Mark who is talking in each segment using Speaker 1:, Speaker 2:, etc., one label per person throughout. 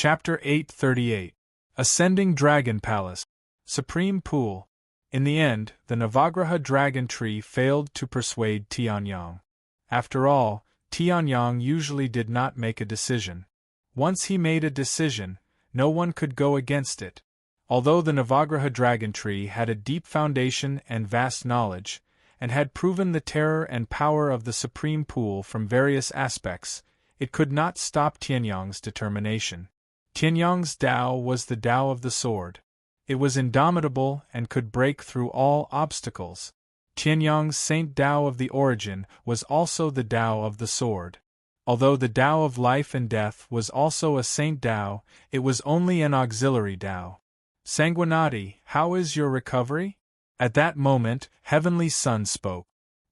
Speaker 1: Chapter 838. Ascending Dragon Palace. Supreme Pool. In the end, the Navagraha dragon tree failed to persuade Tianyang. After all, Tianyang usually did not make a decision. Once he made a decision, no one could go against it. Although the Navagraha dragon tree had a deep foundation and vast knowledge, and had proven the terror and power of the Supreme Pool from various aspects, it could not stop Tianyang's determination. Tianyang's Tao was the Tao of the sword. It was indomitable and could break through all obstacles. Tianyang's Saint Tao of the origin was also the Tao of the sword. Although the Tao of life and death was also a Saint Tao, it was only an auxiliary Tao. Sanguinati, how is your recovery? At that moment, Heavenly Sun spoke.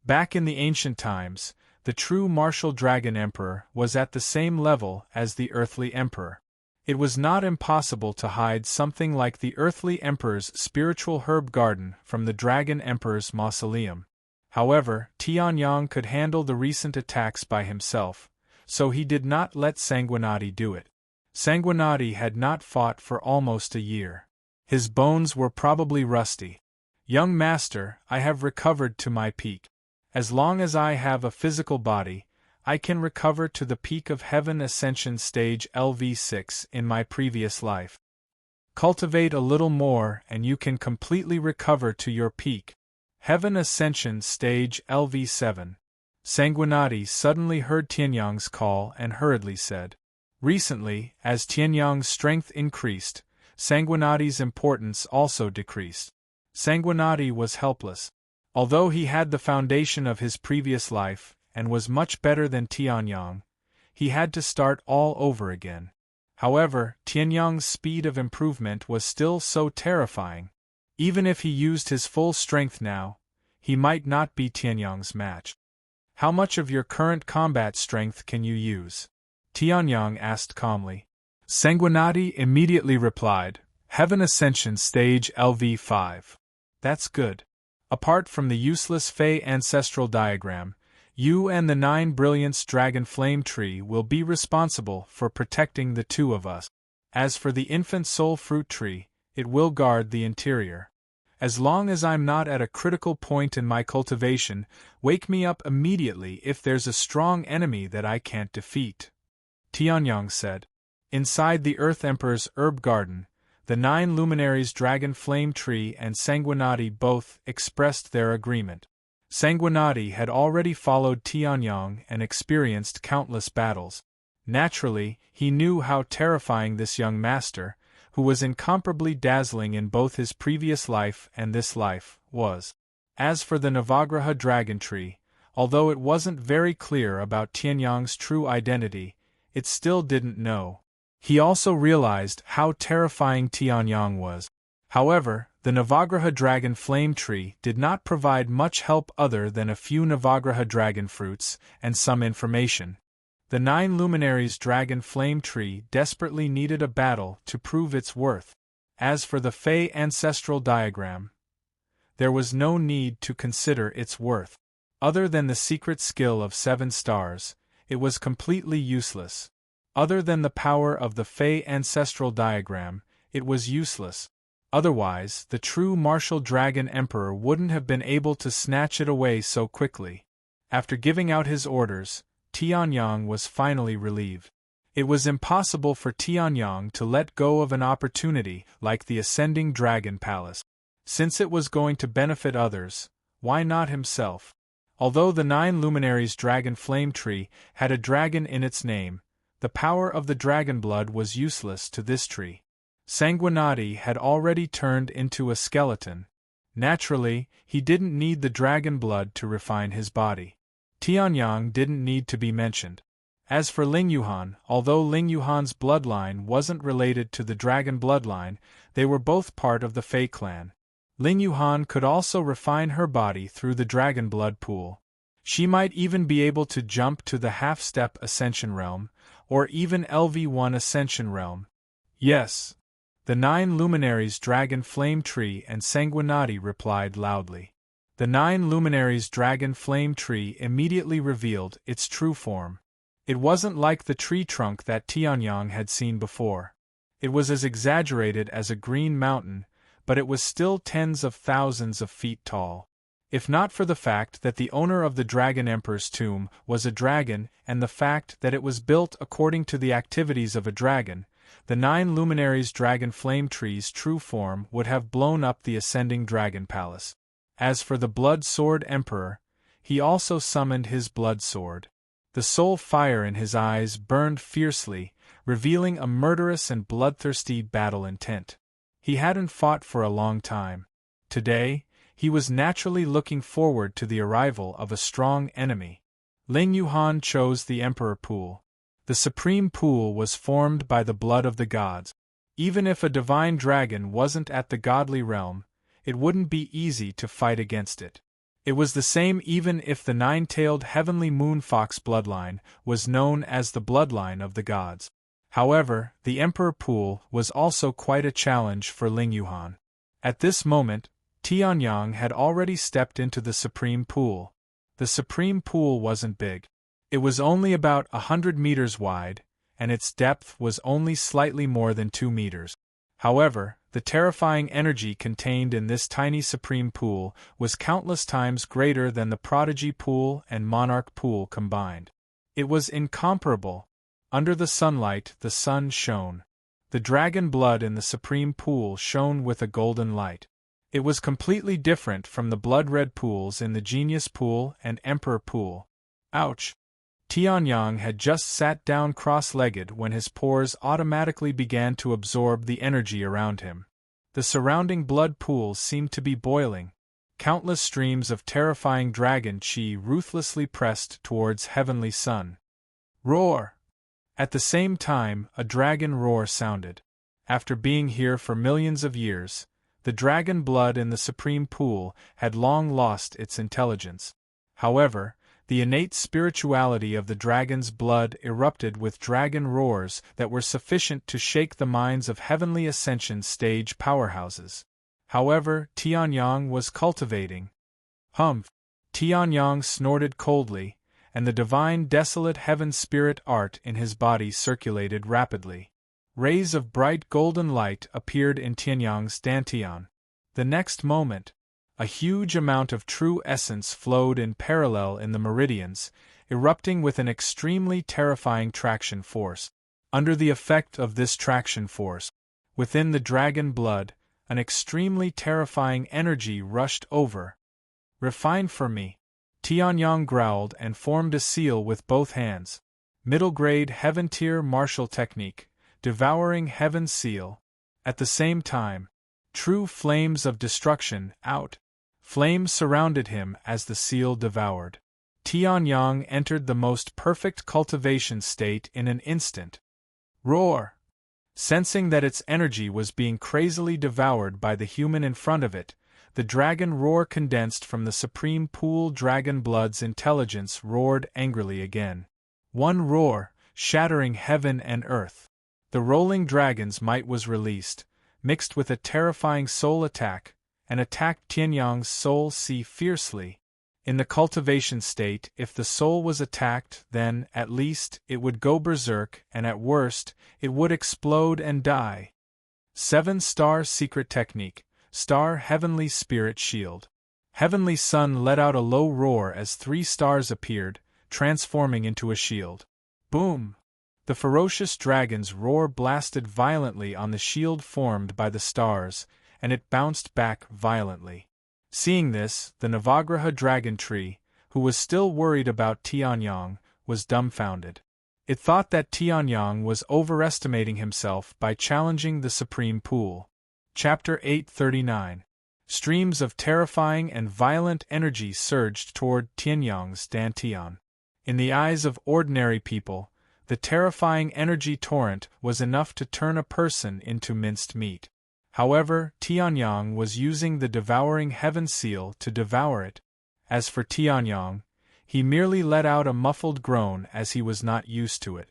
Speaker 1: Back in the ancient times, the true martial dragon emperor was at the same level as the earthly emperor. It was not impossible to hide something like the earthly emperor's spiritual herb garden from the dragon emperor's mausoleum. However, Tianyang could handle the recent attacks by himself, so he did not let Sanguinati do it. Sanguinati had not fought for almost a year. His bones were probably rusty. Young master, I have recovered to my peak. As long as I have a physical body, I can recover to the peak of Heaven Ascension Stage LV6 in my previous life. Cultivate a little more and you can completely recover to your peak. Heaven Ascension Stage LV7. Sanguinati suddenly heard Tianyang's call and hurriedly said. Recently, as Tianyang's strength increased, Sanguinati's importance also decreased. Sanguinati was helpless. Although he had the foundation of his previous life, and was much better than Tianyang, he had to start all over again. However, Tianyang's speed of improvement was still so terrifying. Even if he used his full strength now, he might not be Tianyang's match. How much of your current combat strength can you use? Tianyang asked calmly. Sanguinati immediately replied, Heaven Ascension Stage LV5. That's good. Apart from the useless Fey ancestral diagram, you and the 9 Brilliance Dragon Flame Tree will be responsible for protecting the two of us. As for the Infant Soul Fruit Tree, it will guard the interior. As long as I'm not at a critical point in my cultivation, wake me up immediately if there's a strong enemy that I can't defeat. Tianyang said. Inside the Earth Emperor's herb garden, the 9 Luminaries Dragon Flame Tree and Sanguinati both expressed their agreement. Sanguinati had already followed Tianyang and experienced countless battles. Naturally, he knew how terrifying this young master, who was incomparably dazzling in both his previous life and this life, was. As for the Navagraha dragon tree, although it wasn't very clear about Tianyang's true identity, it still didn't know. He also realized how terrifying Tianyang was. However, the Navagraha dragon flame tree did not provide much help other than a few Navagraha dragon fruits and some information. The 9 Luminaries dragon flame tree desperately needed a battle to prove its worth. As for the Fey ancestral diagram, there was no need to consider its worth. Other than the secret skill of 7 stars, it was completely useless. Other than the power of the Fey ancestral diagram, it was useless. Otherwise, the true martial dragon emperor wouldn't have been able to snatch it away so quickly. After giving out his orders, Tianyang was finally relieved. It was impossible for Tianyang to let go of an opportunity like the Ascending Dragon Palace. Since it was going to benefit others, why not himself? Although the 9 Luminaries Dragon Flame Tree had a dragon in its name, the power of the dragon blood was useless to this tree. Sanguinati had already turned into a skeleton. Naturally, he didn't need the dragon blood to refine his body. Tianyang didn't need to be mentioned. As for Ling Yuhan, although Ling Yuhan's bloodline wasn't related to the dragon bloodline, they were both part of the Fey clan. Ling Yuhan could also refine her body through the dragon blood pool. She might even be able to jump to the half-step ascension realm, or even LV1 ascension realm. Yes. The 9 Luminaries Dragon Flame Tree and Sanguinati replied loudly. The 9 Luminaries Dragon Flame Tree immediately revealed its true form. It wasn't like the tree trunk that Tianyang had seen before. It was as exaggerated as a green mountain, but it was still tens of thousands of feet tall. If not for the fact that the owner of the Dragon Emperor's tomb was a dragon and the fact that it was built according to the activities of a dragon, the 9 luminaries' dragon flame tree's true form would have blown up the ascending dragon palace. As for the Blood Sword Emperor, he also summoned his blood sword. The soul fire in his eyes burned fiercely, revealing a murderous and bloodthirsty battle intent. He hadn't fought for a long time. Today, he was naturally looking forward to the arrival of a strong enemy. Ling Yuhan chose the Emperor Pool. The supreme pool was formed by the blood of the gods. Even if a divine dragon wasn't at the godly realm, it wouldn't be easy to fight against it. It was the same even if the 9-tailed heavenly moonfox bloodline was known as the bloodline of the gods. However, the Emperor Pool was also quite a challenge for Ling Yuhan. At this moment, Tianyang had already stepped into the Supreme Pool. The Supreme Pool wasn't big. It was only about 100 meters wide, and its depth was only slightly more than 2 meters. However, the terrifying energy contained in this tiny Supreme Pool was countless times greater than the Prodigy Pool and Monarch Pool combined. It was incomparable. Under the sunlight, the sun shone. The dragon blood in the Supreme Pool shone with a golden light. It was completely different from the blood-red pools in the Genius Pool and Emperor Pool. Ouch! Tianyang had just sat down cross-legged when his pores automatically began to absorb the energy around him. The surrounding blood pools seemed to be boiling. Countless streams of terrifying dragon chi ruthlessly pressed towards Heavenly Sun. Roar! At the same time, a dragon roar sounded. After being here for millions of years, the dragon blood in the Supreme Pool had long lost its intelligence. However, the innate spirituality of the dragon's blood erupted with dragon roars that were sufficient to shake the minds of Heavenly Ascension stage powerhouses. However, Tianyang was cultivating. Humph! Tianyang snorted coldly, and the divine desolate heaven spirit art in his body circulated rapidly. Rays of bright golden light appeared in Tianyang's dantian. The next moment, a huge amount of true essence flowed in parallel in the meridians, erupting with an extremely terrifying traction force. Under the effect of this traction force, within the dragon blood, an extremely terrifying energy rushed over. "Refine for me." Tianyang growled and formed a seal with both hands. Middle-grade heaven-tier martial technique, devouring heaven seal. At the same time, true flames of destruction out. Flames surrounded him as the seal devoured. Tianyang entered the most perfect cultivation state in an instant. Roar! Sensing that its energy was being crazily devoured by the human in front of it, the dragon roar condensed from the Supreme Pool dragon blood's intelligence roared angrily again. One roar, shattering heaven and earth. The rolling dragon's might was released, mixed with a terrifying soul attack, and attacked Tianyang's soul fiercely. In the cultivation state, if the soul was attacked, then, at least, it would go berserk, and at worst, it would explode and die. 7-star secret technique. Star Heavenly Spirit Shield. Heavenly Sun let out a low roar as 3 stars appeared, transforming into a shield. Boom! The ferocious dragon's roar blasted violently on the shield formed by the stars, and it bounced back violently. Seeing this, the Navagraha dragon tree, who was still worried about Tianyang, was dumbfounded. It thought that Tianyang was overestimating himself by challenging the Supreme Pool. Chapter 839. Streams of terrifying and violent energy surged toward Tianyang's dantian. In the eyes of ordinary people, the terrifying energy torrent was enough to turn a person into minced meat. However, Tianyang was using the devouring heaven seal to devour it. As for Tianyang, he merely let out a muffled groan as he was not used to it.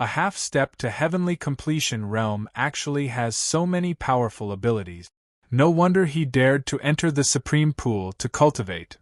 Speaker 1: A half-step to heavenly completion realm actually has so many powerful abilities. No wonder he dared to enter the Supreme Pool to cultivate.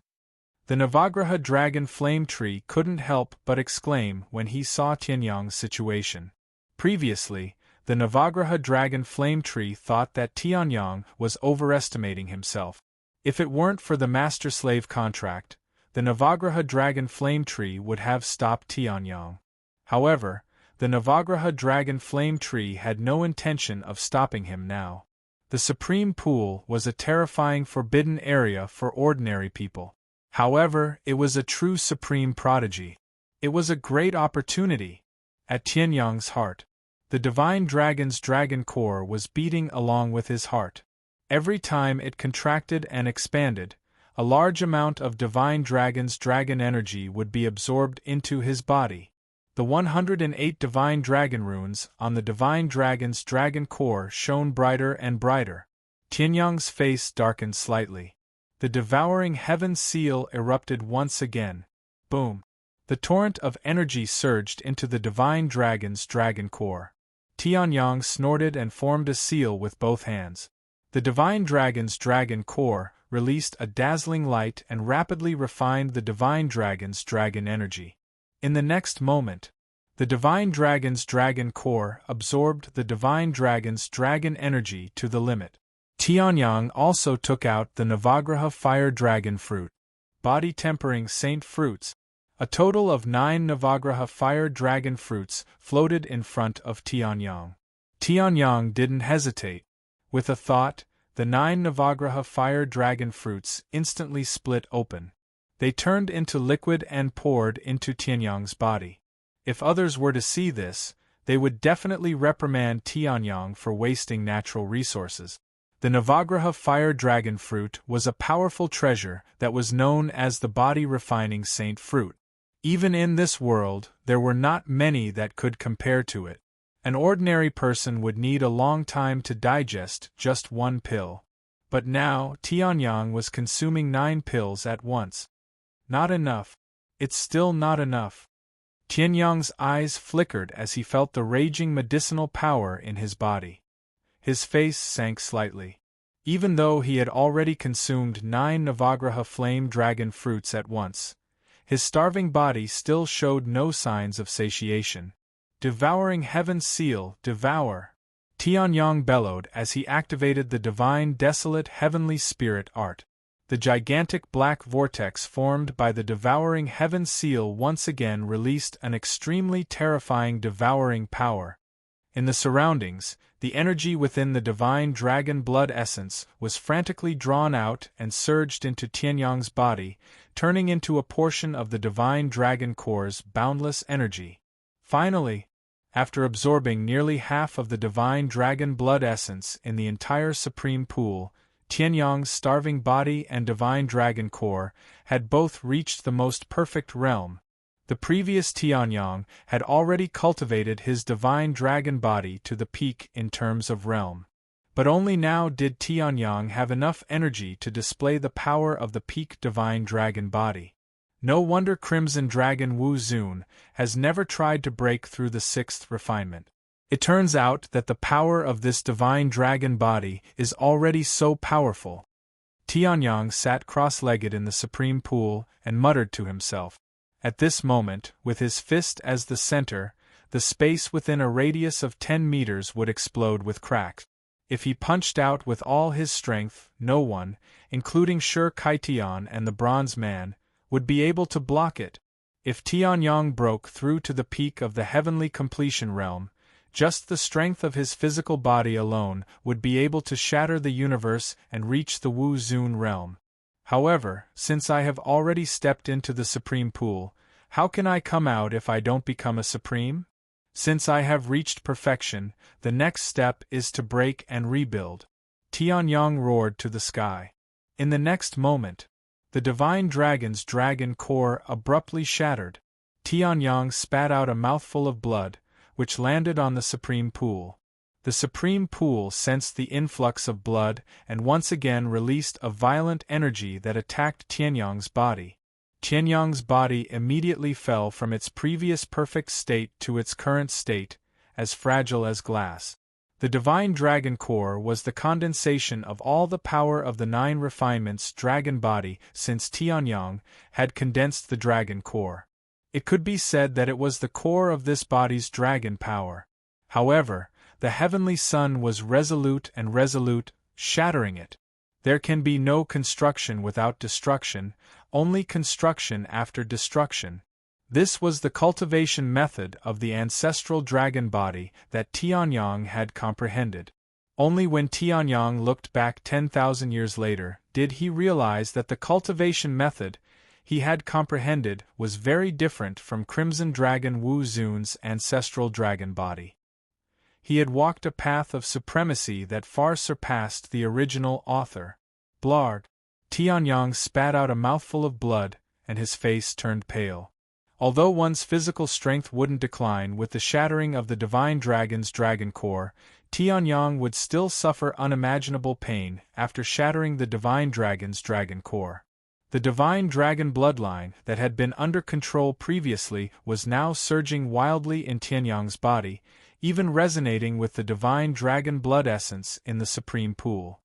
Speaker 1: The Navagraha dragon flame tree couldn't help but exclaim when he saw Tianyang's situation. Previously, The Navagraha dragon flame tree thought that Tianyang was overestimating himself. If it weren't for the master-slave contract, the Navagraha dragon flame tree would have stopped Tianyang. However, the Navagraha dragon flame tree had no intention of stopping him now. The supreme pool was a terrifying forbidden area for ordinary people. However, it was a true supreme prodigy. It was a great opportunity. At Tianyang's heart, the divine dragon's dragon core was beating along with his heart. Every time it contracted and expanded, a large amount of divine dragon's dragon energy would be absorbed into his body. The 108 divine dragon runes on the divine dragon's dragon core shone brighter and brighter. Tianyang's face darkened slightly. The devouring heaven seal erupted once again. Boom! The torrent of energy surged into the divine dragon's dragon core. Tianyang snorted and formed a seal with both hands. The divine dragon's dragon core released a dazzling light and rapidly refined the divine dragon's dragon energy. In the next moment, the divine dragon's dragon core absorbed the divine dragon's dragon energy to the limit. Tianyang also took out the Navagraha fire dragon fruit, body-tempering saint fruits. A total of 9 Navagraha fire dragon fruits floated in front of Tianyang. Tianyang didn't hesitate. With a thought, the 9 Navagraha fire dragon fruits instantly split open. They turned into liquid and poured into Tianyang's body. If others were to see this, they would definitely reprimand Tianyang for wasting natural resources. The Navagraha fire dragon fruit was a powerful treasure that was known as the body-refining saint fruit. Even in this world, there were not many that could compare to it. An ordinary person would need a long time to digest just one pill. But now, Tianyang was consuming 9 pills at once. Not enough. It's still not enough. Tianyang's eyes flickered as he felt the raging medicinal power in his body. His face sank slightly. Even though he had already consumed 9 Navagraha flame dragon fruits at once, his starving body still showed no signs of satiation. Devouring heaven seal, devour! Tianyang bellowed as he activated the divine desolate heavenly spirit art. The gigantic black vortex formed by the devouring heaven seal once again released an extremely terrifying devouring power. In the surroundings, the energy within the divine dragon blood essence was frantically drawn out and surged into Tianyang's body, turning into a portion of the divine dragon core's boundless energy. Finally, after absorbing nearly half of the divine dragon blood essence in the entire supreme pool, Tianyang's starving body and divine dragon core had both reached the most perfect realm. The previous Tianyang had already cultivated his divine dragon body to the peak in terms of realm. But only now did Tianyang have enough energy to display the power of the peak divine dragon body. No wonder Crimson Dragon Wu Zun has never tried to break through the 6th refinement. It turns out that the power of this divine dragon body is already so powerful. Tianyang sat cross-legged in the supreme pool and muttered to himself. At this moment, with his fist as the center, the space within a radius of 10 meters would explode with cracks. If he punched out with all his strength, no one, including Sher Kaitian and the Bronze Man, would be able to block it. If Tianyang broke through to the peak of the heavenly completion realm, just the strength of his physical body alone would be able to shatter the universe and reach the Wu Zun realm. However, since I have already stepped into the supreme pool, how can I come out if I don't become a supreme? Since I have reached perfection, the next step is to break and rebuild. Tianyang roared to the sky. In the next moment, the divine dragon's dragon core abruptly shattered. Tianyang spat out a mouthful of blood, which landed on the supreme pool. The supreme pool sensed the influx of blood and once again released a violent energy that attacked Tianyang's body. Tianyang's body immediately fell from its previous perfect state to its current state, as fragile as glass. The divine dragon core was the condensation of all the power of the 9 refinements dragon body since Tianyang had condensed the dragon core. It could be said that it was the core of this body's dragon power. However, the heavenly sun was resolute and resolute, shattering it. There can be no construction without destruction, only construction after destruction. This was the cultivation method of the ancestral dragon body that Tianyang had comprehended. Only when Tianyang looked back 10,000 years later did he realize that the cultivation method he had comprehended was very different from Crimson Dragon Wu Zun's ancestral dragon body. He had walked a path of supremacy that far surpassed the original author. Blarg! Tianyang spat out a mouthful of blood, and his face turned pale. Although one's physical strength wouldn't decline with the shattering of the Divine Dragon's dragon core, Tianyang would still suffer unimaginable pain after shattering the Divine Dragon's dragon core. The Divine Dragon bloodline that had been under control previously was now surging wildly in Tianyang's body, even resonating with the Divine Dragon blood essence in the Supreme Pool.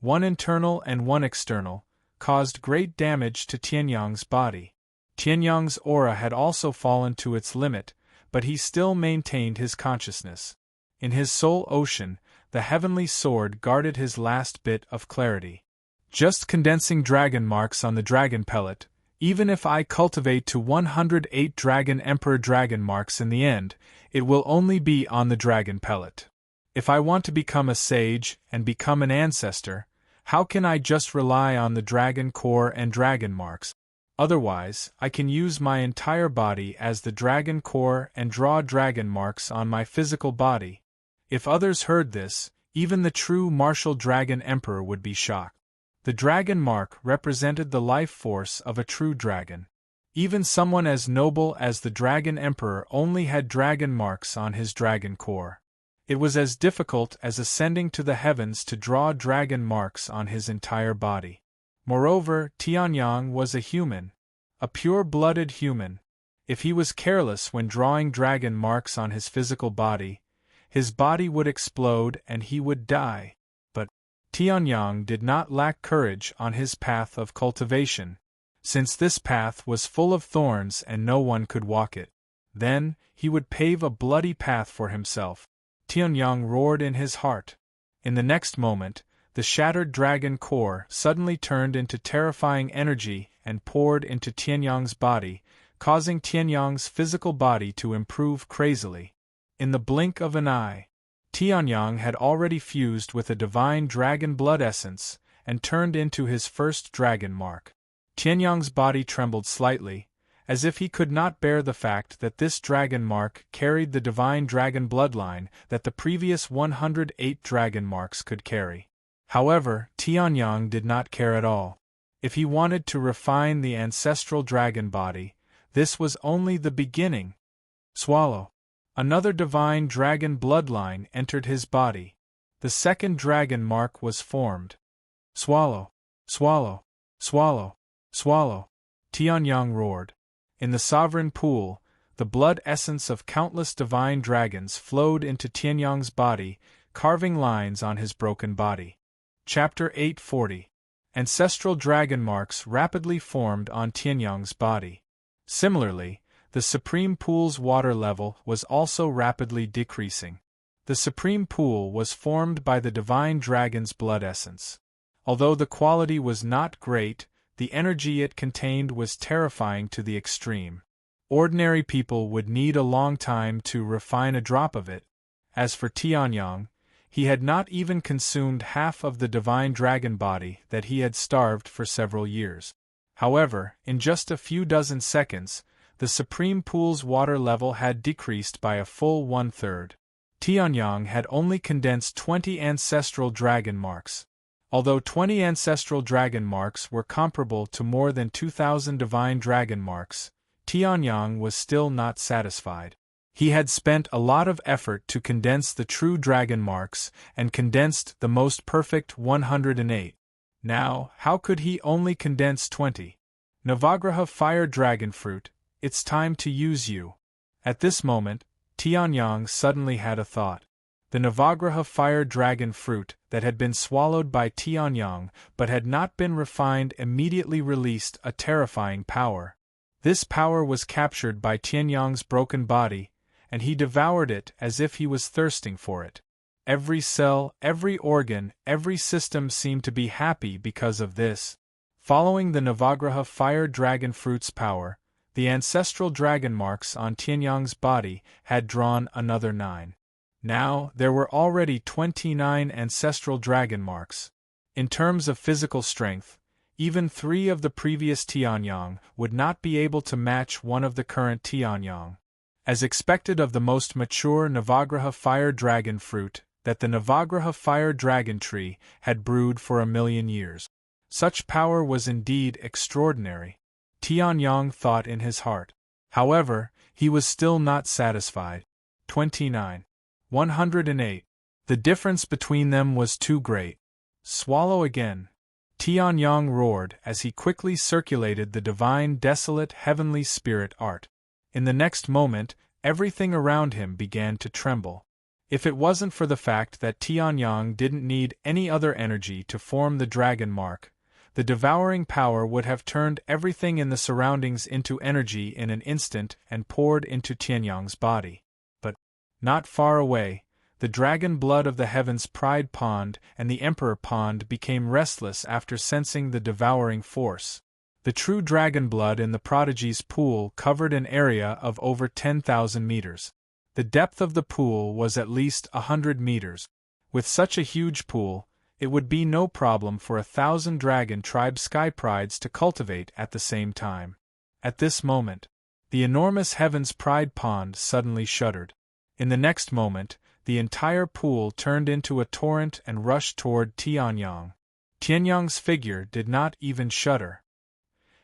Speaker 1: One internal and one external, caused great damage to Tianyang's body. Tianyang's aura had also fallen to its limit, but he still maintained his consciousness. In his soul ocean, the heavenly sword guarded his last bit of clarity. Just condensing dragon marks on the dragon pellet, even if I cultivate to 108 Dragon Emperor dragon marks in the end, it will only be on the dragon pellet. If I want to become a sage and become an ancestor, how can I just rely on the dragon core and dragon marks? Otherwise, I can use my entire body as the dragon core and draw dragon marks on my physical body. If others heard this, even the true martial dragon emperor would be shocked. The dragon mark represented the life force of a true dragon. Even someone as noble as the dragon emperor only had dragon marks on his dragon core. It was as difficult as ascending to the heavens to draw dragon marks on his entire body. Moreover, Tianyang was a human, a pure-blooded human. If he was careless when drawing dragon marks on his physical body, his body would explode and he would die. But Tianyang did not lack courage on his path of cultivation, since this path was full of thorns and no one could walk it. Then, he would pave a bloody path for himself. Tianyang roared in his heart. In the next moment, the shattered dragon core suddenly turned into terrifying energy and poured into Tianyang's body, causing Tianyang's physical body to improve crazily. In the blink of an eye, Tianyang had already fused with a divine dragon blood essence and turned into his first dragon mark. Tianyang's body trembled slightly, as if he could not bear the fact that this dragon mark carried the divine dragon bloodline that the previous 108 dragon marks could carry. However, Tianyang did not care at all. If he wanted to refine the ancestral dragon body, this was only the beginning. Swallow. Another divine dragon bloodline entered his body. The second dragon mark was formed. Swallow. Swallow. Swallow. Swallow. Tianyang roared. In the sovereign pool, the blood essence of countless divine dragons flowed into Tianyang's body, carving lines on his broken body. Chapter 840. Ancestral dragon marks rapidly formed on Tianyang's body. Similarly, the Supreme Pool's water level was also rapidly decreasing. The Supreme Pool was formed by the Divine Dragon's blood essence. Although the quality was not great, the energy it contained was terrifying to the extreme. Ordinary people would need a long time to refine a drop of it. As for Tianyang, he had not even consumed half of the divine dragon body that he had starved for several years. However, in just a few dozen seconds, the Supreme Pool's water level had decreased by a full 1/3. Tianyang had only condensed 20 ancestral dragon marks. Although 20 ancestral dragon marks were comparable to more than 2,000 divine dragon marks, Tianyang was still not satisfied. He had spent a lot of effort to condense the true dragon marks and condensed the most perfect 108. Now, how could he only condense 20? Navagraha Fire Dragon Fruit, it's time to use you. At this moment, Tianyang suddenly had a thought. The Navagraha Fire Dragon Fruit that had been swallowed by Tianyang but had not been refined immediately released a terrifying power. This power was captured by Tianyang's broken body, and he devoured it as if he was thirsting for it. Every cell, every organ, every system seemed to be happy because of this. Following the Navagraha fire dragon fruit's power, the ancestral dragon marks on Tianyang's body had drawn another 9. Now, there were already 29 ancestral dragon marks. In terms of physical strength, even 3 of the previous Tianyang would not be able to match one of the current Tianyang. As expected of the most mature Navagraha fire dragon fruit, that the Navagraha fire dragon tree had brewed for 1,000,000 years. Such power was indeed extraordinary, Tianyang thought in his heart. However, he was still not satisfied. 29. 108. The difference between them was too great. Swallow again. Tianyang roared as he quickly circulated the divine desolate heavenly spirit art. In the next moment, everything around him began to tremble. If it wasn't for the fact that Tianyang didn't need any other energy to form the dragon mark, the devouring power would have turned everything in the surroundings into energy in an instant and poured into Tianyang's body. But, not far away, the dragon blood of the heavens pride pond and the emperor pond became restless after sensing the devouring force. The true dragon blood in the prodigy's pool covered an area of over 10,000 meters. The depth of the pool was at least 100 meters. With such a huge pool, it would be no problem for 1,000 dragon tribe sky prides to cultivate at the same time. At this moment, the enormous heavens pride pond suddenly shuddered. In the next moment, the entire pool turned into a torrent and rushed toward Tianyang. Tianyang's figure did not even shudder.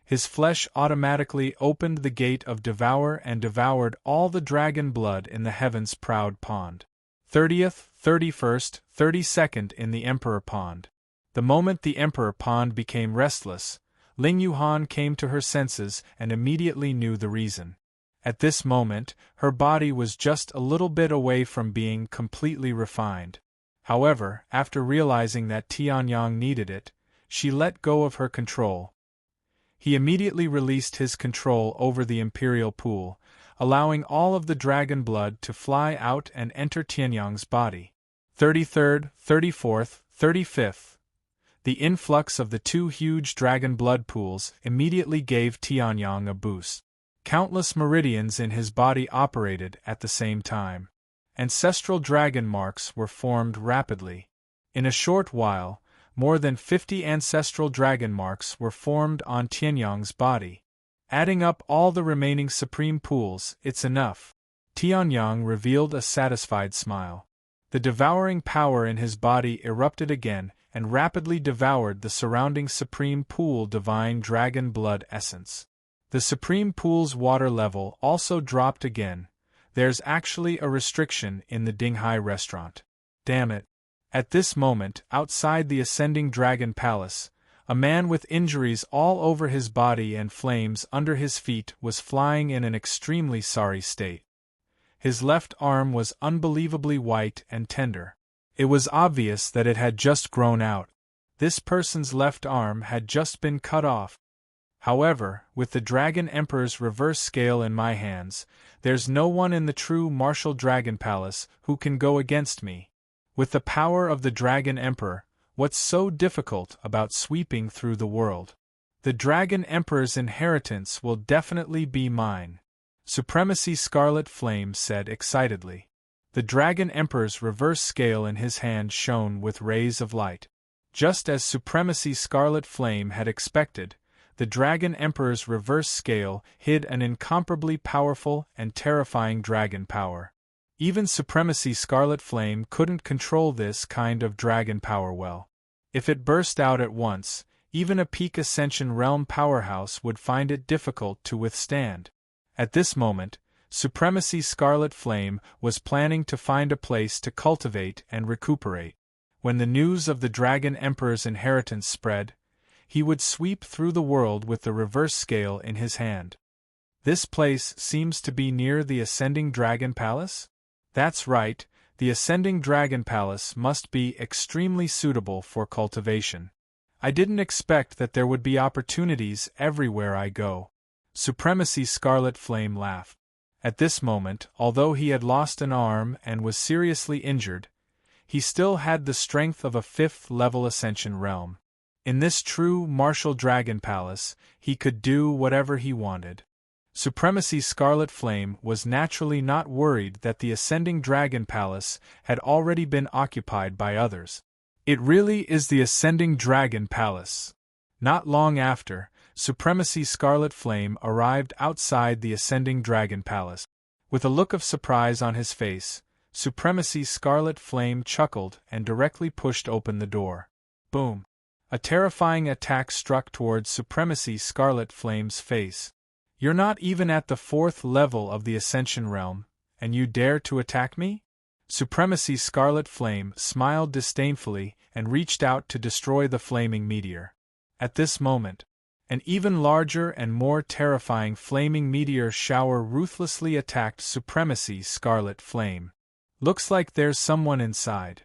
Speaker 1: His flesh automatically opened the gate of devour and devoured all the dragon blood in the heavens proud pond. 30th, 31st, 32nd in the Emperor Pond. The moment the Emperor Pond became restless, Ling Yuhan came to her senses and immediately knew the reason. At this moment, her body was just a little bit away from being completely refined. However, after realizing that Tianyang needed it, she let go of her control. He immediately released his control over the imperial pool, allowing all of the dragon blood to fly out and enter Tianyang's body. 33rd, 34th, 35th. The influx of the 2 huge dragon blood pools immediately gave Tianyang a boost. Countless meridians in his body operated at the same time. Ancestral dragon marks were formed rapidly. In a short while, more than 50 ancestral dragon marks were formed on Tianyang's body. Adding up all the remaining supreme pools, it's enough. Tianyang revealed a satisfied smile. The devouring power in his body erupted again and rapidly devoured the surrounding supreme pool divine dragon blood essence. The supreme pool's water level also dropped again. There's actually a restriction in the Dinghai restaurant. Damn it. At this moment, outside the ascending dragon palace, a man with injuries all over his body and flames under his feet was flying in an extremely sorry state. His left arm was unbelievably white and tender. It was obvious that it had just grown out. This person's left arm had just been cut off. However, with the Dragon Emperor's reverse scale in my hands, there's no one in the true martial Dragon Palace who can go against me. With the power of the Dragon Emperor, what's so difficult about sweeping through the world? The Dragon Emperor's inheritance will definitely be mine. Supremacy Scarlet Flame said excitedly. The Dragon Emperor's reverse scale in his hand shone with rays of light. Just as Supremacy Scarlet Flame had expected, the Dragon Emperor's reverse scale hid an incomparably powerful and terrifying dragon power. Even Supremacy Scarlet Flame couldn't control this kind of dragon power well. If it burst out at once, even a peak Ascension Realm powerhouse would find it difficult to withstand. At this moment, Supremacy Scarlet Flame was planning to find a place to cultivate and recuperate. When the news of the Dragon Emperor's inheritance spread, he would sweep through the world with the reverse scale in his hand. This place seems to be near the Ascending Dragon Palace? That's right, the Ascending Dragon Palace must be extremely suitable for cultivation. I didn't expect that there would be opportunities everywhere I go. Supremacy Scarlet Flame laughed. At this moment, although he had lost an arm and was seriously injured, he still had the strength of a 5th-level Ascension realm. In this true martial dragon palace, he could do whatever he wanted. Supremacy Scarlet Flame was naturally not worried that the Ascending Dragon Palace had already been occupied by others. It really is the Ascending Dragon Palace. Not long after, Supremacy Scarlet Flame arrived outside the Ascending Dragon Palace. With a look of surprise on his face, Supremacy Scarlet Flame chuckled and directly pushed open the door. Boom! A terrifying attack struck towards Supremacy Scarlet Flame's face. You're not even at the 4th level of the Ascension realm, and you dare to attack me? Supremacy Scarlet Flame smiled disdainfully and reached out to destroy the flaming meteor. At this moment, an even larger and more terrifying flaming meteor shower ruthlessly attacked Supremacy Scarlet Flame. Looks like there's someone inside.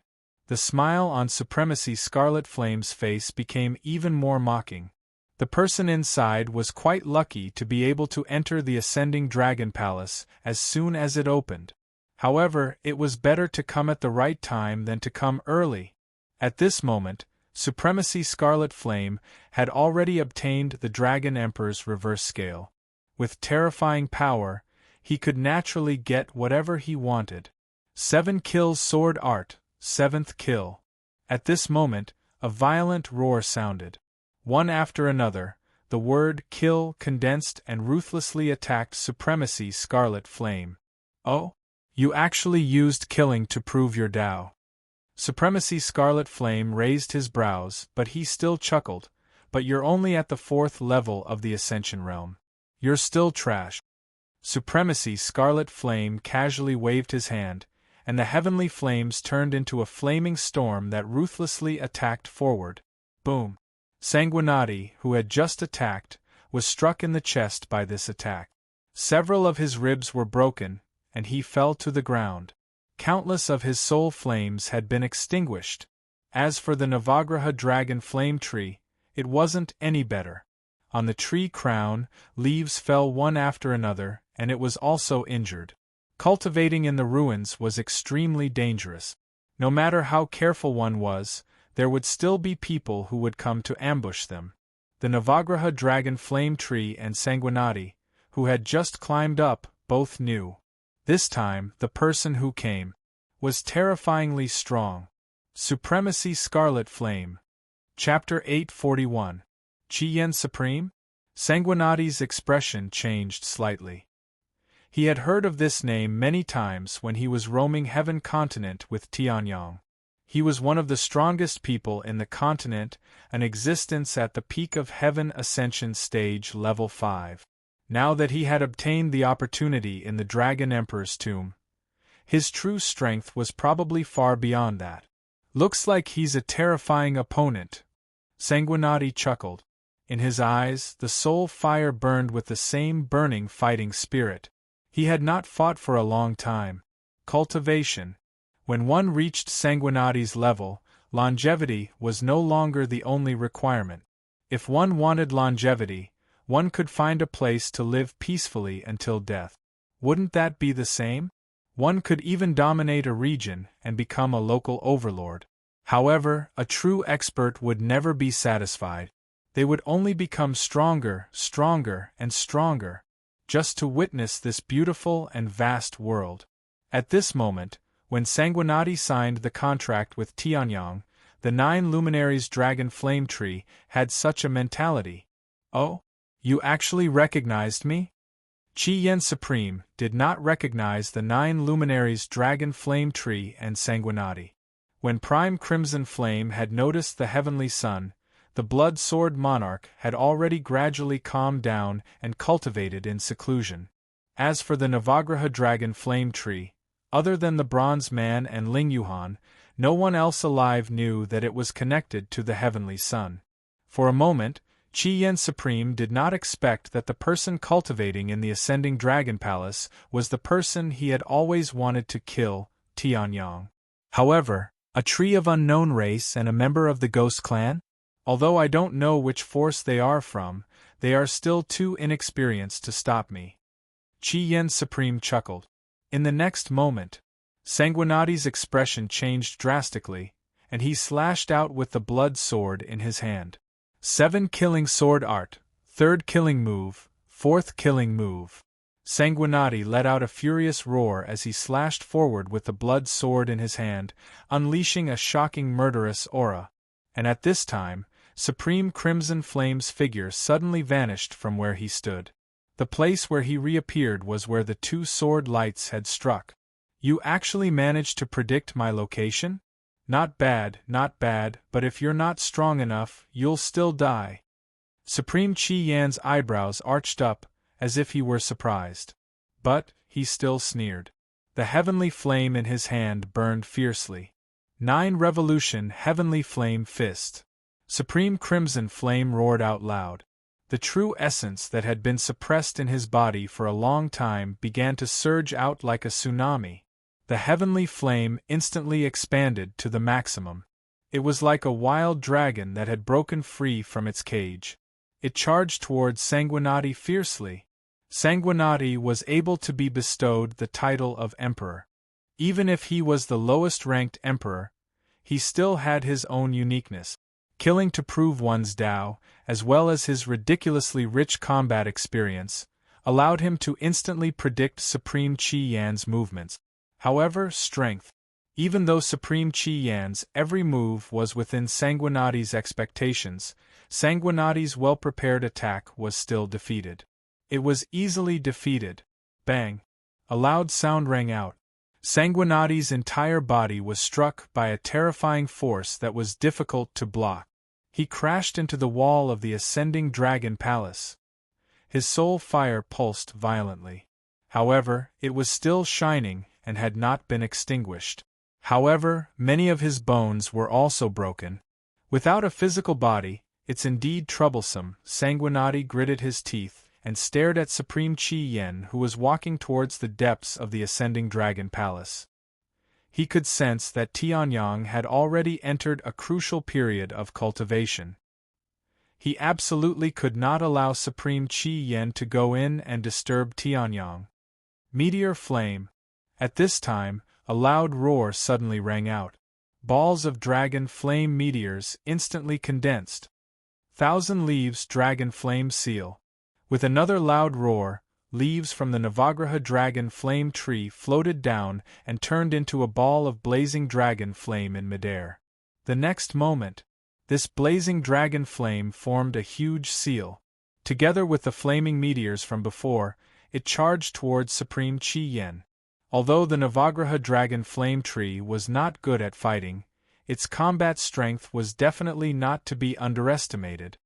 Speaker 1: The smile on Supremacy Scarlet Flame's face became even more mocking. The person inside was quite lucky to be able to enter the Ascending Dragon Palace as soon as it opened. However, it was better to come at the right time than to come early. At this moment, Supremacy Scarlet Flame had already obtained the Dragon Emperor's reverse scale. With terrifying power, he could naturally get whatever he wanted. 7 kills sword art, 7th kill. At this moment, a violent roar sounded. One after another, the word kill condensed and ruthlessly attacked Supremacy Scarlet Flame. Oh? You actually used killing to prove your Tao. Supremacy Scarlet Flame raised his brows, but he still chuckled. But you're only at the 4th level of the Ascension realm. You're still trash. Supremacy Scarlet Flame casually waved his hand, and the heavenly flames turned into a flaming storm that ruthlessly attacked forward. Boom! Sanguinati, who had just attacked, was struck in the chest by this attack. Several of his ribs were broken, and he fell to the ground. Countless of his soul flames had been extinguished. As for the Navagraha Dragon Flame Tree, it wasn't any better. On the tree crown, leaves fell one after another, and it was also injured. Cultivating in the ruins was extremely dangerous. No matter how careful one was, there would still be people who would come to ambush them. The Navagraha Dragon Flame Tree and Sanguinati, who had just climbed up, both knew. This time, the person who came was terrifyingly strong. Supremacy Scarlet Flame. Chapter 841. Qi Yen Supreme? Sanguinati's expression changed slightly. He had heard of this name many times when he was roaming Heaven Continent with Tianyang. He was one of the strongest people in the continent, an existence at the peak of Heaven Ascension Stage Level 5. Now that he had obtained the opportunity in the Dragon Emperor's tomb, his true strength was probably far beyond that. Looks like he's a terrifying opponent. Sanguinati chuckled. In his eyes, the soul fire burned with the same burning fighting spirit. He had not fought for a long time. Cultivation. When one reached Sanguinati's level, longevity was no longer the only requirement. If one wanted longevity, one could find a place to live peacefully until death. Wouldn't that be the same? One could even dominate a region and become a local overlord. However, a true expert would never be satisfied. They would only become stronger, stronger, and stronger, just to witness this beautiful and vast world. At this moment, when Sanguinati signed the contract with Tianyang, the 9 Luminaries Dragon Flame Tree had such a mentality. Oh? You actually recognized me? Qi Yen Supreme did not recognize the 9 Luminaries Dragon Flame Tree and Sanguinati. When Prime Crimson Flame had noticed the Heavenly Sun, the Blood Sword Monarch had already gradually calmed down and cultivated in seclusion. As for the Navagraha Dragon Flame Tree, other than the Bronze Man and Ling Yuhan, no one else alive knew that it was connected to the Heavenly Sun. For a moment, Qi Yen Supreme did not expect that the person cultivating in the Ascending Dragon Palace was the person he had always wanted to kill, Tianyang. However, a tree of unknown race and a member of the Ghost Clan? Although I don't know which force they are from, they are still too inexperienced to stop me. Qi Yen Supreme chuckled. In the next moment, Sanguinati's expression changed drastically, and he slashed out with the blood sword in his hand. 7 Killing sword art, 3rd killing move, 4th killing move. Sanguinati let out a furious roar as he slashed forward with the blood sword in his hand, unleashing a shocking murderous aura. And at this time, Supreme Crimson Flame's figure suddenly vanished from where he stood. The place where he reappeared was where the 2 sword lights had struck. You actually managed to predict my location? Not bad, but if you're not strong enough, you'll still die. Supreme Chi Yan's eyebrows arched up, as if he were surprised. But, he still sneered. The heavenly flame in his hand burned fiercely. 9 Revolution Heavenly Flame Fist. Supreme Crimson Flame roared out loud. The true essence that had been suppressed in his body for a long time began to surge out like a tsunami. The heavenly flame instantly expanded to the maximum. It was like a wild dragon that had broken free from its cage. It charged towards Sanguinati fiercely. Sanguinati was able to be bestowed the title of Emperor. Even if he was the lowest-ranked Emperor, he still had his own uniqueness. Killing to prove one's Tao, as well as his ridiculously rich combat experience, allowed him to instantly predict Supreme Chi Yan's movements. However, strength. Even though Supreme Chi Yan's every move was within Sanguinati's expectations, Sanguinati's well-prepared attack was still defeated. It was easily defeated. Bang! A loud sound rang out. Sanguinati's entire body was struck by a terrifying force that was difficult to block. He crashed into the wall of the ascending dragon palace. His soul fire pulsed violently. However, it was still shining and had not been extinguished. However, many of his bones were also broken. Without a physical body, it's indeed troublesome. Sanguinati gritted his teeth and stared at Supreme Chi Yan, who was walking towards the depths of the ascending dragon palace. He could sense that Tianyang had already entered a crucial period of cultivation. He absolutely could not allow Supreme Chi Yan to go in and disturb Tianyang. Meteor flame. At this time, a loud roar suddenly rang out. Balls of dragon flame meteors instantly condensed. 1,000 leaves dragon flame seal. With another loud roar, leaves from the Navagraha dragon flame tree floated down and turned into a ball of blazing dragon flame in midair. The next moment, this blazing dragon flame formed a huge seal. Together with the flaming meteors from before, it charged towards Supreme Chi Yan. Although the Navagraha dragon flame tree was not good at fighting, its combat strength was definitely not to be underestimated.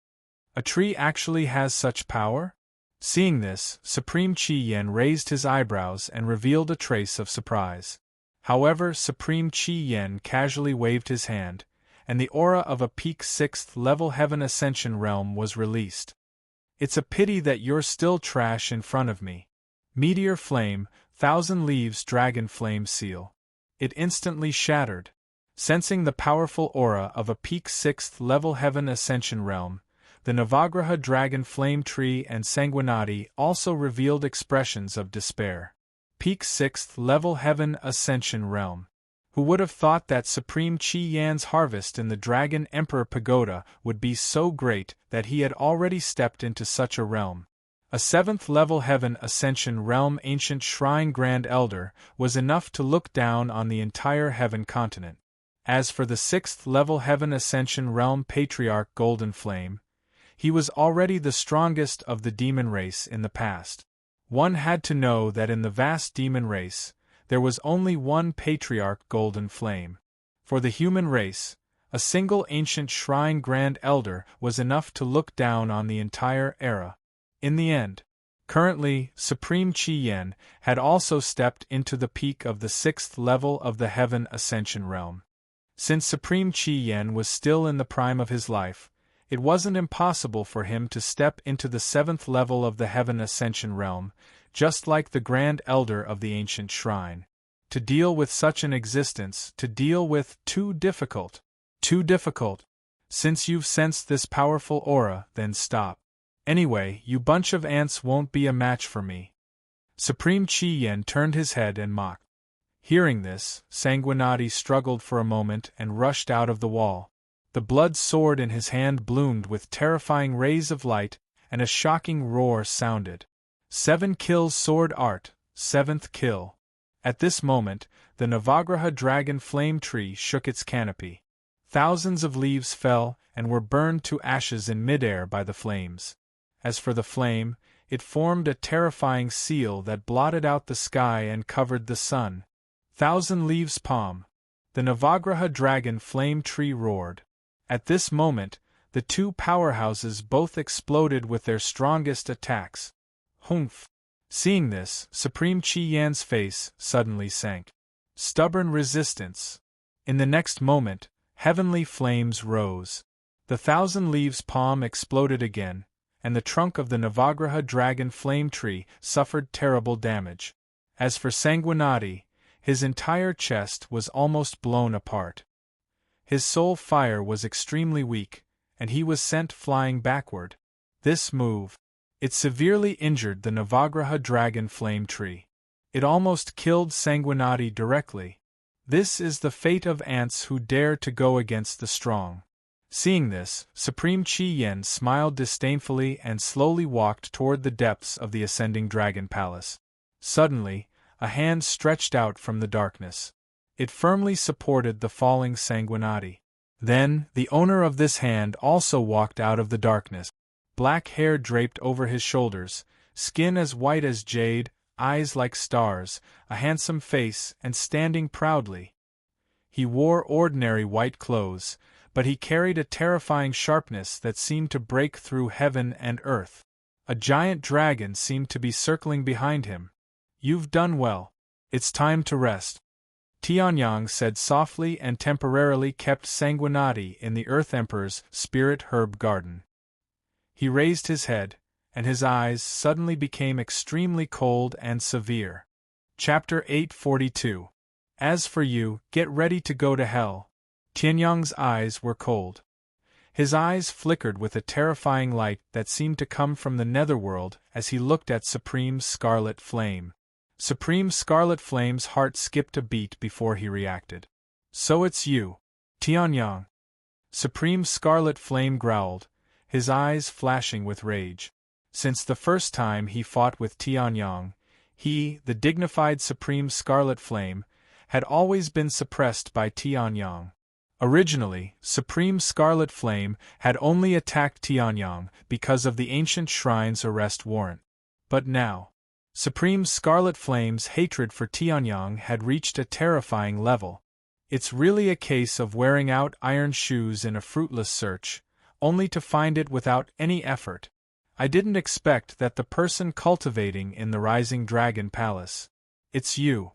Speaker 1: A tree actually has such power? Seeing this, Supreme Chi Yan raised his eyebrows and revealed a trace of surprise. However, Supreme Chi Yan casually waved his hand, and the aura of a peak 6th level Heaven Ascension realm was released. It's a pity that you're still trash in front of me. Meteor flame, 1,000 leaves dragon flame seal. It instantly shattered. Sensing the powerful aura of a peak 6th level Heaven Ascension realm, the Navagraha dragon flame tree and Sanguinati also revealed expressions of despair. Peak 6th level Heaven Ascension realm. Who would have thought that Supreme Chi Yan's harvest in the Dragon Emperor Pagoda would be so great that he had already stepped into such a realm? A 7th level Heaven Ascension realm Ancient Shrine Grand Elder was enough to look down on the entire Heaven continent. As for the 6th level Heaven Ascension realm Patriarch Golden Flame, he was already the strongest of the demon race in the past. One had to know that in the vast demon race, there was only one Patriarch Golden Flame. For the human race, a single Ancient Shrine Grand Elder was enough to look down on the entire era. In the end, currently, Supreme Chi Yan had also stepped into the peak of the 6th level of the Heaven Ascension realm. Since Supreme Chi Yan was still in the prime of his life, it wasn't impossible for him to step into the 7th level of the Heaven Ascension realm, just like the Grand Elder of the Ancient Shrine. To deal with such an existence, too difficult. Too difficult. Since you've sensed this powerful aura, then stop. Anyway, you bunch of ants won't be a match for me. Supreme Chi Yan turned his head and mocked. Hearing this, Sanguinati struggled for a moment and rushed out of the wall. The blood sword in his hand bloomed with terrifying rays of light, and a shocking roar sounded. 7 kills sword art, 7th kill. At this moment, the Navagraha dragon flame tree shook its canopy. Thousands of leaves fell and were burned to ashes in midair by the flames. As for the flame, it formed a terrifying seal that blotted out the sky and covered the sun. 1,000 leaves palm. The Navagraha dragon flame tree roared. At this moment, the two powerhouses both exploded with their strongest attacks. Humph! Seeing this, Supreme Chi Yan's face suddenly sank. Stubborn resistance. In the next moment, heavenly flames rose. The 1,000 leaves palm exploded again, and the trunk of the Navagraha dragon flame tree suffered terrible damage. As for Sanguinati, his entire chest was almost blown apart. His soul fire was extremely weak, and he was sent flying backward. This move, it severely injured the Navagraha dragon flame tree. It almost killed Sanguinati directly. This is the fate of ants who dare to go against the strong. Seeing this, Supreme Chi Yan smiled disdainfully and slowly walked toward the depths of the ascending dragon palace. Suddenly, a hand stretched out from the darkness. It firmly supported the falling Sanguinati. Then, the owner of this hand also walked out of the darkness. Black hair draped over his shoulders, skin as white as jade, eyes like stars, a handsome face, and standing proudly. He wore ordinary white clothes, but he carried a terrifying sharpness that seemed to break through heaven and earth. A giant dragon seemed to be circling behind him. "You've done well. It's time to rest," Tianyang said softly, and temporarily kept Sanguinati in the Earth Emperor's spirit herb garden. He raised his head, and his eyes suddenly became extremely cold and severe. Chapter 842. As for you, get ready to go to hell. Tianyang's eyes were cold. His eyes flickered with a terrifying light that seemed to come from the netherworld as he looked at Supreme Scarlet Flame. Supreme Scarlet Flame's heart skipped a beat before he reacted. "So it's you, Tianyang." Supreme Scarlet Flame growled, his eyes flashing with rage. Since the first time he fought with Tianyang, he, the dignified Supreme Scarlet Flame, had always been suppressed by Tianyang. Originally, Supreme Scarlet Flame had only attacked Tianyang because of the ancient shrine's arrest warrant. But now, Supreme Scarlet Flame's hatred for Tianyang had reached a terrifying level. It's really a case of wearing out iron shoes in a fruitless search, only to find it without any effort. I didn't expect that the person cultivating in the Rising Dragon Palace. It's you.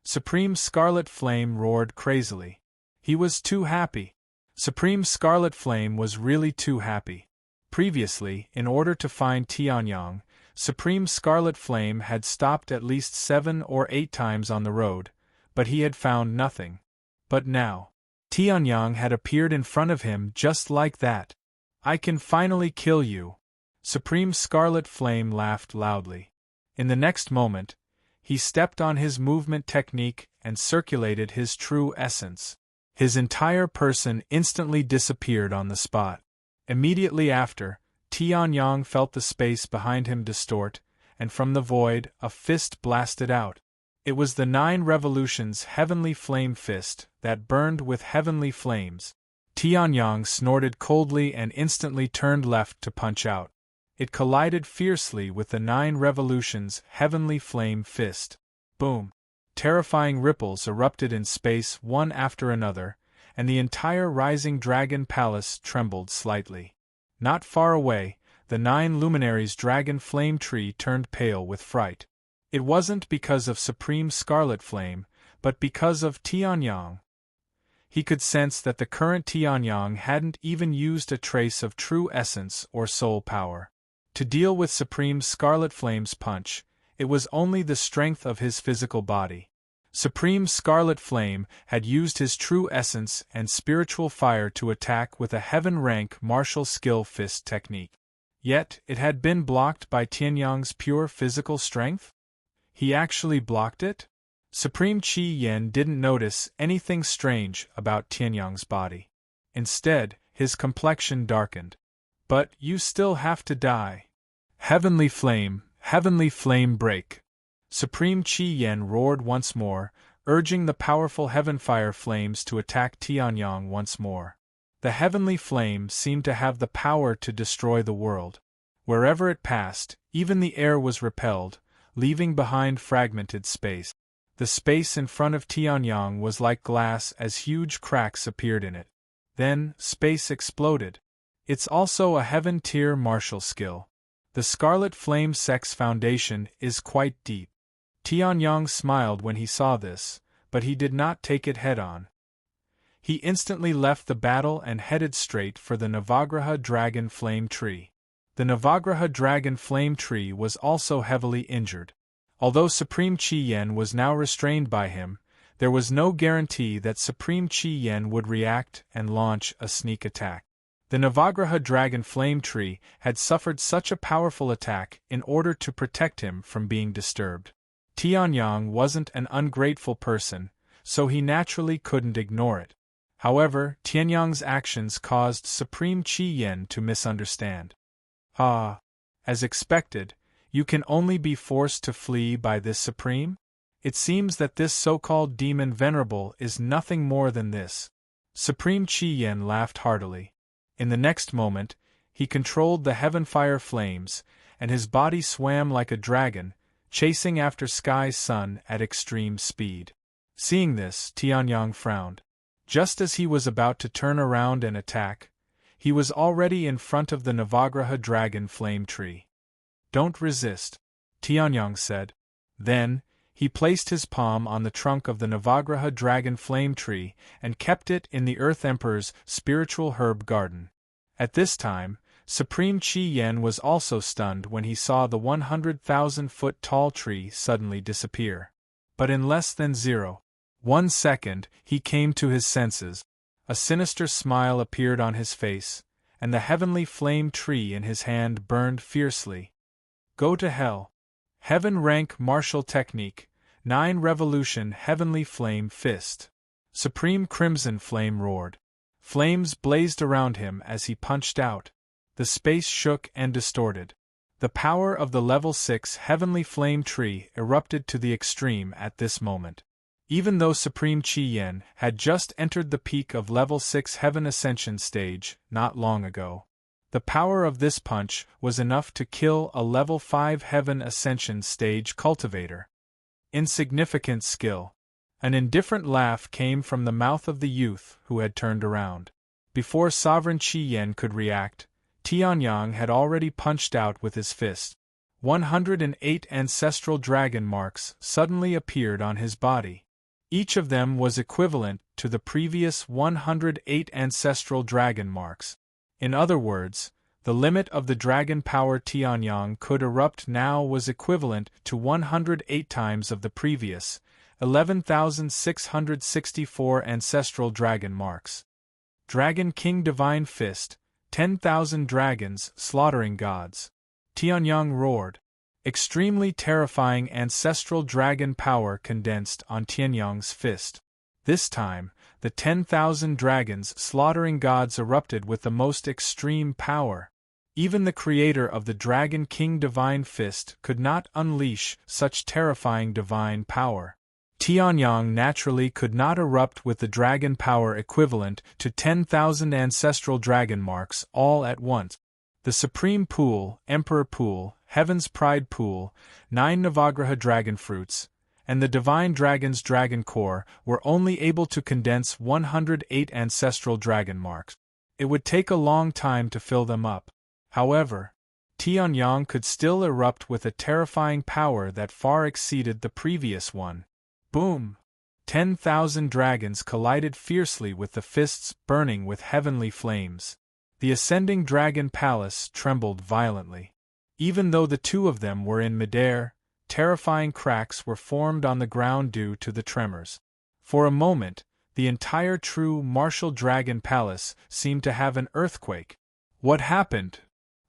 Speaker 1: Supreme Scarlet Flame roared crazily. He was too happy. Supreme Scarlet Flame was really too happy. Previously, in order to find Tianyang, Supreme Scarlet Flame had stopped at least 7 or 8 times on the road, but he had found nothing. But now, Tianyang had appeared in front of him just like that. "I can finally kill you." Supreme Scarlet Flame laughed loudly. In the next moment, he stepped on his movement technique and circulated his true essence. His entire person instantly disappeared on the spot. Immediately after, Tianyang felt the space behind him distort, and from the void, a fist blasted out. It was the 9 Revolutions Heavenly Flame Fist that burned with heavenly flames. Tianyang snorted coldly and instantly turned left to punch out. It collided fiercely with the 9 Revolutions Heavenly Flame Fist. Boom! Terrifying ripples erupted in space one after another, and the entire Rising Dragon Palace trembled slightly. Not far away, the 9 Luminaries' dragon flame tree turned pale with fright. It wasn't because of Supreme Scarlet Flame, but because of Tianyang. He could sense that the current Tianyang hadn't even used a trace of true essence or soul power. To deal with Supreme Scarlet Flame's punch, it was only the strength of his physical body. Supreme Scarlet Flame had used his true essence and spiritual fire to attack with a heaven-rank martial skill fist technique. Yet, it had been blocked by Tianyang's pure physical strength? He actually blocked it? Supreme Qi Yen didn't notice anything strange about Tianyang's body. Instead, his complexion darkened. But you still have to die. Heavenly flame break. Supreme Qi Yen roared once more, urging the powerful heavenfire flames to attack Tianyang once more. The heavenly flame seemed to have the power to destroy the world. Wherever it passed, even the air was repelled, leaving behind fragmented space. The space in front of Tianyang was like glass as huge cracks appeared in it. Then, space exploded. It's also a heaven-tier martial skill. The Scarlet Flame Sex Foundation is quite deep. Tianyang smiled when he saw this, but he did not take it head-on. He instantly left the battle and headed straight for the Navagraha Dragon Flame Tree. The Navagraha Dragon Flame Tree was also heavily injured. Although Supreme Qi Yen was now restrained by him, there was no guarantee that Supreme Qi Yen would react and launch a sneak attack. The Navagraha Dragon Flame Tree had suffered such a powerful attack in order to protect him from being disturbed. Tianyang wasn't an ungrateful person, so he naturally couldn't ignore it. However, Tianyang's actions caused Supreme Qi Yen to misunderstand. Ah, as expected, you can only be forced to flee by this Supreme? It seems that this so-called demon venerable is nothing more than this. Supreme Qi Yen laughed heartily. In the next moment, he controlled the heavenfire flames, and his body swam like a dragon, chasing after Sky's sun at extreme speed. Seeing this, Tianyang frowned. Just as he was about to turn around and attack, he was already in front of the Navagraha Dragon Flame Tree. Don't resist, Tianyang said. Then, he placed his palm on the trunk of the Navagraha Dragon Flame Tree and kept it in the Earth Emperor's spiritual herb garden. At this time, Supreme Qi Yen was also stunned when he saw the 100,000-foot tall tree suddenly disappear. But in less than 0.1 second, he came to his senses. A sinister smile appeared on his face, and the heavenly flame tree in his hand burned fiercely. Go to hell. Heaven rank martial technique, 9 revolution heavenly flame fist. Supreme Crimson Flame roared. Flames blazed around him as he punched out. The space shook and distorted. The power of the level 6 heavenly flame tree erupted to the extreme at this moment. Even though Supreme Qi Yen had just entered the peak of level 6 heaven ascension stage not long ago, the power of this punch was enough to kill a level 5 heaven ascension stage cultivator. Insignificant skill. An indifferent laugh came from the mouth of the youth who had turned around. Before Sovereign Qi Yen could react, Tianyang had already punched out with his fist. 108 ancestral dragon marks suddenly appeared on his body. Each of them was equivalent to the previous 108 ancestral dragon marks. In other words, the limit of the dragon power Tianyang could erupt now was equivalent to 108 times of the previous 11,664 ancestral dragon marks. Dragon King Divine Fist, 10,000 dragons slaughtering gods. Tianyang roared. Extremely terrifying ancestral dragon power condensed on Tianyang's fist. This time, the 10,000 dragons slaughtering gods erupted with the most extreme power. Even the creator of the Dragon King Divine Fist could not unleash such terrifying divine power. Tianyang naturally could not erupt with the dragon power equivalent to 10,000 ancestral dragon marks all at once. The Supreme Pool, Emperor Pool, Heaven's Pride Pool, 9 Navagraha Dragon Fruits, and the Divine Dragon's Dragon Core were only able to condense 108 ancestral dragon marks. It would take a long time to fill them up. However, Tianyang could still erupt with a terrifying power that far exceeded the previous one. Boom! 10,000 dragons collided fiercely with the fists burning with heavenly flames. The ascending dragon palace trembled violently. Even though the two of them were in midair, terrifying cracks were formed on the ground due to the tremors. For a moment, the entire true martial dragon palace seemed to have an earthquake. What happened?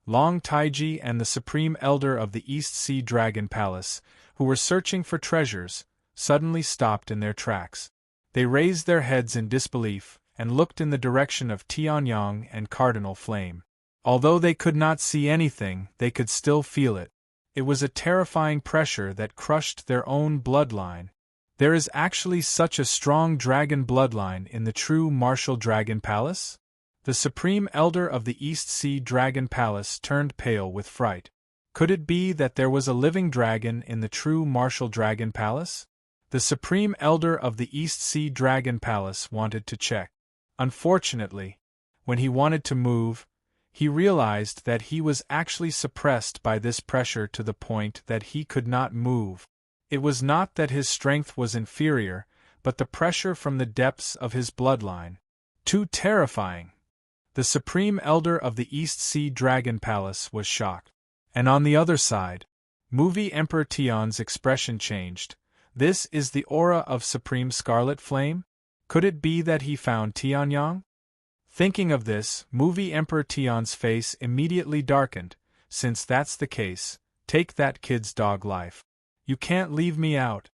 Speaker 1: Long Taiji and the Supreme Elder of the East Sea Dragon Palace, who were searching for treasures, suddenly stopped in their tracks. They raised their heads in disbelief, and looked in the direction of Tianyang and Cardinal Flame. Although they could not see anything, they could still feel it. It was a terrifying pressure that crushed their own bloodline. There is actually such a strong dragon bloodline in the true martial dragon palace? The Supreme Elder of the East Sea Dragon Palace turned pale with fright. Could it be that there was a living dragon in the true martial dragon palace? The Supreme Elder of the East Sea Dragon Palace wanted to check. Unfortunately, when he wanted to move, he realized that he was actually suppressed by this pressure to the point that he could not move. It was not that his strength was inferior, but the pressure from the depths of his bloodline. Too terrifying! The Supreme Elder of the East Sea Dragon Palace was shocked. And on the other side, Movie Emperor Tian's expression changed. This is the aura of Supreme Scarlet Flame? Could it be that he found Tianyang? Thinking of this, Movie Emperor Tian's face immediately darkened. Since that's the case, take that kid's dog life. You can't leave me out.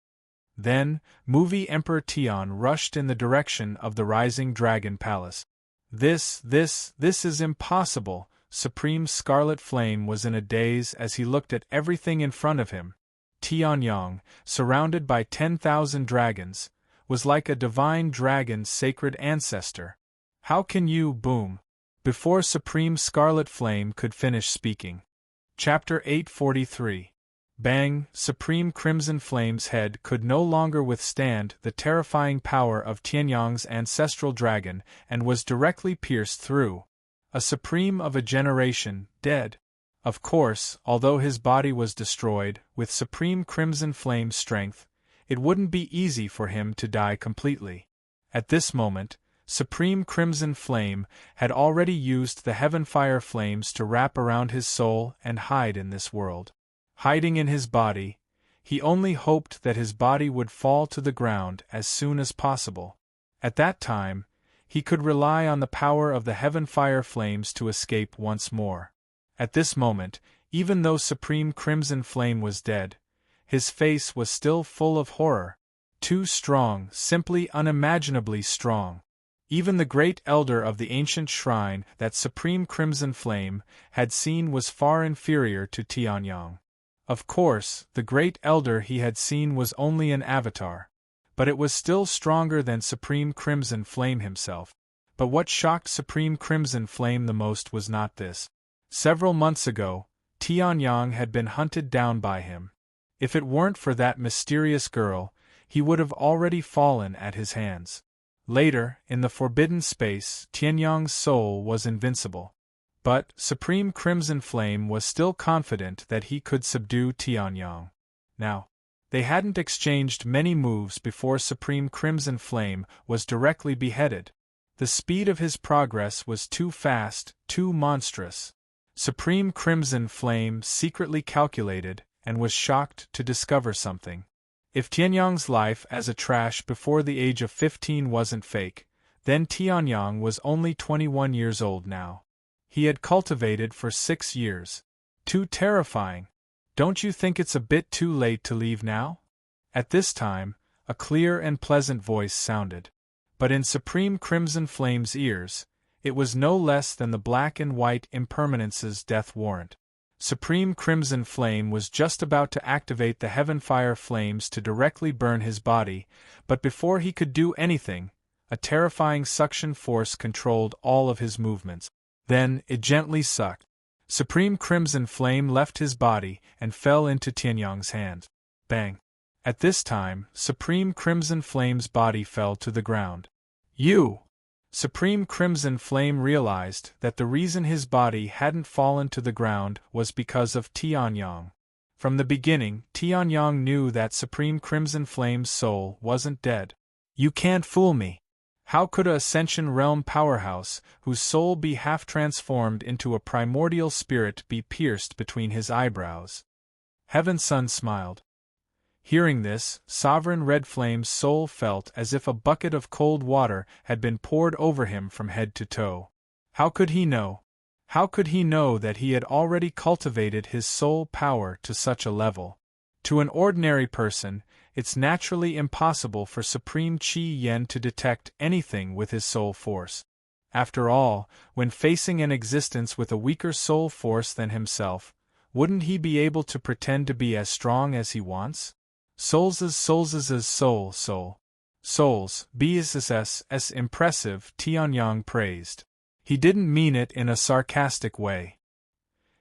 Speaker 1: Then, Movie Emperor Tian rushed in the direction of the Rising Dragon Palace. This is impossible. Supreme Scarlet Flame was in a daze as he looked at everything in front of him. Tianyang, surrounded by 10,000 dragons, was like a divine dragon's sacred ancestor. How can you, boom? Before Supreme Scarlet Flame could finish speaking. Chapter 843. Bang! Supreme Crimson Flame's head could no longer withstand the terrifying power of Tianyang's ancestral dragon and was directly pierced through. A supreme of a generation, dead. Of course, although his body was destroyed, with Supreme Crimson Flame's strength, it wouldn't be easy for him to die completely. At this moment, Supreme Crimson Flame had already used the Heavenfire Flames to wrap around his soul and hide in this world. Hiding in his body, he only hoped that his body would fall to the ground as soon as possible. At that time, he could rely on the power of the Heavenfire Flames to escape once more. At this moment, even though Supreme Crimson Flame was dead, his face was still full of horror. Too strong, simply unimaginably strong. Even the great elder of the ancient shrine that Supreme Crimson Flame had seen was far inferior to Tianyang. Of course, the great elder he had seen was only an avatar, but it was still stronger than Supreme Crimson Flame himself. But what shocked Supreme Crimson Flame the most was not this. Several months ago, Tianyang had been hunted down by him. If it weren't for that mysterious girl, he would have already fallen at his hands. Later, in the forbidden space, Tianyang's soul was invincible. But Supreme Crimson Flame was still confident that he could subdue Tianyang. Now, they hadn't exchanged many moves before Supreme Crimson Flame was directly beheaded. The speed of his progress was too fast, too monstrous. Supreme Crimson Flame secretly calculated, and was shocked to discover something. If Tianyang's life as a trash before the age of 15 wasn't fake, then Tianyang was only 21 years old now. He had cultivated for 6 years. Too terrifying. Don't you think it's a bit too late to leave now? At this time, a clear and pleasant voice sounded. But in Supreme Crimson Flame's ears, it was no less than the black and white impermanence's death warrant. Supreme Crimson Flame was just about to activate the Heavenfire Flames to directly burn his body, but before he could do anything, a terrifying suction force controlled all of his movements. Then, it gently sucked. Supreme Crimson Flame left his body and fell into Tianyang's hand. Bang! At this time, Supreme Crimson Flame's body fell to the ground. You! Supreme Crimson Flame realized that the reason his body hadn't fallen to the ground was because of Tianyang. From the beginning, Tianyang knew that Supreme Crimson Flame's soul wasn't dead. You can't fool me. How could a Ascension Realm powerhouse, whose soul be half transformed into a primordial spirit, be pierced between his eyebrows? Heaven Sun smiled. Hearing this, Sovereign Red Flame's soul felt as if a bucket of cold water had been poured over him from head to toe. How could he know? How could he know that he had already cultivated his soul power to such a level? To an ordinary person, it's naturally impossible for Supreme Qi Yen to detect anything with his soul force. After all, when facing an existence with a weaker soul force than himself, wouldn't he be able to pretend to be as strong as he wants? Souls, BSS impressive, Tianyang praised. He didn't mean it in a sarcastic way.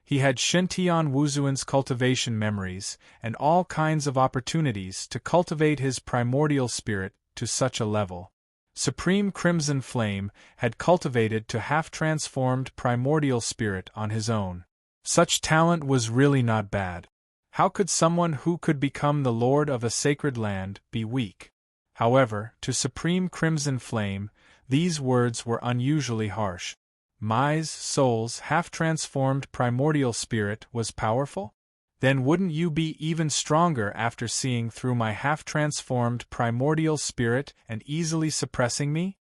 Speaker 1: He had Shintian Wuzuan's cultivation memories and all kinds of opportunities to cultivate his primordial spirit to such a level. Supreme Crimson Flame had cultivated to half-transformed primordial spirit on his own. Such talent was really not bad. How could someone who could become the lord of a sacred land be weak? However, to Supreme Crimson Flame, these words were unusually harsh. My soul's half-transformed primordial spirit was powerful? Then wouldn't you be even stronger after seeing through my half-transformed primordial spirit and easily suppressing me?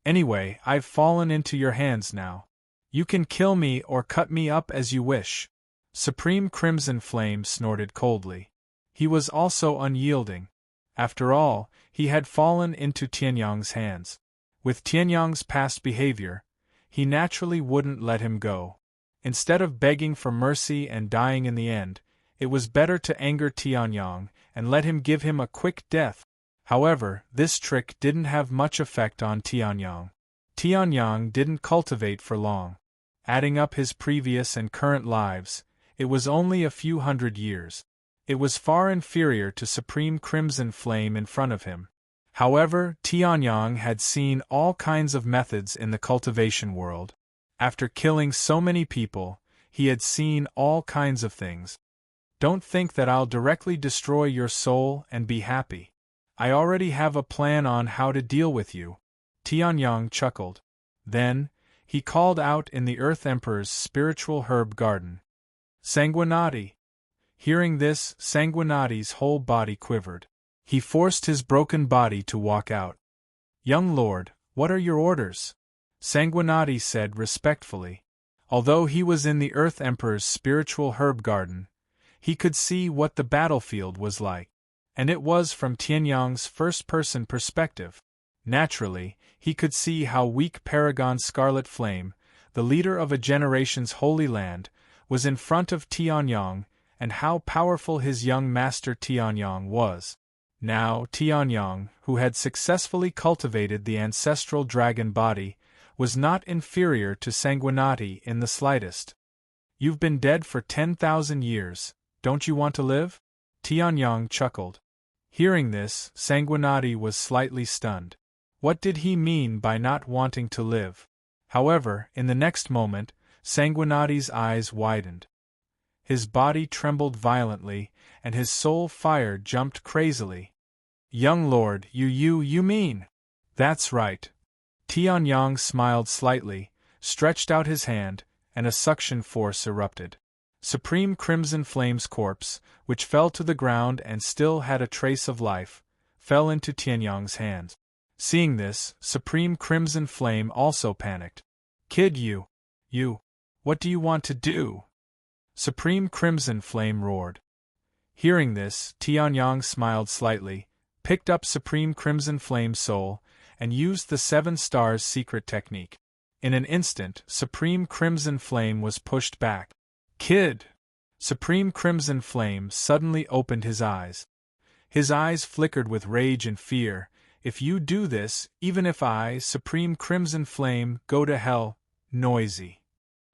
Speaker 1: Anyway, I've fallen into your hands now. You can kill me or cut me up as you wish. Supreme Crimson Flame snorted coldly. He was also unyielding. After all, he had fallen into Tianyang's hands. With Tianyang's past behavior, he naturally wouldn't let him go. Instead of begging for mercy and dying in the end, it was better to anger Tianyang and let him give him a quick death. However, this trick didn't have much effect on Tianyang. Tianyang didn't cultivate for long. Adding up his previous and current lives, it was only a few hundred years. It was far inferior to Supreme Crimson Flame in front of him. However, Tianyang had seen all kinds of methods in the cultivation world. After killing so many people, he had seen all kinds of things. Don't think that I'll directly destroy your soul and be happy. I already have a plan on how to deal with you. Tianyang chuckled. Then, he called out in the Earth Emperor's spiritual herb garden. Sanguinati! Hearing this, Sanguinati's whole body quivered. He forced his broken body to walk out. Young lord, what are your orders? Sanguinati said respectfully. Although he was in the Earth Emperor's spiritual herb garden, he could see what the battlefield was like. And it was from Tianyang's first-person perspective. Naturally, he could see how weak Paragon Scarlet Flame, the leader of a generation's holy land, was in front of Tianyang, and how powerful his young master Tianyang was. Now, Tianyang, who had successfully cultivated the ancestral dragon body, was not inferior to Sanguinati in the slightest. You've been dead for 10,000 years, don't you want to live? Tianyang chuckled. Hearing this, Sanguinati was slightly stunned. What did he mean by not wanting to live? However, in the next moment, Sanguinati's eyes widened. His body trembled violently, and his soul fire jumped crazily. Young lord, you mean? That's right. Tianyang smiled slightly, stretched out his hand, and a suction force erupted. Supreme Crimson Flame's corpse, which fell to the ground and still had a trace of life, fell into Tianyang's hands. Seeing this, Supreme Crimson Flame also panicked. Kid, what do you want to do? Supreme Crimson Flame roared. Hearing this, Tianyang smiled slightly, picked up Supreme Crimson Flame's soul, and used the 7 Stars secret technique. In an instant, Supreme Crimson Flame was pushed back. Kid! Supreme Crimson Flame suddenly opened his eyes. His eyes flickered with rage and fear. If you do this, even if I, Supreme Crimson Flame, go to hell, noisy.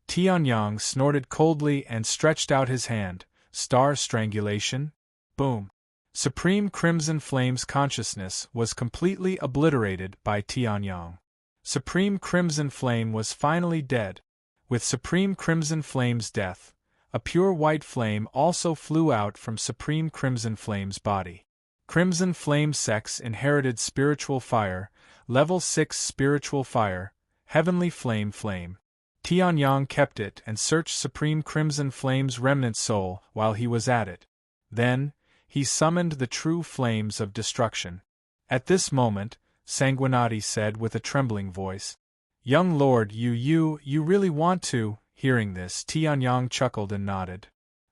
Speaker 1: Tianyang snorted coldly and stretched out his hand. Star strangulation? Boom. Supreme Crimson Flame's consciousness was completely obliterated by Tianyang. Supreme Crimson Flame was finally dead. With Supreme Crimson Flame's death, a pure white flame also flew out from Supreme Crimson Flame's body. Crimson Flame Sex inherited spiritual fire, level 6 spiritual fire, heavenly flame. Tianyang kept it and searched Supreme Crimson Flame's remnant soul while he was at it. Then, he summoned the true flames of destruction. At this moment, Sanguinati said with a trembling voice, Young lord, you really want to? Hearing this, Tianyang chuckled and nodded.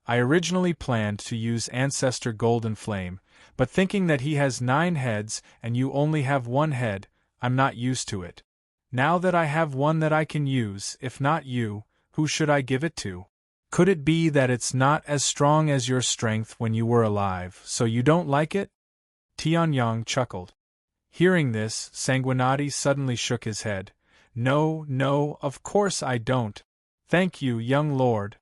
Speaker 1: I originally planned to use Ancestor Golden Flame, but thinking that he has 9 heads and you only have 1 head, I'm not used to it. Now that I have one that I can use, if not you, who should I give it to? Could it be that it's not as strong as your strength when you were alive, so you don't like it?" Tianyang chuckled. Hearing this, Sanguinati suddenly shook his head. "No, no, of course I don't. Thank you, young lord."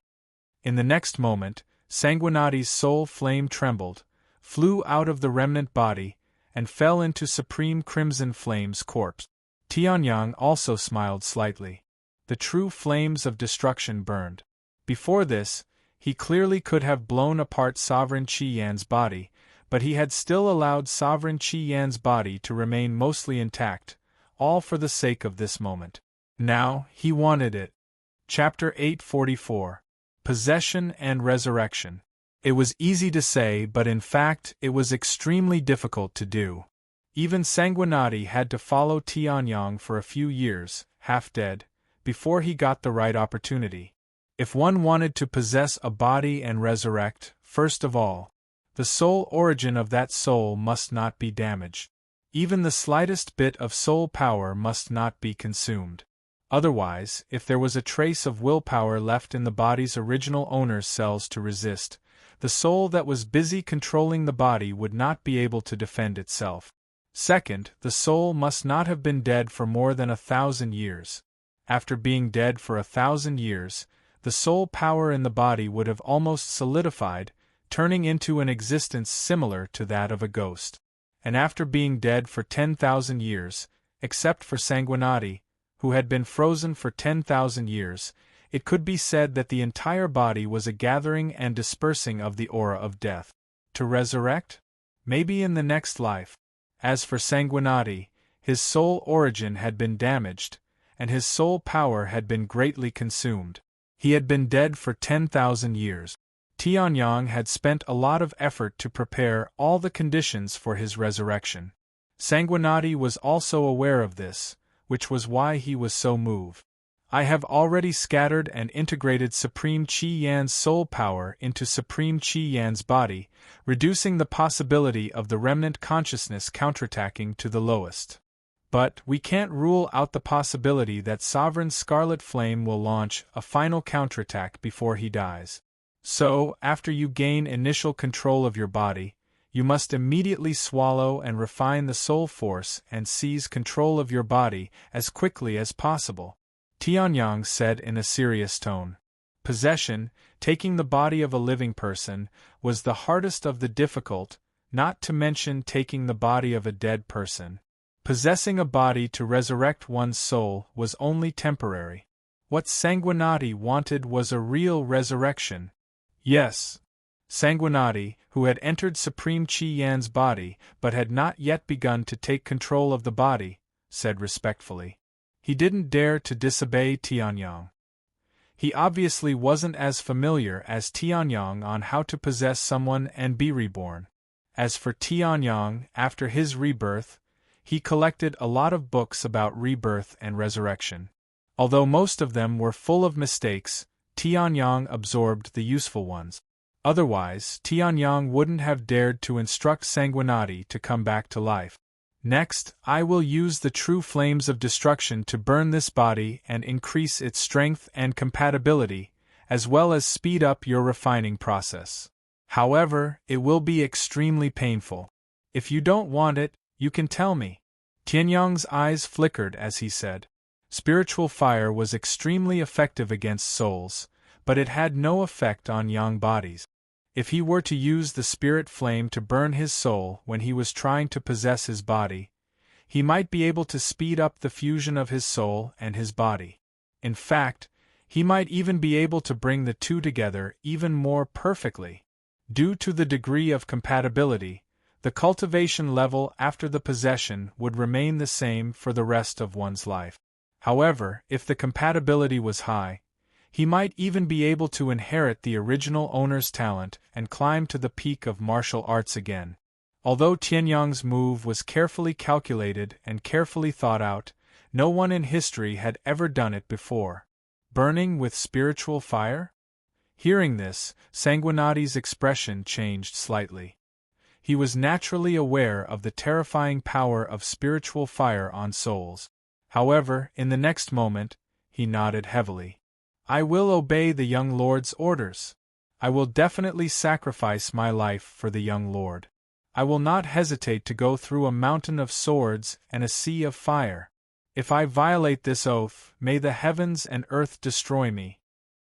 Speaker 1: In the next moment, Sanguinati's soul flame trembled, flew out of the remnant body, and fell into Supreme Crimson Flame's corpse. Tianyang also smiled slightly. The true flames of destruction burned. Before this, he clearly could have blown apart Sovereign Qi Yan's body, but he had still allowed Sovereign Qi Yan's body to remain mostly intact, all for the sake of this moment. Now, he wanted it. Chapter 844. Possession and Resurrection. It was easy to say, but in fact, it was extremely difficult to do. Even Sanguinati had to follow Tianyang for a few years, half dead, before he got the right opportunity. If one wanted to possess a body and resurrect, first of all, the soul origin of that soul must not be damaged. Even the slightest bit of soul power must not be consumed. Otherwise, if there was a trace of willpower left in the body's original owner's cells to resist, the soul that was busy controlling the body would not be able to defend itself. Second, the soul must not have been dead for more than 1,000 years. After being dead for 1,000 years, the soul power in the body would have almost solidified, turning into an existence similar to that of a ghost. And after being dead for 10,000 years, except for Sanguinati, who had been frozen for 10,000 years, it could be said that the entire body was a gathering and dispersing of the aura of death. To resurrect? Maybe in the next life. As for Sanguinati, his soul origin had been damaged, and his soul power had been greatly consumed. He had been dead for 10,000 years. Tianyang had spent a lot of effort to prepare all the conditions for his resurrection. Sanguinati was also aware of this, which was why he was so moved. "I have already scattered and integrated Supreme Qi Yan's soul power into Supreme Qi Yan's body, reducing the possibility of the remnant consciousness counterattacking to the lowest. But we can't rule out the possibility that Sovereign Scarlet Flame will launch a final counterattack before he dies. So, after you gain initial control of your body, you must immediately swallow and refine the soul force and seize control of your body as quickly as possible," Tianyang said in a serious tone. Possession, taking the body of a living person, was the hardest of the difficult, not to mention taking the body of a dead person. Possessing a body to resurrect one's soul was only temporary. What Sanguinati wanted was a real resurrection. Yes. Sanguinati, who had entered Supreme Qi Yan's body but had not yet begun to take control of the body, said respectfully. He didn't dare to disobey Tianyang. He obviously wasn't as familiar as Tianyang on how to possess someone and be reborn. As for Tianyang, after his rebirth, he collected a lot of books about rebirth and resurrection. Although most of them were full of mistakes, Tianyang absorbed the useful ones. Otherwise, Tianyang wouldn't have dared to instruct Sanguinati to come back to life. "Next, I will use the true flames of destruction to burn this body and increase its strength and compatibility, as well as speed up your refining process. However, it will be extremely painful. If you don't want it, you can tell me." Tianyang's eyes flickered as he said. Spiritual fire was extremely effective against souls, but it had no effect on yang bodies. If he were to use the spirit flame to burn his soul when he was trying to possess his body, he might be able to speed up the fusion of his soul and his body. In fact, he might even be able to bring the two together even more perfectly. Due to the degree of compatibility, the cultivation level after the possession would remain the same for the rest of one's life. However, if the compatibility was high, he might even be able to inherit the original owner's talent and climb to the peak of martial arts again. Although Tianyang's move was carefully calculated and carefully thought out, no one in history had ever done it before. Burning with spiritual fire? Hearing this, Sanguinati's expression changed slightly. He was naturally aware of the terrifying power of spiritual fire on souls. However, in the next moment, he nodded heavily. I will obey the young lord's orders. I will definitely sacrifice my life for the young lord. I will not hesitate to go through a mountain of swords and a sea of fire. If I violate this oath, may the heavens and earth destroy me.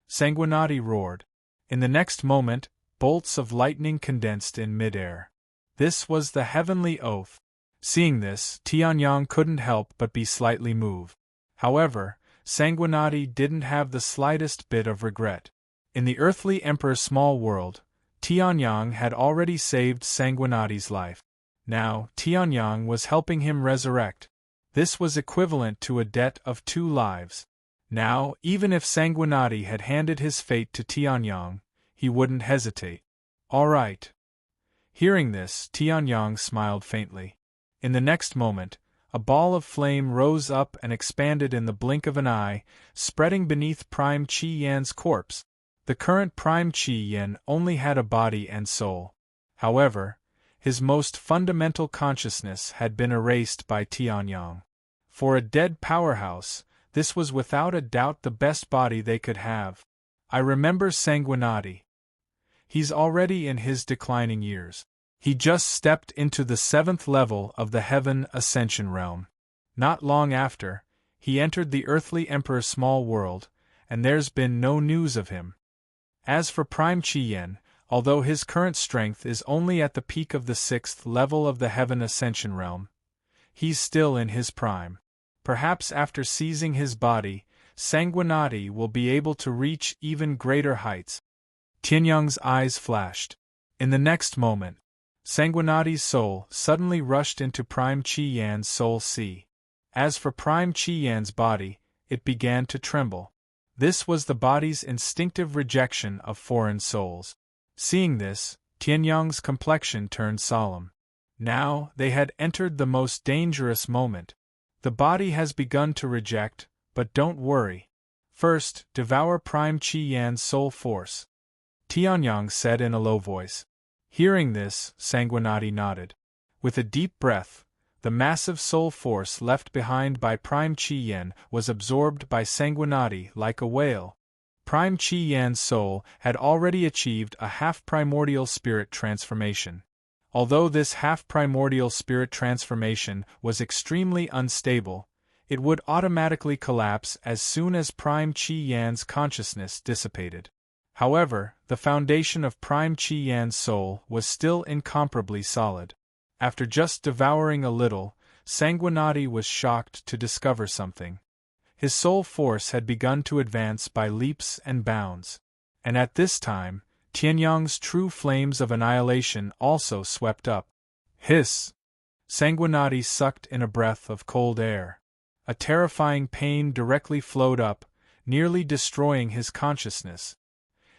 Speaker 1: Sanguinati roared. In the next moment, bolts of lightning condensed in midair. This was the heavenly oath. Seeing this, Tianyang couldn't help but be slightly moved. However, Sanguinati didn't have the slightest bit of regret. In the earthly emperor's small world, Tianyang had already saved Sanguinati's life. Now, Tianyang was helping him resurrect. This was equivalent to a debt of 2 lives. Now, even if Sanguinati had handed his fate to Tianyang, he wouldn't hesitate. All right. Hearing this, Tianyang smiled faintly. In the next moment, a ball of flame rose up and expanded in the blink of an eye, spreading beneath Prime Chi Yan's corpse. The current Prime Chi Yan only had a body and soul. However, his most fundamental consciousness had been erased by Tianyang. For a dead powerhouse, this was without a doubt the best body they could have. I remember Sanguinati. He's already in his declining years. He just stepped into the 7th level of the Heaven Ascension realm. Not long after, he entered the earthly emperor's small world, and there's been no news of him. As for Prime Chi Yan, although his current strength is only at the peak of the 6th level of the Heaven Ascension realm, he's still in his prime. Perhaps after seizing his body, Sanguinati will be able to reach even greater heights. Tianyang's eyes flashed. In the next moment, Sanguinati's soul suddenly rushed into Prime Chi Yan's soul sea. As for Prime Chi Yan's body, it began to tremble. This was the body's instinctive rejection of foreign souls. Seeing this, Tianyang's complexion turned solemn. Now they had entered the most dangerous moment. The body has begun to reject, but don't worry. First, devour Prime Chi Yan's soul force, Tianyang said in a low voice. Hearing this, Sanguinati nodded. With a deep breath, the massive soul force left behind by Prime Chi Yan was absorbed by Sanguinati like a whale. Prime Chi Yan's soul had already achieved a half-primordial spirit transformation. Although this half-primordial spirit transformation was extremely unstable, it would automatically collapse as soon as Prime Chi Yan's consciousness dissipated. However, the foundation of Prime Chi Yan's soul was still incomparably solid. After just devouring a little, Sanguinati was shocked to discover something. His soul force had begun to advance by leaps and bounds. And at this time, Tianyang's true flames of annihilation also swept up. Hiss! Sanguinati sucked in a breath of cold air. A terrifying pain directly flowed up, nearly destroying his consciousness.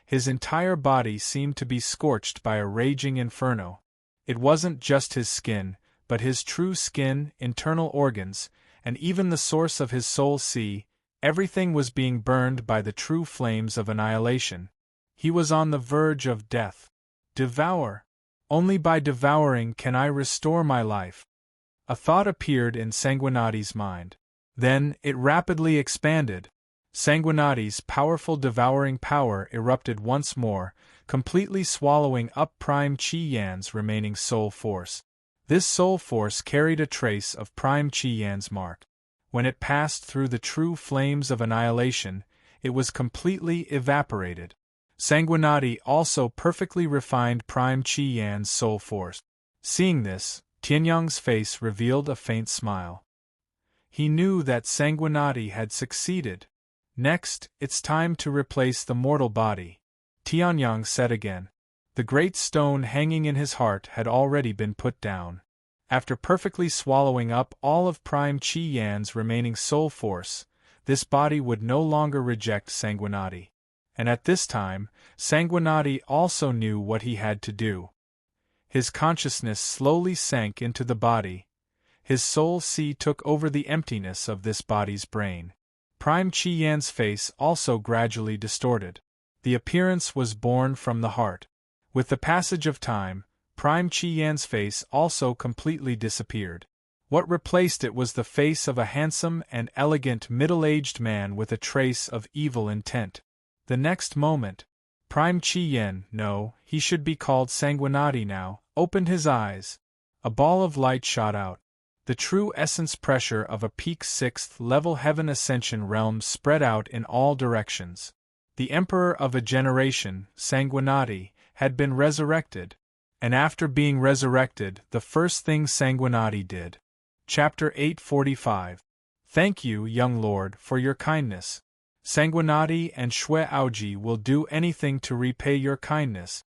Speaker 1: His entire body seemed to be scorched by a raging inferno. It wasn't just his skin, but his true skin, internal organs, and even the source of his soul sea, everything was being burned by the true flames of annihilation. He was on the verge of death. Devour! Only by devouring can I restore my life. A thought appeared in Sanguinati's mind. Then, it rapidly expanded. Sanguinati's powerful devouring power erupted once more, completely swallowing up Prime Chi Yan's remaining soul force. This soul force carried a trace of Prime Chi Yan's mark. When it passed through the true flames of annihilation, it was completely evaporated. Sanguinati also perfectly refined Prime Chi Yan's soul force. Seeing this, Tianyang's face revealed a faint smile. He knew that Sanguinati had succeeded. Next, it's time to replace the mortal body, Tianyang said again. The great stone hanging in his heart had already been put down. After perfectly swallowing up all of Prime Chi Yan's remaining soul force, this body would no longer reject Sanguinati. And at this time, Sanguinati also knew what he had to do. His consciousness slowly sank into the body. His soul sea took over the emptiness of this body's brain. Prime Chi Yan's face also gradually distorted. The appearance was born from the heart. With the passage of time, Prime Chi Yan's face also completely disappeared. What replaced it was the face of a handsome and elegant middle-aged man with a trace of evil intent. The next moment, Prime Chi Yan, no, he should be called Sanguinati now, opened his eyes. A ball of light shot out. The true essence pressure of a peak 6th level heaven ascension realm spread out in all directions. The emperor of a generation, Sanguinati, had been resurrected. And after being resurrected, the first thing Sanguinati did. Chapter 845. Thank you, young lord, for your kindness. Sanguinati and Xue Aoji will do anything to repay your kindness.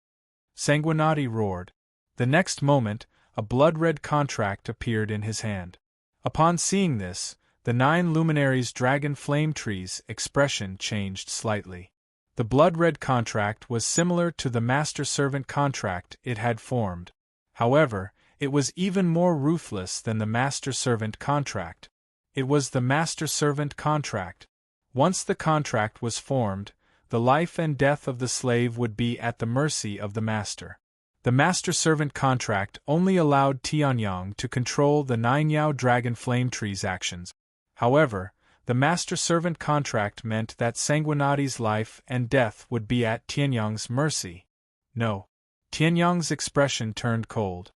Speaker 1: Sanguinati roared. The next moment, a blood-red contract appeared in his hand. Upon seeing this, the 9 luminaries' dragon flame tree's expression changed slightly. The blood-red contract was similar to the master-servant contract it had formed. However, it was even more ruthless than the master-servant contract. It was the master-servant contract. Once the contract was formed, the life and death of the slave would be at the mercy of the master. The master-servant contract only allowed Tianyang to control the 9 Yao Dragon Flame Tree's actions. However, the master-servant contract meant that Sanguinati's life and death would be at Tianyang's mercy. No. Tianyang's expression turned cold.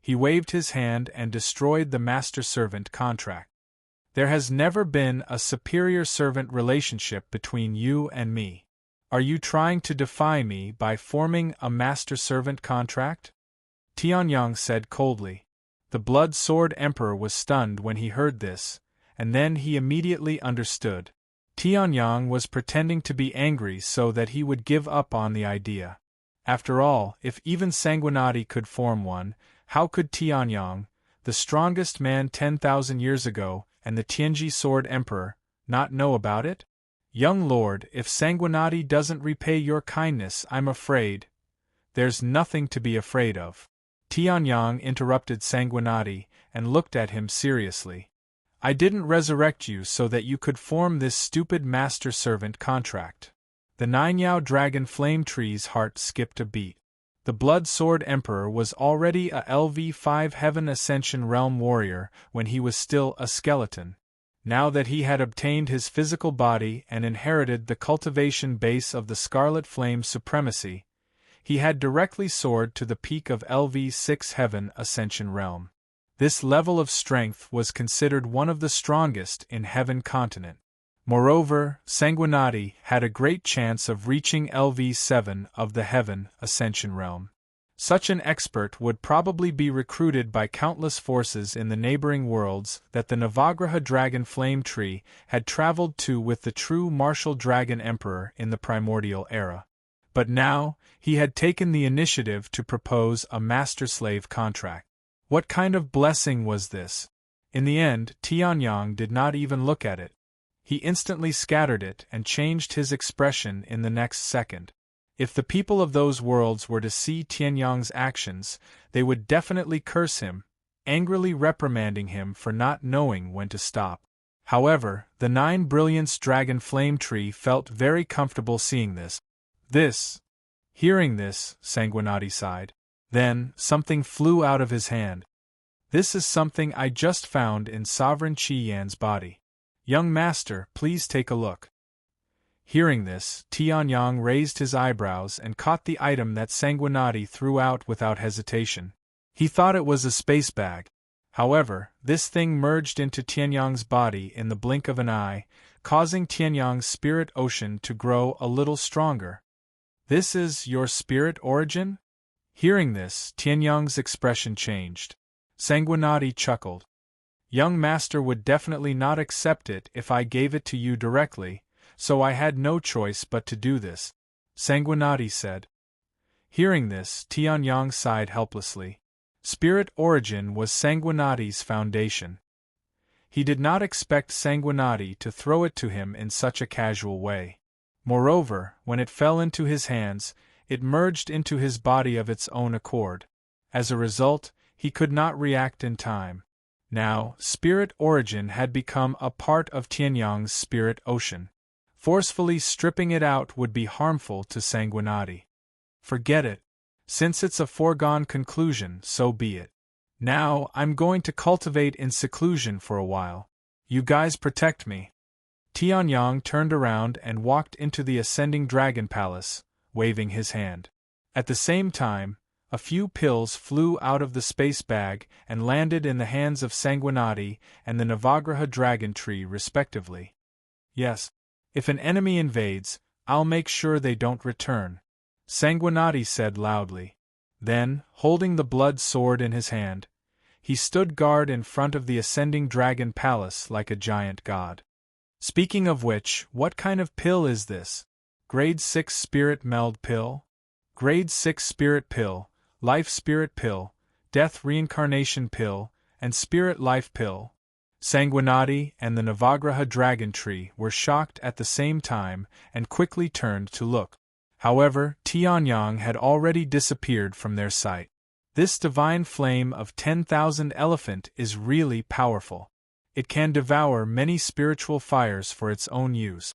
Speaker 1: He waved his hand and destroyed the master-servant contract. There has never been a superior-servant relationship between you and me. Are you trying to defy me by forming a master-servant contract? Tianyang said coldly. The blood-sword emperor was stunned when he heard this, and then he immediately understood. Tianyang was pretending to be angry so that he would give up on the idea. After all, if even Sanguinati could form one, how could Tianyang, the strongest man 10,000 years ago, and the Tianji Sword Emperor, not know about it? Young lord, if Sanguinati doesn't repay your kindness, I'm afraid. There's nothing to be afraid of. Tianyang interrupted Sanguinati and looked at him seriously. I didn't resurrect you so that you could form this stupid master-servant contract. The 9 Yao Dragon Flame Tree's heart skipped a beat. The Blood Sword Emperor was already a LV5 Heaven Ascension Realm warrior when he was still a skeleton. Now that he had obtained his physical body and inherited the cultivation base of the Scarlet Flame Supremacy, he had directly soared to the peak of LV6 Heaven Ascension Realm. This level of strength was considered one of the strongest in Heaven Continent. Moreover, Sanguinati had a great chance of reaching LV7 of the Heaven Ascension Realm. Such an expert would probably be recruited by countless forces in the neighboring worlds that the Navagraha Dragon Flame Tree had traveled to with the true martial Dragon Emperor in the primordial era. But now, he had taken the initiative to propose a master-slave contract. What kind of blessing was this? In the end, Tianyang did not even look at it. He instantly scattered it and changed his expression in the next second. If the people of those worlds were to see Tianyang's actions, they would definitely curse him, angrily reprimanding him for not knowing when to stop. However, the 9 Brilliance Dragon Flame Tree felt very comfortable seeing this. Hearing this, Sanguinati sighed. Then, something flew out of his hand. This is something I just found in Sovereign Chi Yan's body. Young master, please take a look. Hearing this, Tianyang raised his eyebrows and caught the item that Sanguinati threw out without hesitation. He thought it was a space bag. However, this thing merged into Tianyang's body in the blink of an eye, causing Tianyang's spirit ocean to grow a little stronger. This is your spirit origin? Hearing this, Tianyang's expression changed. Sanguinati chuckled. Young master would definitely not accept it if I gave it to you directly, so I had no choice but to do this, Sanguinati said. Hearing this, Tianyang sighed helplessly. Spirit origin was Sanguinati's foundation. He did not expect Sanguinati to throw it to him in such a casual way. Moreover, when it fell into his hands, it merged into his body of its own accord. As a result, he could not react in time. Now, spirit origin had become a part of Tianyang's spirit ocean. Forcefully stripping it out would be harmful to Sanguinati. Forget it. Since it's a foregone conclusion, so be it. Now, I'm going to cultivate in seclusion for a while. You guys protect me. Tianyang turned around and walked into the ascending dragon palace, waving his hand. At the same time, a few pills flew out of the space bag and landed in the hands of Sanguinati and the Navagraha dragon tree respectively. Yes. If an enemy invades, I'll make sure they don't return, Sanguinati said loudly. Then, holding the blood sword in his hand, he stood guard in front of the ascending dragon palace like a giant god. Speaking of which, what kind of pill is this? Grade 6 Spirit Meld Pill? Grade 6 Spirit Pill, Life Spirit Pill, Death Reincarnation Pill, and Spirit Life Pill. Sanguinati and the Navagraha dragon tree were shocked at the same time and quickly turned to look. However, Tianyang had already disappeared from their sight. This divine flame of 10,000 elephant is really powerful. It can devour many spiritual fires for its own use.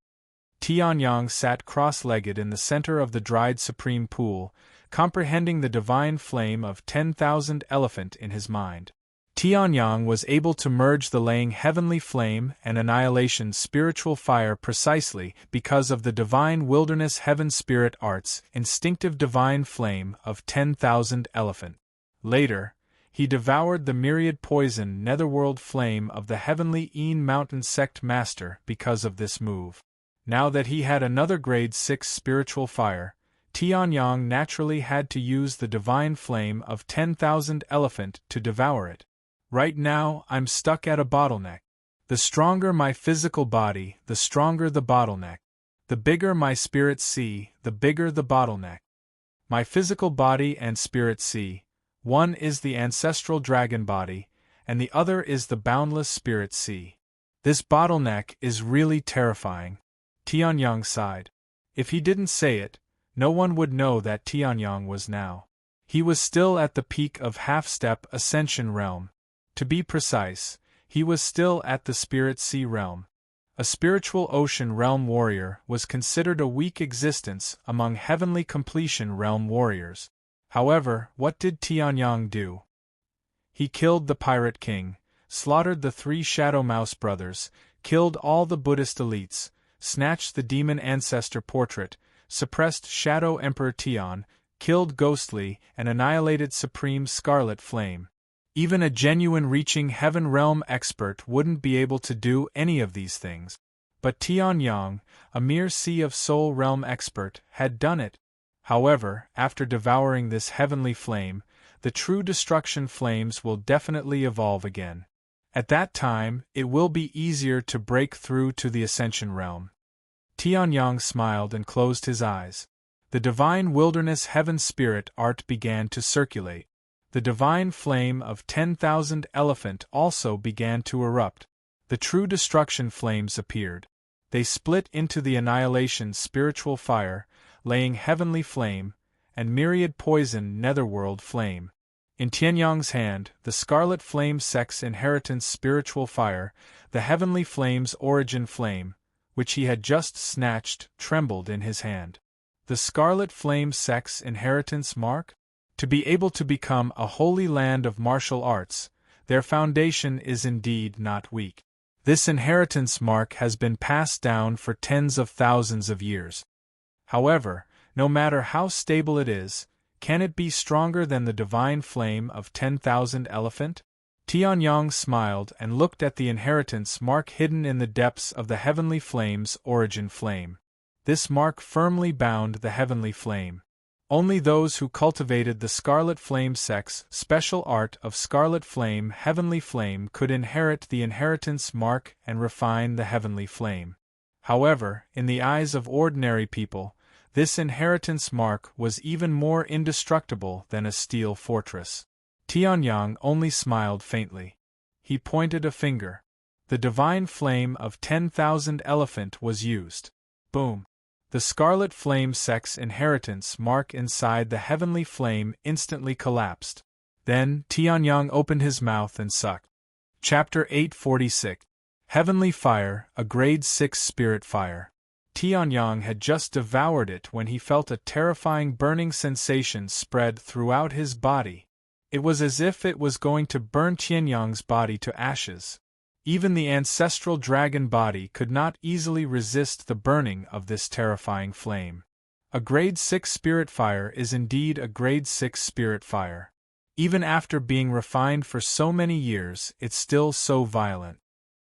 Speaker 1: Tianyang sat cross-legged in the center of the dried supreme pool, comprehending the divine flame of 10,000 elephant in his mind. Tianyang was able to merge the laying heavenly flame and annihilation spiritual fire precisely because of the divine wilderness heaven spirit art's instinctive divine flame of 10,000 elephant. Later, he devoured the myriad poison netherworld flame of the heavenly Een Mountain sect master because of this move. Now that he had another grade 6 spiritual fire, Tianyang naturally had to use the divine flame of 10,000 elephant to devour it. Right now, I'm stuck at a bottleneck. The stronger my physical body, the stronger the bottleneck. The bigger my spirit sea, the bigger the bottleneck. My physical body and spirit sea, one is the ancestral dragon body, and the other is the boundless spirit sea. This bottleneck is really terrifying. Tianyang sighed. If he didn't say it, no one would know that Tianyang was now. He was still at the peak of half-step ascension realm. To be precise, he was still at the spirit sea realm. A spiritual ocean realm warrior was considered a weak existence among heavenly completion realm warriors. However, what did Tianyang do? He killed the pirate king, slaughtered the 3 Shadow Mouse brothers, killed all the Buddhist elites, snatched the demon ancestor portrait, suppressed Shadow Emperor Tian, killed Ghostly, and annihilated Supreme Scarlet Flame. Even a genuine reaching heaven realm expert wouldn't be able to do any of these things. But Tianyang, a mere Sea of Soul realm expert, had done it. However, after devouring this heavenly flame, the true destruction flames will definitely evolve again. At that time, it will be easier to break through to the ascension realm. Tianyang smiled and closed his eyes. The divine wilderness heaven spirit art began to circulate. The divine flame of 10,000 elephant also began to erupt. The true destruction flames appeared. They split into the annihilation spiritual fire, laying heavenly flame, and myriad poison netherworld flame. In Tianyang's hand, the scarlet flame sex inheritance spiritual fire, the heavenly flame's origin flame, which he had just snatched, trembled in his hand. The scarlet flame sex inheritance mark? To be able to become a holy land of martial arts, their foundation is indeed not weak. This inheritance mark has been passed down for tens of thousands of years. However, no matter how stable it is, can it be stronger than the divine flame of 10,000 elephant? Tianyang smiled and looked at the inheritance mark hidden in the depths of the heavenly flame's origin flame. This mark firmly bound the heavenly flame. Only those who cultivated the Scarlet Flame sex special art of Scarlet Flame Heavenly Flame could inherit the inheritance mark and refine the heavenly flame. However, in the eyes of ordinary people, this inheritance mark was even more indestructible than a steel fortress. Tianyang only smiled faintly. He pointed a finger. The divine flame of 10,000 elephant was used. Boom! The scarlet flame sex inheritance mark inside the heavenly flame instantly collapsed. Then, Tianyang opened his mouth and sucked. Chapter 846. Heavenly Fire, a Grade 6 Spirit Fire. Tianyang had just devoured it when he felt a terrifying burning sensation spread throughout his body. It was as if it was going to burn Tianyang's body to ashes. Even the ancestral dragon body could not easily resist the burning of this terrifying flame. A grade 6 spirit fire is indeed a grade 6 spirit fire. Even after being refined for so many years, it's still so violent.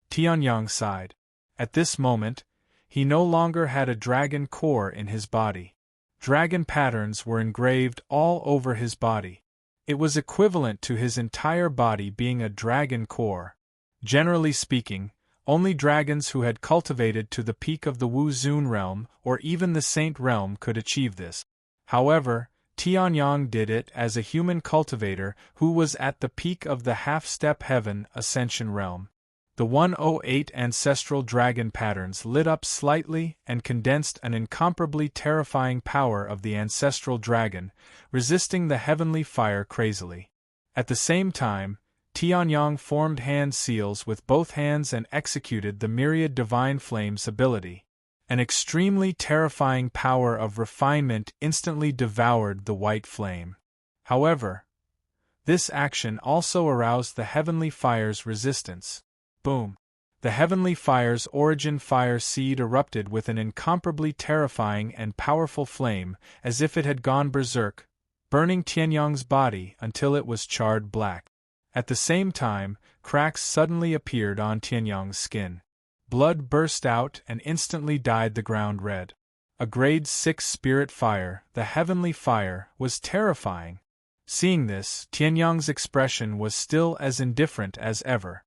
Speaker 1: Tianyang sighed. At this moment, he no longer had a dragon core in his body. Dragon patterns were engraved all over his body. It was equivalent to his entire body being a dragon core. Generally speaking, only dragons who had cultivated to the peak of the Wu Zun realm or even the Saint realm could achieve this. However, Tianyang did it as a human cultivator who was at the peak of the half-step heaven ascension realm. The 108 ancestral dragon patterns lit up slightly and condensed an incomparably terrifying power of the ancestral dragon, resisting the heavenly fire crazily. At the same time, Tianyang formed hand seals with both hands and executed the myriad divine flames ability. An extremely terrifying power of refinement instantly devoured the white flame. However, this action also aroused the heavenly fire's resistance. Boom! The heavenly fire's origin fire seed erupted with an incomparably terrifying and powerful flame, as if it had gone berserk, burning Tianyang's body until it was charred black. At the same time, cracks suddenly appeared on Tianyang's skin. Blood burst out and instantly dyed the ground red. A grade 6 spirit fire, the heavenly fire, was terrifying. Seeing this, Tianyang's expression was still as indifferent as ever.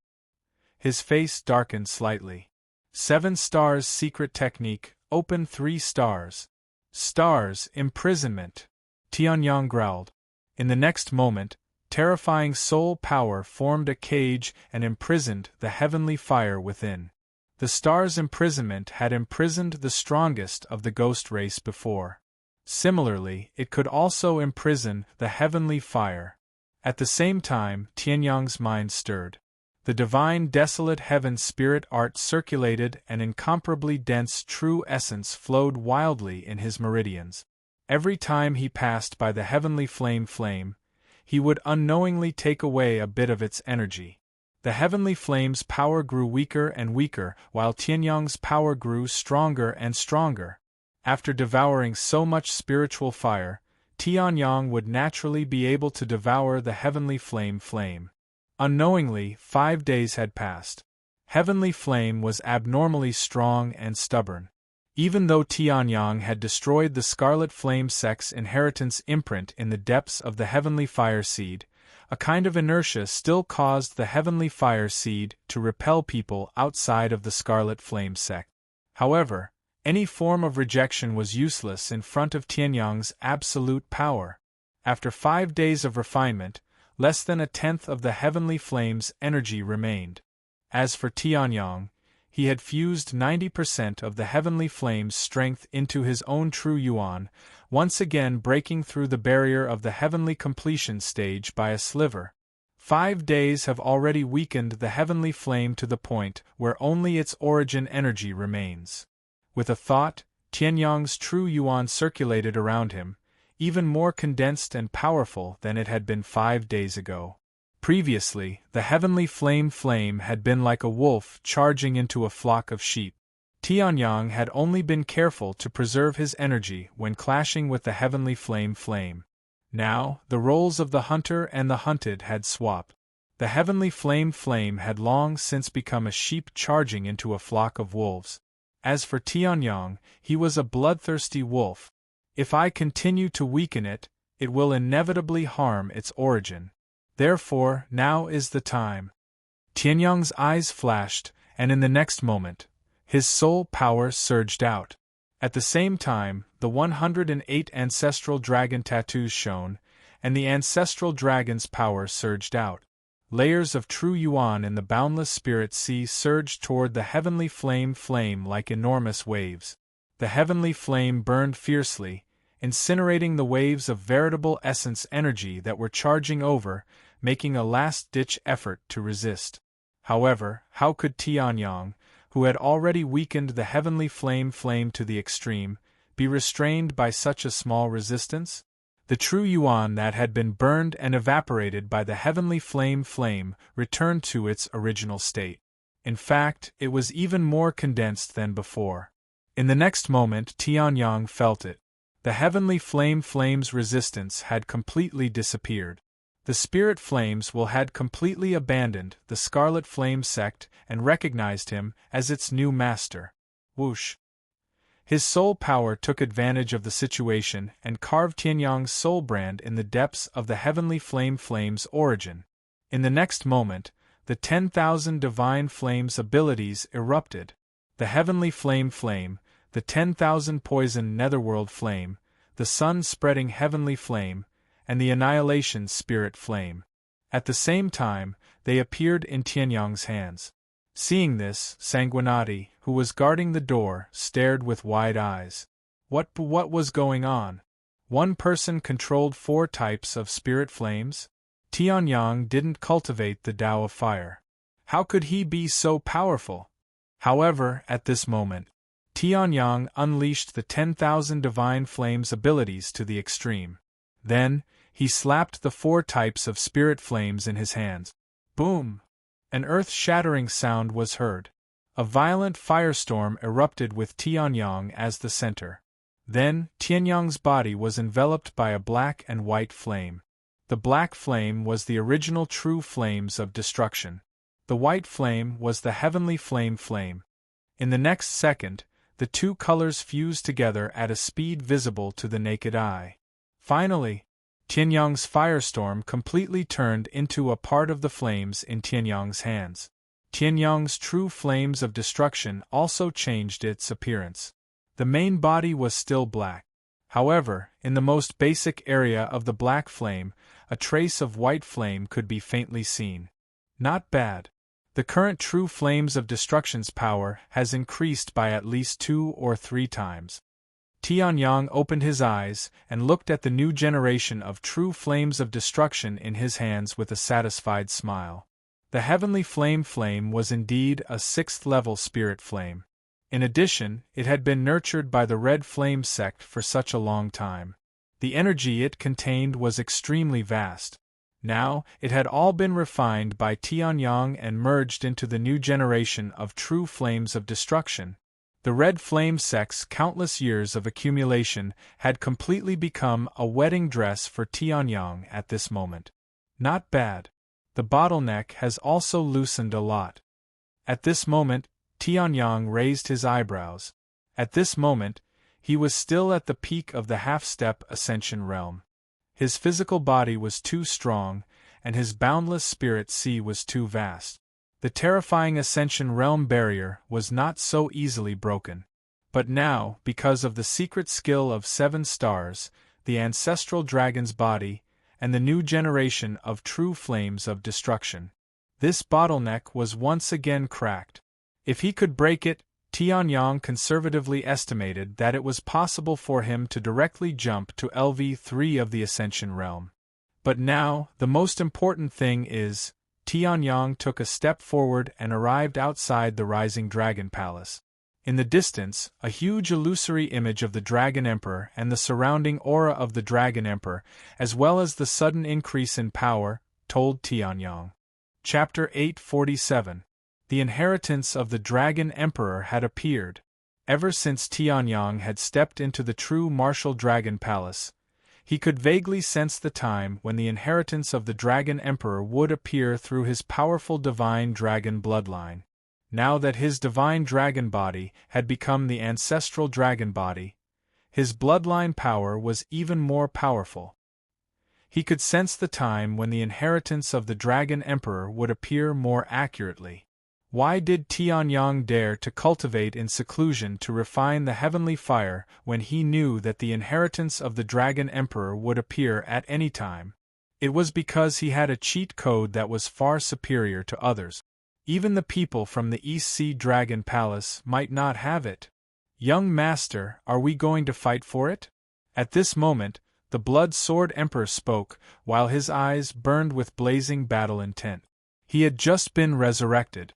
Speaker 1: His face darkened slightly. 7 stars secret technique, open 3 stars. Stars, imprisonment. Tianyang growled. In the next moment, terrifying soul power formed a cage and imprisoned the heavenly fire within. The star's imprisonment had imprisoned the strongest of the ghost race before. Similarly, it could also imprison the heavenly fire. At the same time, Tianyang's mind stirred. The divine desolate heaven spirit art circulated, and incomparably dense true essence flowed wildly in his meridians. Every time he passed by the heavenly flame, he would unknowingly take away a bit of its energy. The heavenly flame's power grew weaker and weaker, while Tianyang's power grew stronger and stronger. After devouring so much spiritual fire, Tianyang would naturally be able to devour the heavenly flame. Unknowingly, 5 days had passed. Heavenly flame was abnormally strong and stubborn. Even though Tianyang had destroyed the scarlet flame sex inheritance imprint in the depths of the heavenly fire seed, a kind of inertia still caused the heavenly fire seed to repel people outside of the scarlet flame sect. However, any form of rejection was useless in front of Tianyang's absolute power. After 5 days of refinement, less than a tenth of the heavenly flame's energy remained. As for Tianyang, he had fused 90% of the heavenly flame's strength into his own true yuan, once again breaking through the barrier of the heavenly completion stage by a sliver. 5 days have already weakened the heavenly flame to the point where only its origin energy remains. With a thought, Tianyang's true yuan circulated around him, even more condensed and powerful than it had been 5 days ago. Previously, the heavenly flame had been like a wolf charging into a flock of sheep. Tianyang had only been careful to preserve his energy when clashing with the heavenly flame. Now, the roles of the hunter and the hunted had swapped. The heavenly flame had long since become a sheep charging into a flock of wolves. As for Tianyang, he was a bloodthirsty wolf. If I continue to weaken it, it will inevitably harm its origin. Therefore, now is the time. Tianyang's eyes flashed, and in the next moment, his soul power surged out. At the same time, the 108 ancestral dragon tattoos shone, and the ancestral dragon's power surged out. Layers of true yuan in the boundless spirit sea surged toward the heavenly flame like enormous waves. The heavenly flame burned fiercely, incinerating the waves of veritable essence energy that were charging over, making a last-ditch effort to resist. However, how could Tianyang, who had already weakened the heavenly flame to the extreme, be restrained by such a small resistance? The true yuan that had been burned and evaporated by the heavenly flame returned to its original state. In fact, it was even more condensed than before. In the next moment Tianyang felt it. The heavenly flame's resistance had completely disappeared. The spirit flames had completely abandoned the Scarlet Flame sect and recognized him as its new master. Whoosh! His soul power took advantage of the situation and carved Tianyang's soul brand in the depths of the heavenly flame's origin. In the next moment, the 10,000 divine flames abilities erupted. The heavenly flame, the 10,000 poison netherworld flame, the sun-spreading heavenly flame, and the annihilation spirit flame. At the same time, they appeared in Tianyang's hands. Seeing this, Sanguinati, who was guarding the door, stared with wide eyes. What was going on? One person controlled 4 types of spirit flames? Tianyang didn't cultivate the Tao of Fire. How could he be so powerful? However, at this moment, Tianyang unleashed the 10,000 divine flames abilities to the extreme. Then, he slapped the 4 types of spirit flames in his hands. Boom! An earth-shattering sound was heard. A violent firestorm erupted with Tianyang as the center. Then, Tianyang's body was enveloped by a black and white flame. The black flame was the original true flames of destruction. The white flame was the heavenly flame. In the next second, the 2 colors fused together at a speed visible to the naked eye. Finally, Tianyang's firestorm completely turned into a part of the flames in Tianyang's hands. Tianyang's true flames of destruction also changed its appearance. The main body was still black. However, in the most basic area of the black flame, a trace of white flame could be faintly seen. Not bad. The current true flames of destruction's power has increased by at least 2 or 3 times. Tianyang opened his eyes and looked at the new generation of true flames of destruction in his hands with a satisfied smile. The heavenly flame was indeed a 6th-level spirit flame. In addition, it had been nurtured by the Red Flame sect for such a long time. The energy it contained was extremely vast. Now, it had all been refined by Tianyang and merged into the new generation of true flames of destruction. The Red Flame sect's countless years of accumulation had completely become a wedding dress for Tianyang at this moment. Not bad. The bottleneck has also loosened a lot. At this moment, Tianyang raised his eyebrows. At this moment, he was still at the peak of the half-step ascension realm. His physical body was too strong, and his boundless spirit sea was too vast. The terrifying ascension realm barrier was not so easily broken. But now, because of the secret skill of 7 stars, the ancestral dragon's body, and the new generation of true flames of destruction, this bottleneck was once again cracked. If he could break it, Tianyang conservatively estimated that it was possible for him to directly jump to LV3 of the Ascension realm. But now, the most important thing is, Tianyang took a step forward and arrived outside the Rising Dragon Palace. In the distance, a huge illusory image of the Dragon Emperor and the surrounding aura of the Dragon Emperor, as well as the sudden increase in power, told Tianyang. Chapter 847. The inheritance of the Dragon Emperor had appeared. Ever since Tianyang had stepped into the true martial Dragon Palace, he could vaguely sense the time when the inheritance of the Dragon Emperor would appear through his powerful divine dragon bloodline. Now that his divine dragon body had become the ancestral dragon body, his bloodline power was even more powerful. He could sense the time when the inheritance of the Dragon Emperor would appear more accurately. Why did Tianyang dare to cultivate in seclusion to refine the heavenly fire when he knew that the inheritance of the Dragon Emperor would appear at any time? It was because he had a cheat code that was far superior to others. Even the people from the East Sea Dragon Palace might not have it. Young master, are we going to fight for it? At this moment, the Blood Sword Emperor spoke, while his eyes burned with blazing battle intent. He had just been resurrected.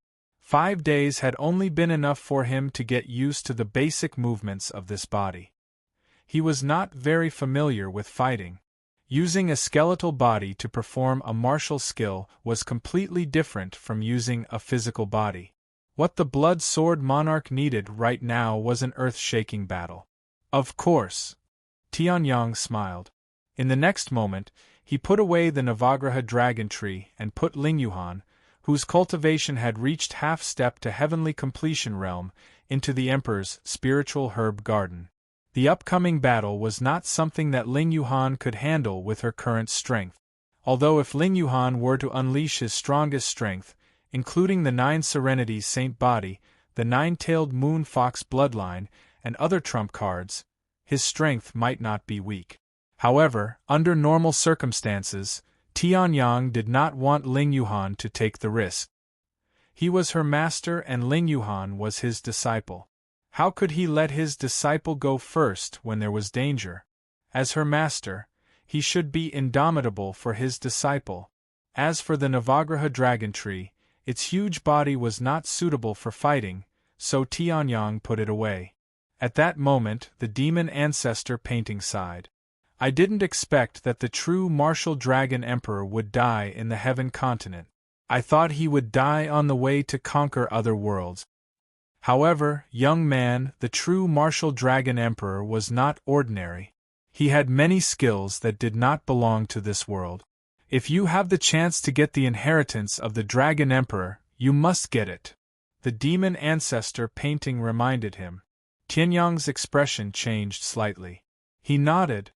Speaker 1: 5 days had only been enough for him to get used to the basic movements of this body. He was not very familiar with fighting. Using a skeletal body to perform a martial skill was completely different from using a physical body. What the Blood Sword Monarch needed right now was an earth-shaking battle. Of course. Tianyang smiled. In the next moment, he put away the Navagraha dragon tree and put Lingyuhan, whose cultivation had reached half-step to heavenly completion realm, into the Emperor's spiritual herb garden. The upcoming battle was not something that Lingyuhan could handle with her current strength. Although if Lingyuhan were to unleash his strongest strength, including the 9 Serenities Saint body, the 9-tailed moon fox bloodline, and other trump cards, his strength might not be weak. However, under normal circumstances, Tianyang did not want Lingyuhan to take the risk. He was her master and Lingyuhan was his disciple. How could he let his disciple go first when there was danger? As her master, he should be indomitable for his disciple. As for the Navagraha dragon tree, its huge body was not suitable for fighting, so Tianyang put it away. At that moment, the demon ancestor painting sighed. I didn't expect that the true martial dragon emperor would die in the heaven continent. I thought he would die on the way to conquer other worlds. However, young man, the true martial dragon emperor was not ordinary. He had many skills that did not belong to this world. If you have the chance to get the inheritance of the dragon emperor, you must get it. The demon ancestor painting reminded him. Tianyang's expression changed slightly. He nodded.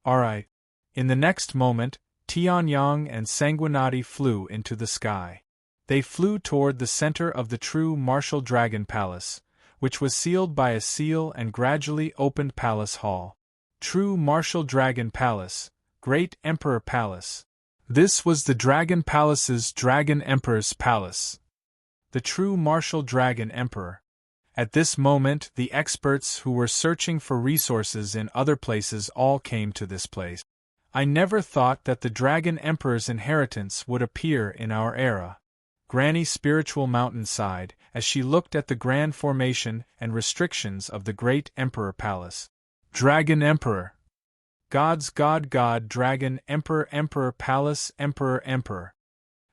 Speaker 1: All right. In the next moment, Tianyang and Sanguinati flew into the sky. They flew toward the center of the true martial dragon palace, which was sealed by a seal and gradually opened palace hall. True martial dragon palace, great emperor palace. This was the dragon palace's dragon emperor's palace. The true martial dragon emperor. At this moment, the experts who were searching for resources in other places all came to this place. I never thought that the dragon emperor's inheritance would appear in our era. Granny Spiritual Mountain sighed as she looked at the grand formation and restrictions of the great Emperor Palace. Dragon Emperor. God's God God Dragon Emperor Emperor Palace Emperor Emperor.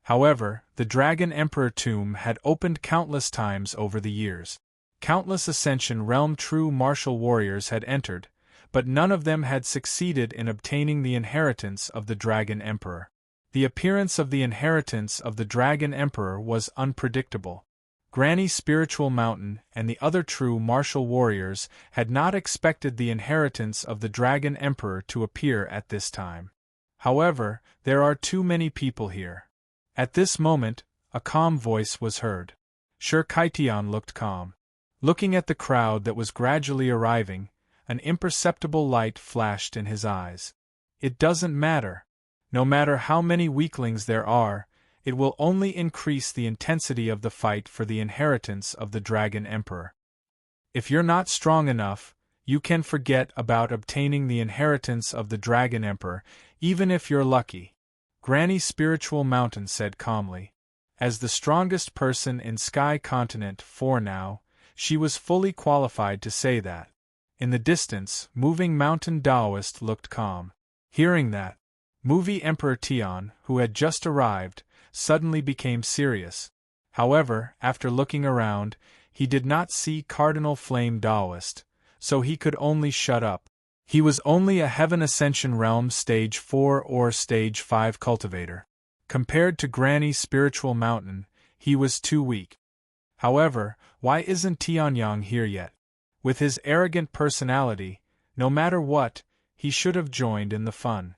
Speaker 1: However, the Dragon Emperor tomb had opened countless times over the years. Countless Ascension Realm true martial warriors had entered, but none of them had succeeded in obtaining the inheritance of the Dragon Emperor. The appearance of the inheritance of the Dragon Emperor was unpredictable. Granny Spiritual Mountain and the other true martial warriors had not expected the inheritance of the Dragon Emperor to appear at this time. However, there are too many people here. At this moment, a calm voice was heard. Sure Kaitian looked calm. Looking at the crowd that was gradually arriving, an imperceptible light flashed in his eyes. It doesn't matter. No matter how many weaklings there are, it will only increase the intensity of the fight for the inheritance of the Dragon Emperor. If you're not strong enough, you can forget about obtaining the inheritance of the Dragon Emperor, even if you're lucky. Granny Spiritual Mountain said calmly. As the strongest person in Sky Continent for now, she was fully qualified to say that. In the distance, Moving Mountain Taoist looked calm. Hearing that, Movie Emperor Tian, who had just arrived, suddenly became serious. However, after looking around, he did not see Cardinal Flame Taoist, so he could only shut up. He was only a Heaven Ascension Realm Stage 4 or Stage 5 cultivator. Compared to Granny Spiritual Mountain, he was too weak. However, why isn't Tianyang here yet? With his arrogant personality, no matter what, he should have joined in the fun.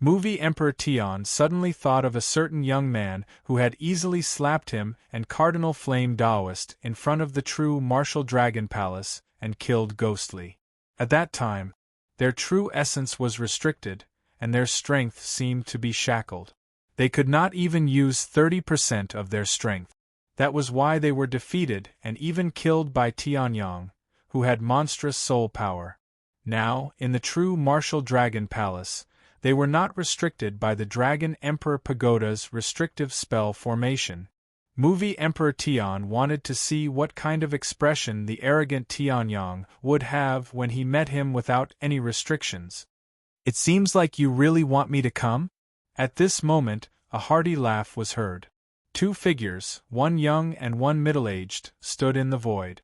Speaker 1: Movie Emperor Tian suddenly thought of a certain young man who had easily slapped him and Cardinal Flame Taoist in front of the true martial dragon palace and killed Ghostly. At that time, their true essence was restricted, and their strength seemed to be shackled. They could not even use 30% of their strength. That was why they were defeated and even killed by Tianyang, who had monstrous soul power. Now, in the true martial dragon palace, they were not restricted by the Dragon Emperor Pagoda's restrictive spell formation. Movie Emperor Tian wanted to see what kind of expression the arrogant Tianyang would have when he met him without any restrictions. "It seems like you really want me to come?" At this moment, a hearty laugh was heard. Two figures, one young and one middle-aged, stood in the void.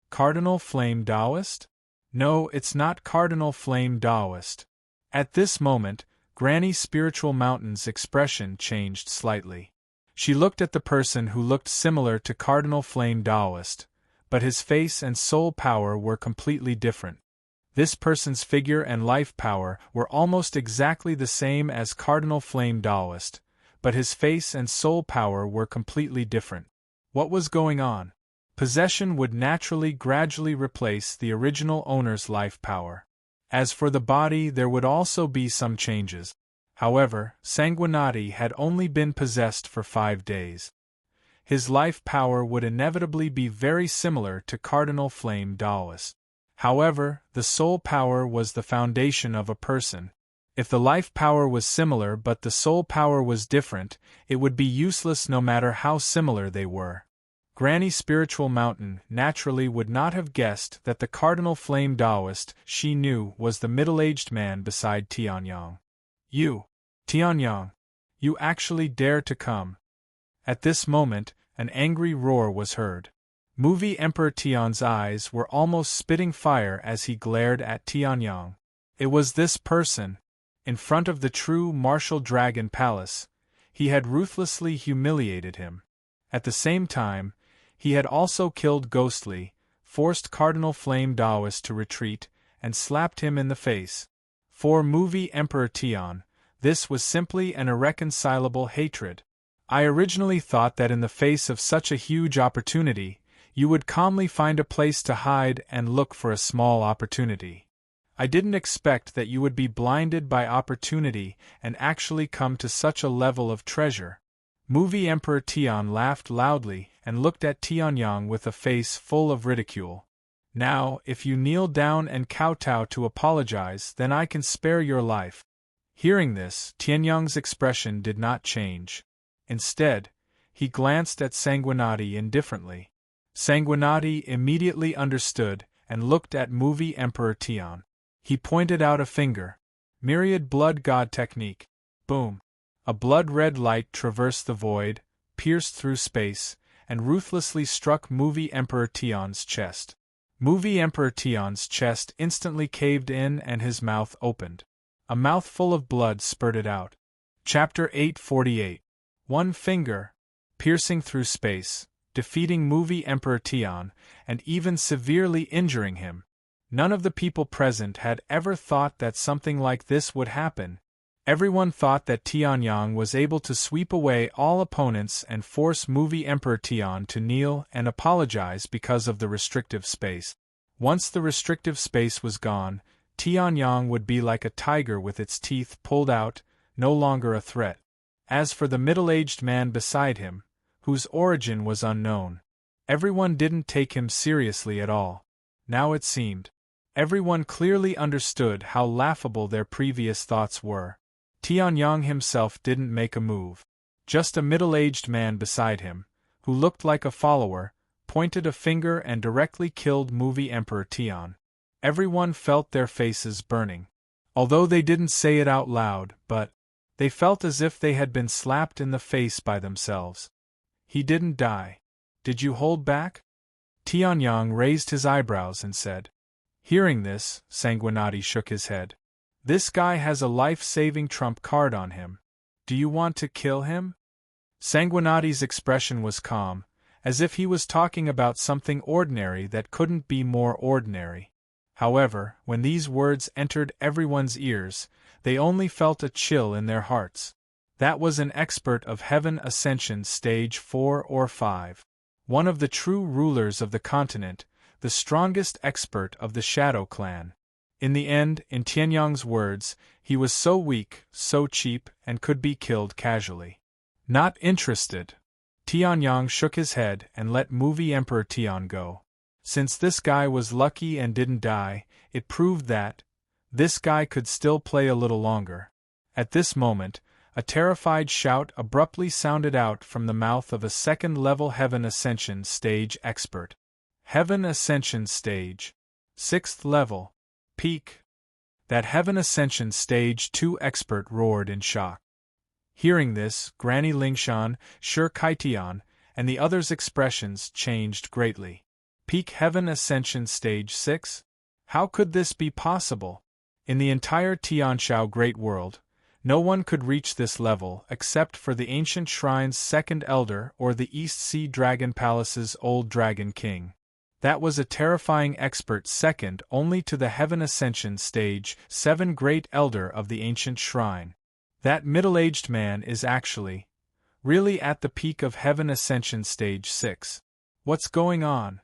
Speaker 1: "Cardinal Flame Taoist?" "No, it's not Cardinal Flame Taoist." At this moment, Granny Spiritual Mountain's expression changed slightly. She looked at the person who looked similar to Cardinal Flame Taoist, but his face and soul power were completely different. This person's figure and life power were almost exactly the same as Cardinal Flame Taoist, but his face and soul power were completely different. What was going on? Possession would naturally gradually replace the original owner's life power. As for the body, there would also be some changes. However, Sanguinati had only been possessed for 5 days. His life power would inevitably be very similar to Cardinal Flame Taoist. However, the soul power was the foundation of a person. If the life power was similar but the soul power was different, it would be useless no matter how similar they were. Granny Spiritual Mountain naturally would not have guessed that the Cardinal Flame Taoist she knew was the middle-aged man beside Tianyang. "You, Tianyang, you actually dare to come." At this moment, an angry roar was heard. Movie Emperor Tian's eyes were almost spitting fire as he glared at Tianyang. It was this person. In front of the true martial dragon palace, he had ruthlessly humiliated him. At the same time, he had also killed Ghostly, forced Cardinal Flame Taoist to retreat, and slapped him in the face. For Movie Emperor Tian, this was simply an irreconcilable hatred. "I originally thought that in the face of such a huge opportunity, you would calmly find a place to hide and look for a small opportunity. I didn't expect that you would be blinded by opportunity and actually come to such a level of treasure." Movie Emperor Tian laughed loudly and looked at Tianyang with a face full of ridicule. "Now, if you kneel down and kowtow to apologize, then I can spare your life." Hearing this, Tianyang's expression did not change. Instead, he glanced at Sanguinati indifferently. Sanguinati immediately understood and looked at Movie Emperor Tian. He pointed out a finger. Myriad Blood God Technique. Boom! A blood-red light traversed the void, pierced through space, and ruthlessly struck Movie Emperor Tian's chest. Movie Emperor Tian's chest instantly caved in and his mouth opened. A mouthful of blood spurted out. Chapter 848. One finger, piercing through space, defeating Movie Emperor Tian, and even severely injuring him. None of the people present had ever thought that something like this would happen. Everyone thought that Tianyang was able to sweep away all opponents and force Movie Emperor Tian to kneel and apologize because of the restrictive space. Once the restrictive space was gone, Tianyang would be like a tiger with its teeth pulled out, no longer a threat. As for the middle-aged man beside him, whose origin was unknown, everyone didn't take him seriously at all. Now it seemed. Everyone clearly understood how laughable their previous thoughts were. Tianyang himself didn't make a move. Just a middle-aged man beside him, who looked like a follower, pointed a finger and directly killed Movie Emperor Tian. Everyone felt their faces burning. Although they didn't say it out loud, but they felt as if they had been slapped in the face by themselves. "He didn't die. Did you hold back?" Tianyang raised his eyebrows and said. Hearing this, Sanguinati shook his head. "This guy has a life-saving trump card on him. Do you want to kill him?" Sanguinati's expression was calm, as if he was talking about something ordinary that couldn't be more ordinary. However, when these words entered everyone's ears, they only felt a chill in their hearts. That was an expert of Heaven Ascension Stage 4 or 5. One of the true rulers of the continent, the strongest expert of the Shadow Clan. In the end, in Tianyang's words, he was so weak, so cheap, and could be killed casually. Not interested. Tianyang shook his head and let Movie Emperor Tian go. Since this guy was lucky and didn't die, it proved that this guy could still play a little longer. At this moment, A terrified shout abruptly sounded out from the mouth of a second-level Heaven Ascension Stage expert. Heaven Ascension Stage. 6th level. Peak. That Heaven Ascension Stage 2 expert roared in shock. Hearing this, Granny Lingshan, Shi Kaitian, and the others' expressions changed greatly. Peak Heaven Ascension Stage 6? How could this be possible? In the entire Tianshao Great World, no one could reach this level except for the Ancient Shrine's second elder or the East Sea Dragon Palace's old Dragon King. That was a terrifying expert second only to the Heaven Ascension Stage 7 Great Elder of the Ancient Shrine. That middle-aged man is actually, really at the peak of Heaven Ascension Stage 6. What's going on?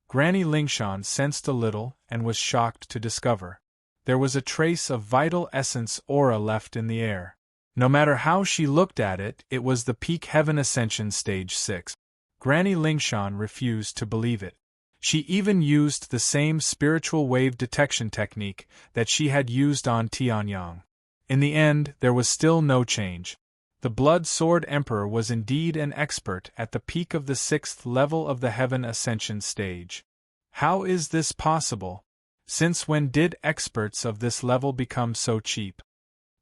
Speaker 1: Granny Lingshan sensed a little and was shocked to discover there was a trace of vital essence aura left in the air. No matter how she looked at it, it was the peak Heaven Ascension Stage 6. Granny Lingshan refused to believe it. She even used the same spiritual wave detection technique that she had used on Tianyang. In the end, there was still no change. The Blood Sword Emperor was indeed an expert at the peak of the 6th level of the Heaven Ascension Stage. How is this possible? Since when did experts of this level become so cheap?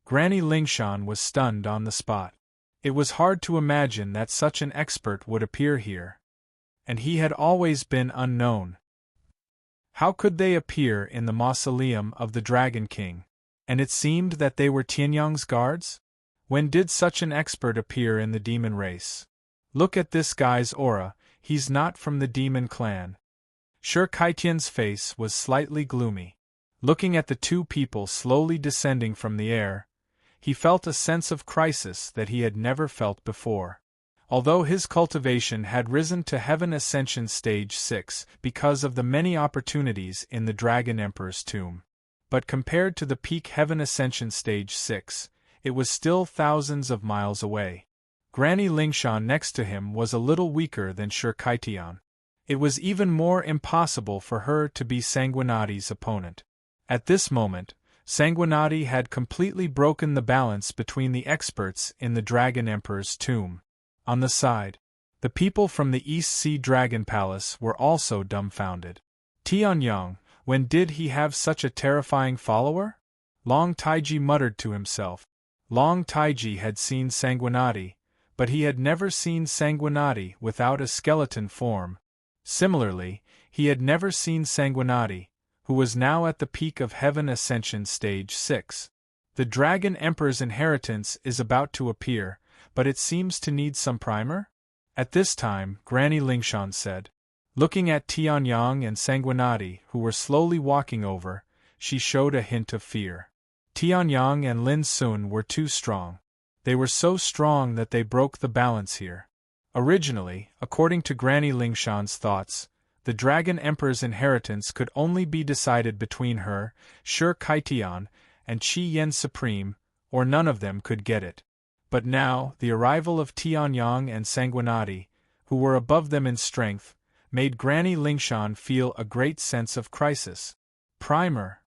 Speaker 1: Granny Lingshan was stunned on the spot. It was hard to imagine that such an expert would appear here. And he had always been unknown. How could they appear in the mausoleum of the Dragon King? And it seemed that they were Tianyang's guards? When did such an expert appear in the demon race? Look at this guy's aura, he's not from the demon clan. Shi Kaitian's face was slightly gloomy. Looking at the two people slowly descending from the air, he felt a sense of crisis that he had never felt before. Although his cultivation had risen to Heaven Ascension Stage 6 because of the many opportunities in the Dragon Emperor's tomb. But compared to the peak Heaven Ascension Stage 6, it was still thousands of miles away. Granny Lingshan next to him was a little weaker than Shi Kaitian. It was even more impossible for her to be Sanguinati's opponent. At this moment, Sanguinati had completely broken the balance between the experts in the Dragon Emperor's tomb. On the side, the people from the East Sea Dragon Palace were also dumbfounded. Tianyang, when did he have such a terrifying follower? Long Taiji muttered to himself. Long Taiji had seen Sanguinati, but he had never seen Sanguinati without a skeleton form. Similarly, he had never seen Sanguinati, who was now at the peak of Heaven Ascension Stage 6. The Dragon Emperor's inheritance is about to appear, but it seems to need some primer? At this time, Granny Lingshan said. Looking at Tianyang and Sanguinati, who were slowly walking over, she showed a hint of fear. Tianyang and Lin Sun were too strong. They were so strong that they broke the balance here. Originally, according to Granny Lingshan's thoughts, the Dragon Emperor's inheritance could only be decided between her, Shi Kaitian, and Qi Yen Supreme, or none of them could get it. But now, the arrival of Tianyang and Sanguinati, who were above them in strength, made Granny Lingshan feel a great sense of crisis. Primer.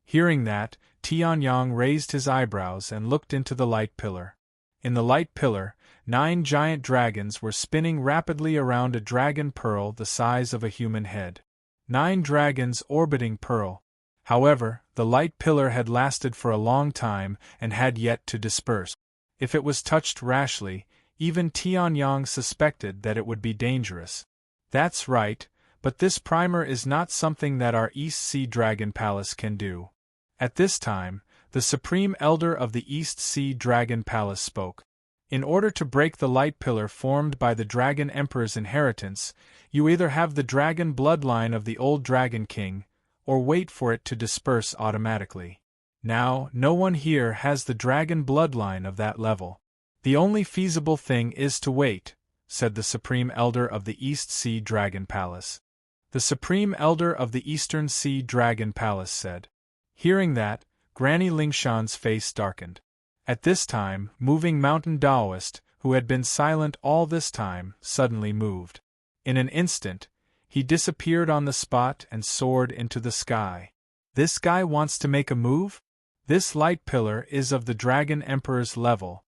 Speaker 1: Hearing that, Tianyang raised his eyebrows and looked into the light pillar. In the light pillar, 9 giant dragons were spinning rapidly around a dragon pearl the size of a human head. 9 dragons orbiting pearl. However, the light pillar had lasted for a long time and had yet to disperse. If it was touched rashly, even Tianyang suspected that it would be dangerous. That's right, but this primer is not something that our East Sea Dragon Palace can do. At this time, the Supreme Elder of the East Sea Dragon Palace spoke. In order to break the light pillar formed by the Dragon Emperor's inheritance, you either have the dragon bloodline of the old Dragon King, or wait for it to disperse automatically. Now, no one here has the dragon bloodline of that level. The only feasible thing is to wait, said the Supreme Elder of the East Sea Dragon Palace. The Supreme Elder of the Eastern Sea Dragon Palace said. Hearing that, Granny Lingshan's face darkened. At this time, moving mountain Taoist, who had been silent all this time, suddenly moved. In an instant, he disappeared on the spot and soared into the sky. This guy wants to make a move? This light pillar is of the Dragon Emperor's level.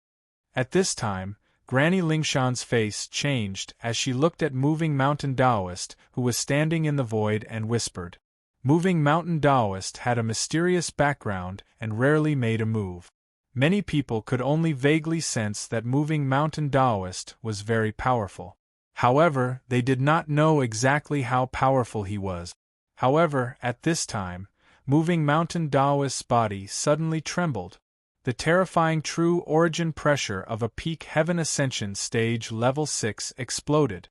Speaker 1: At this time, Granny Lingshan's face changed as she looked at Moving Mountain Taoist, who was standing in the void, and whispered. Moving Mountain Taoist had a mysterious background and rarely made a move. Many people could only vaguely sense that Moving Mountain Taoist was very powerful. However, they did not know exactly how powerful he was. However, at this time, Moving Mountain Taoist's body suddenly trembled. The terrifying true origin pressure of a peak heaven ascension stage level 6 exploded.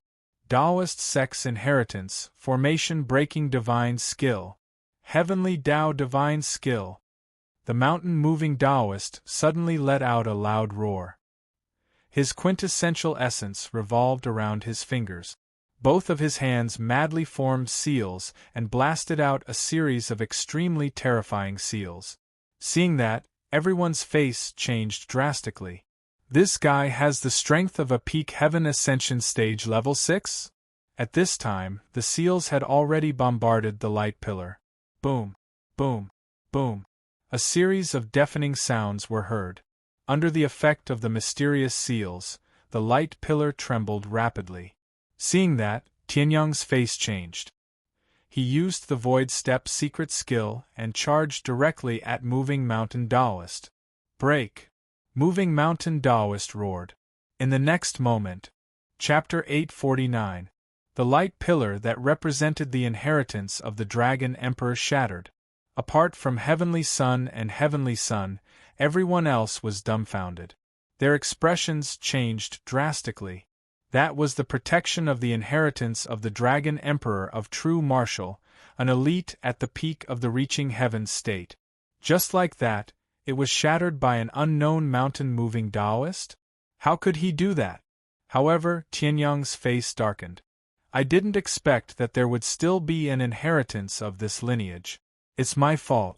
Speaker 1: Taoist sex inheritance, formation breaking divine skill. Heavenly Tao divine skill. The mountain moving Taoist suddenly let out a loud roar. His quintessential essence revolved around his fingers. Both of his hands madly formed seals and blasted out a series of extremely terrifying seals. Seeing that, everyone's face changed drastically. This guy has the strength of a peak heaven ascension stage level 6? At this time, the seals had already bombarded the light pillar. Boom, boom, boom. A series of deafening sounds were heard. Under the effect of the mysterious seals, the light pillar trembled rapidly. Seeing that, Tianyang's face changed. He used the Void Step secret skill and charged directly at Moving Mountain Taoist. Break! Moving Mountain Taoist roared. In the next moment. Chapter 849. The light pillar that represented the inheritance of the Dragon Emperor shattered. Apart from Heavenly Sun and Heavenly Sun, everyone else was dumbfounded. Their expressions changed drastically. That was the protection of the inheritance of the Dragon Emperor of True Martial, an elite at the peak of the reaching heavens state. Just like that, it was shattered by an unknown mountain-moving Taoist? How could he do that? However, Tianyang's face darkened. I didn't expect that there would still be an inheritance of this lineage. It's my fault.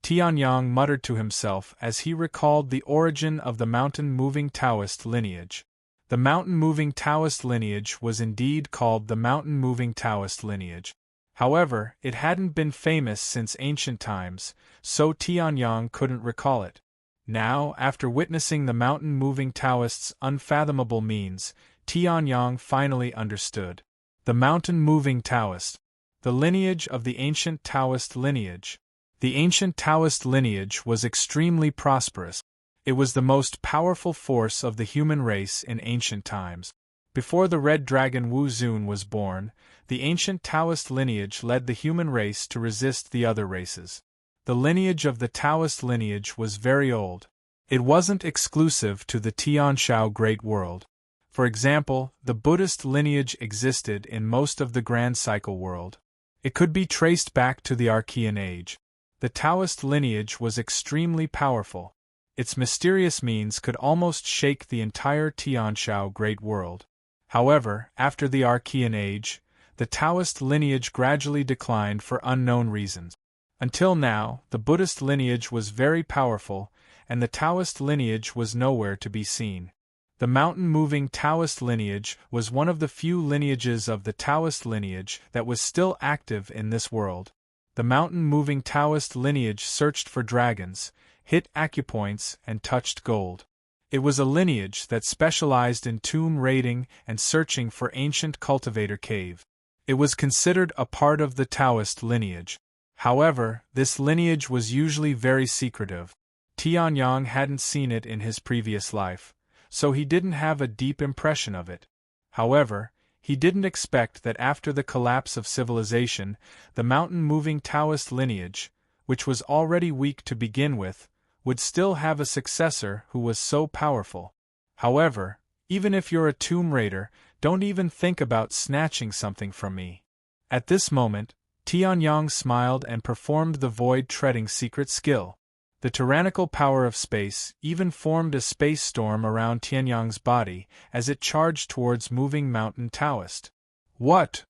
Speaker 1: Tianyang muttered to himself as he recalled the origin of the mountain-moving Taoist lineage. The mountain-moving Taoist lineage was indeed called the mountain-moving Taoist lineage. However, it hadn't been famous since ancient times, so Tianyang couldn't recall it. Now, after witnessing the mountain-moving Taoist's unfathomable means, Tianyang finally understood. The mountain-moving Taoist. The lineage of the ancient Taoist lineage. The ancient Taoist lineage was extremely prosperous. It was the most powerful force of the human race in ancient times. Before the red dragon Wu Zun was born, the ancient Taoist lineage led the human race to resist the other races. The lineage of the Taoist lineage was very old. It wasn't exclusive to the Tianshao Great World. For example, the Buddhist lineage existed in most of the Grand Cycle world. It could be traced back to the Archean Age. The Taoist lineage was extremely powerful. Its mysterious means could almost shake the entire Tianshao Great World. However, after the Archean Age, the Taoist lineage gradually declined for unknown reasons. Until now, the Buddhist lineage was very powerful, and the Taoist lineage was nowhere to be seen. The mountain-moving Taoist lineage was one of the few lineages of the Taoist lineage that was still active in this world. The mountain-moving Taoist lineage searched for dragons, hit acupoints, and touched gold. It was a lineage that specialized in tomb raiding and searching for ancient cultivator cave. It was considered a part of the Taoist lineage. However, this lineage was usually very secretive. Tianyang hadn't seen it in his previous life, so he didn't have a deep impression of it. However, he didn't expect that after the collapse of civilization, the mountain-moving Taoist lineage, which was already weak to begin with, would still have a successor who was so powerful. However, even if you're a tomb raider, don't even think about snatching something from me. At this moment, Tianyang smiled and performed the void-treading secret skill. The tyrannical power of space even formed a space storm around Tianyang's body as it charged towards Moving Mountain Taoist. What?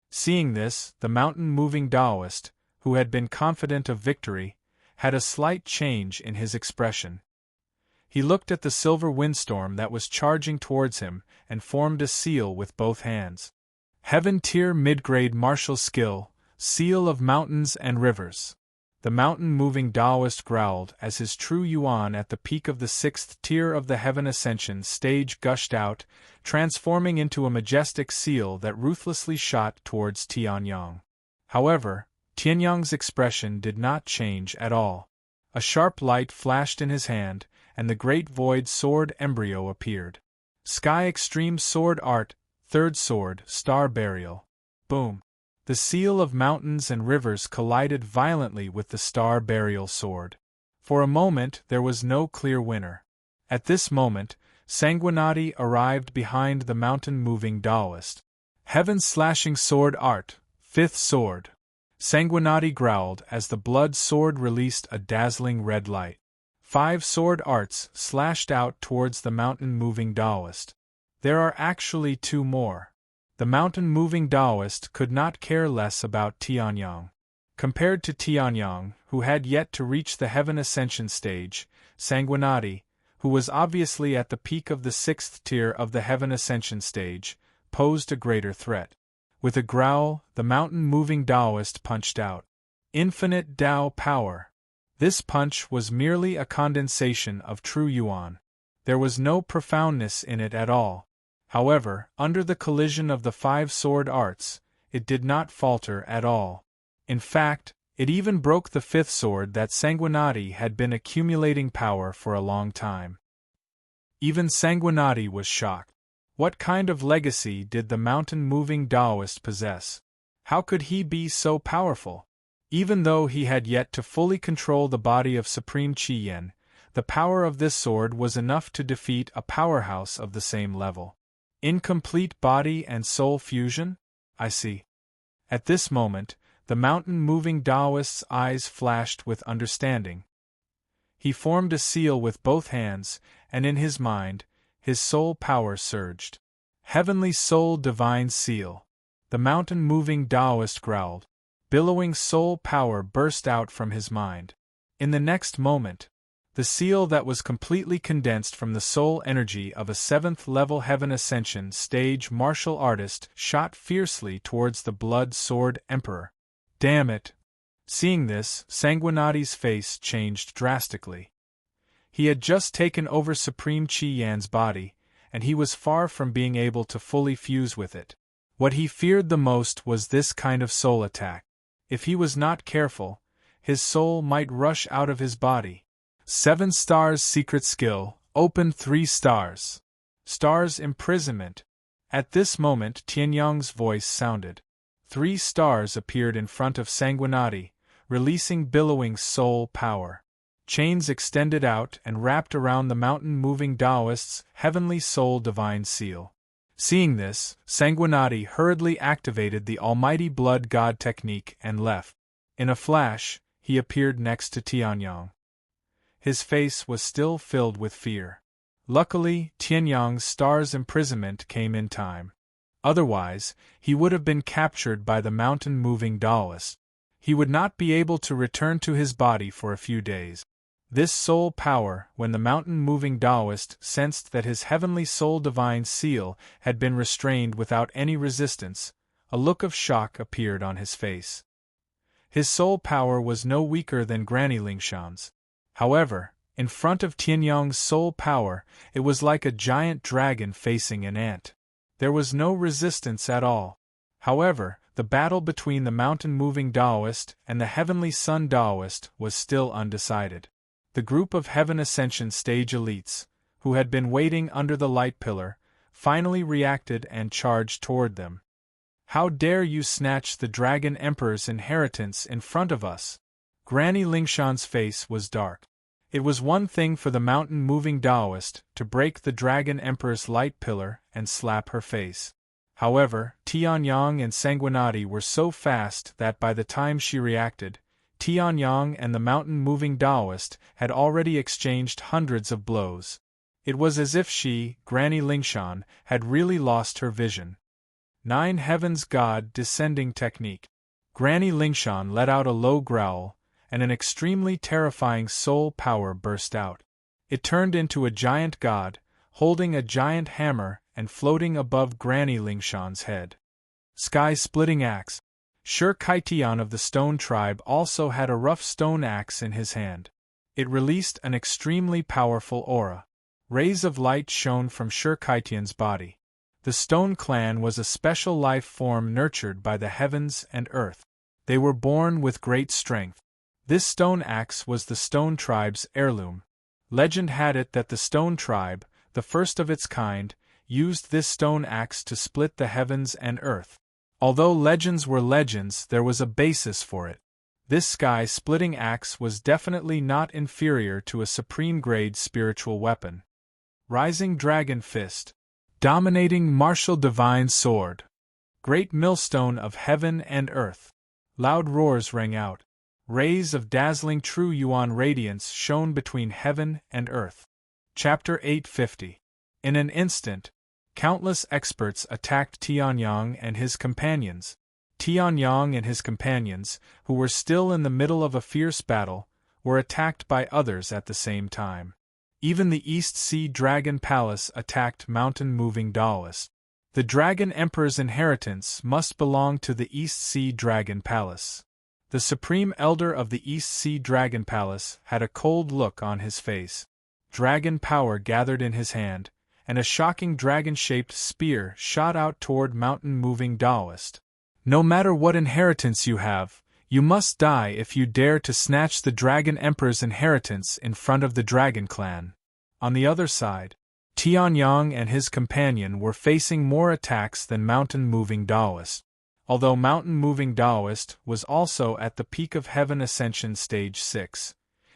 Speaker 1: Seeing this, the mountain-moving Taoist, who had been confident of victory, had a slight change in his expression. He looked at the silver windstorm that was charging towards him and formed a seal with both hands. Heaven Tier Mid-Grade Martial Skill, Seal of Mountains and Rivers. the mountain-moving Taoist growled as his true yuan at the peak of the 6th tier of the Heaven Ascension stage gushed out, transforming into a majestic seal that ruthlessly shot towards Tianyang. However, Tianyang's expression did not change at all. A sharp light flashed in his hand, and the great void sword embryo appeared. Sky Extreme Sword Art, 3rd Sword, Star Burial. Boom! The seal of mountains and rivers collided violently with the Star Burial sword. For a moment there was no clear winner. At this moment, Sanguinati arrived behind the mountain-moving Taoist. Heaven-slashing sword art, 5th sword. Sanguinati growled as the blood sword released a dazzling red light. 5 sword arts slashed out towards the mountain-moving Taoist. There are actually 2 more. The mountain-moving Taoist could not care less about Tianyang. Compared to Tianyang, who had yet to reach the Heaven Ascension stage, Sanguinati, who was obviously at the peak of the 6th tier of the Heaven Ascension stage, posed a greater threat. With a growl, the mountain-moving Taoist punched out. Infinite Tao power. This punch was merely a condensation of true yuan. There was no profoundness in it at all. However, under the collision of the 5 sword arts, it did not falter at all. In fact, it even broke the 5th sword that Sanguinati had been accumulating power for a long time. Even Sanguinati was shocked. What kind of legacy did the mountain-moving Taoist possess? How could he be so powerful? Even though he had yet to fully control the body of Supreme Qi Yen, the power of this sword was enough to defeat a powerhouse of the same level. Incomplete body and soul fusion? I see. At this moment, the mountain-moving Taoist's eyes flashed with understanding. He formed a seal with both hands, and in his mind, his soul power surged. Heavenly Soul Divine Seal. The mountain-moving Taoist growled. Billowing soul power burst out from his mind. In the next moment, the seal that was completely condensed from the soul energy of a 7th-level Heaven Ascension stage martial artist shot fiercely towards the Blood Sword Emperor. Damn it! Seeing this, Sanguinati's face changed drastically. He had just taken over Supreme Qi Yan's body, and he was far from being able to fully fuse with it. What he feared the most was this kind of soul attack. If he was not careful, his soul might rush out of his body. 7 stars secret skill, open 3 stars. Stars imprisonment. At this moment Tianyang's voice sounded. 3 stars appeared in front of Sanguinati, releasing billowing soul power. Chains extended out and wrapped around the mountain-moving Taoist's heavenly soul divine seal. Seeing this, Sanguinati hurriedly activated the Almighty Blood God technique and left. In a flash, he appeared next to Tianyang. His face was still filled with fear. Luckily, Tianyang's star's imprisonment came in time. Otherwise, he would have been captured by the mountain-moving Taoist. He would not be able to return to his body for a few days. This soul power, when the mountain-moving Taoist sensed that his heavenly soul divine seal had been restrained without any resistance, a look of shock appeared on his face. His soul power was no weaker than Granny Lingshan's. However, in front of Tianyang's soul power, it was like a giant dragon facing an ant. There was no resistance at all. However, the battle between the mountain-moving Taoist and the heavenly sun Taoist was still undecided. The group of Heaven Ascension stage elites, who had been waiting under the light pillar, finally reacted and charged toward them. How dare you snatch the Dragon Emperor's inheritance in front of us? Granny Lingshan's face was dark. It was one thing for the mountain-moving Taoist to break the Dragon Emperor's light pillar and slap her face. However, Tianyang and Sanguinati were so fast that by the time she reacted, Tianyang and the mountain-moving Taoist had already exchanged hundreds of blows. It was as if she, Granny Lingshan, had really lost her vision. 9 Heavens God Descending Technique. Granny Lingshan let out a low growl, and an extremely terrifying soul power burst out. It turned into a giant god, holding a giant hammer and floating above Granny Lingshan's head. Sky-splitting axe. Shur-Kaitian of the Stone Tribe also had a rough stone axe in his hand. It released an extremely powerful aura. Rays of light shone from Shur-Kaitian's body. The Stone Clan was a special life form nurtured by the heavens and earth. They were born with great strength. This stone axe was the Stone Tribe's heirloom. Legend had it that the Stone Tribe, the first of its kind, used this stone axe to split the heavens and earth. Although legends were legends, there was a basis for it. This sky-splitting axe was definitely not inferior to a supreme-grade spiritual weapon. Rising Dragon Fist. Dominating Martial Divine Sword. Great Millstone of Heaven and Earth. Loud roars rang out. Rays of dazzling true Yuan radiance shone between heaven and earth. Chapter 850. In an instant, countless experts attacked Tianyang and his companions. Tianyang and his companions, who were still in the middle of a fierce battle, were attacked by others at the same time. Even the East Sea Dragon Palace attacked mountain-moving Taoist. The Dragon Emperor's inheritance must belong to the East Sea Dragon Palace. The Supreme Elder of the East Sea Dragon Palace had a cold look on his face. Dragon power gathered in his hand, and a shocking dragon-shaped spear shot out toward mountain-moving Taoist. No matter what inheritance you have, you must die if you dare to snatch the Dragon Emperor's inheritance in front of the Dragon Clan. On the other side, Tianyang and his companion were facing more attacks than mountain-moving Taoist. Although mountain-moving Taoist was also at the peak of Heaven Ascension Stage 6,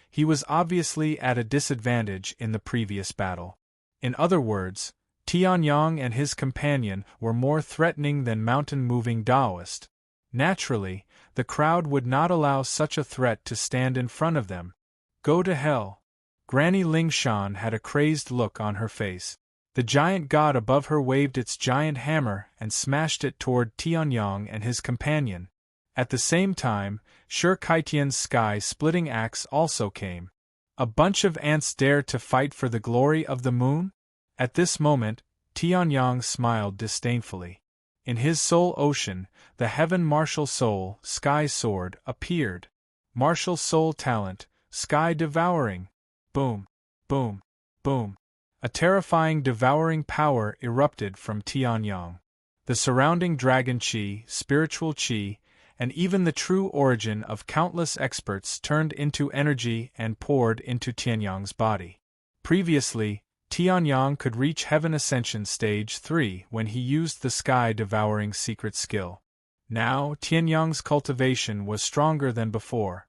Speaker 1: he was obviously at a disadvantage in the previous battle. In other words, Tianyang and his companion were more threatening than mountain-moving Taoist. Naturally, the crowd would not allow such a threat to stand in front of them. Go to hell. Granny Lingshan had a crazed look on her face. The giant god above her waved its giant hammer and smashed it toward Tianyang and his companion. At the same time, Shur-Kaitian's sky-splitting axe also came. A bunch of ants dare to fight for the glory of the moon? At this moment, Tianyang smiled disdainfully. In his soul ocean, the Heaven Martial Soul, Sky Sword, appeared. Martial Soul Talent, Sky Devouring. Boom, boom, boom. A terrifying devouring power erupted from Tianyang. The surrounding dragon chi, spiritual chi, and even the true origin of countless experts turned into energy and poured into Tianyang's body. Previously, Tianyang could reach Heaven Ascension Stage 3 when he used the sky-devouring secret skill. Now, Tianyang's cultivation was stronger than before.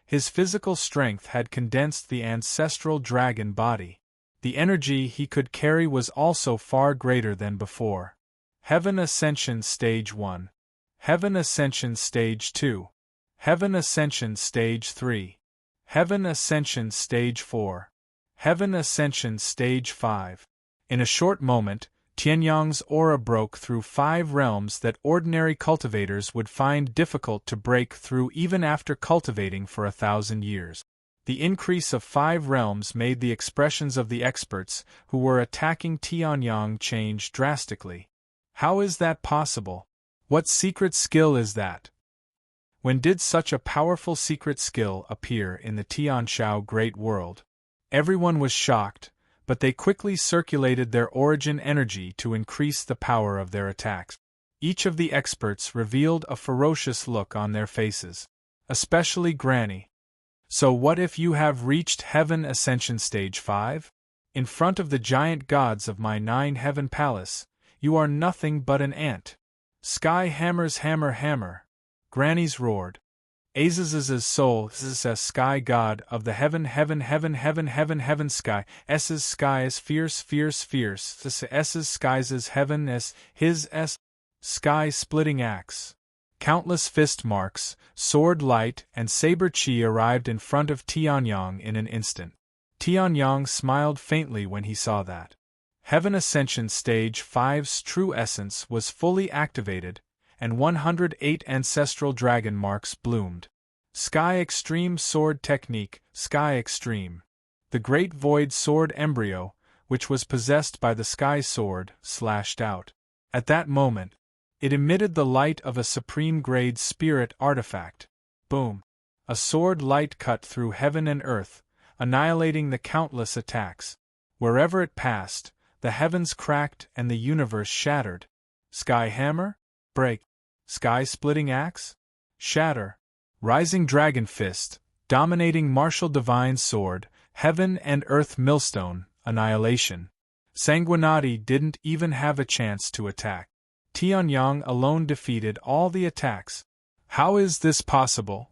Speaker 1: His physical strength had condensed the ancestral dragon body. The energy he could carry was also far greater than before. Heaven Ascension Stage 1. Heaven Ascension Stage 2. Heaven Ascension Stage 3. Heaven Ascension Stage 4. Heaven Ascension Stage 5. In a short moment, Tianyang's aura broke through 5 realms that ordinary cultivators would find difficult to break through even after cultivating for 1,000 years. The increase of 5 realms made the expressions of the experts who were attacking Tianyang change drastically. How is that possible? What secret skill is that? When did such a powerful secret skill appear in the Tianshao Great World? Everyone was shocked, but they quickly circulated their origin energy to increase the power of their attacks. Each of the experts revealed a ferocious look on their faces, especially Granny. So what if you have reached Heaven Ascension Stage 5? In front of the giant gods of my 9 Heaven Palace, you are nothing but an ant. Sky hammers hammer hammer. Granny's roared. Azaz's soul, Z's sky god of the heaven sky, S's sky is fierce S's skies is heaven s, his s, sky splitting axe. Countless fist marks, sword light, and saber chi arrived in front of Tianyang in an instant. Tianyang smiled faintly when he saw that. Heaven Ascension Stage 5's true essence was fully activated, and 108 ancestral dragon marks bloomed. Sky Extreme Sword Technique, Sky Extreme. The Great Void Sword embryo, which was possessed by the Sky Sword, slashed out. At that moment, It emitted the light of a supreme-grade spirit artifact. Boom! A sword light cut through heaven and earth, annihilating the countless attacks. Wherever it passed, the heavens cracked and the universe shattered. Sky hammer? Break. Sky-splitting axe? Shatter. Rising dragon fist, dominating martial divine sword, heaven and earth millstone, annihilation. Sanguinati didn't even have a chance to attack. Tianyang alone defeated all the attacks. How is this possible?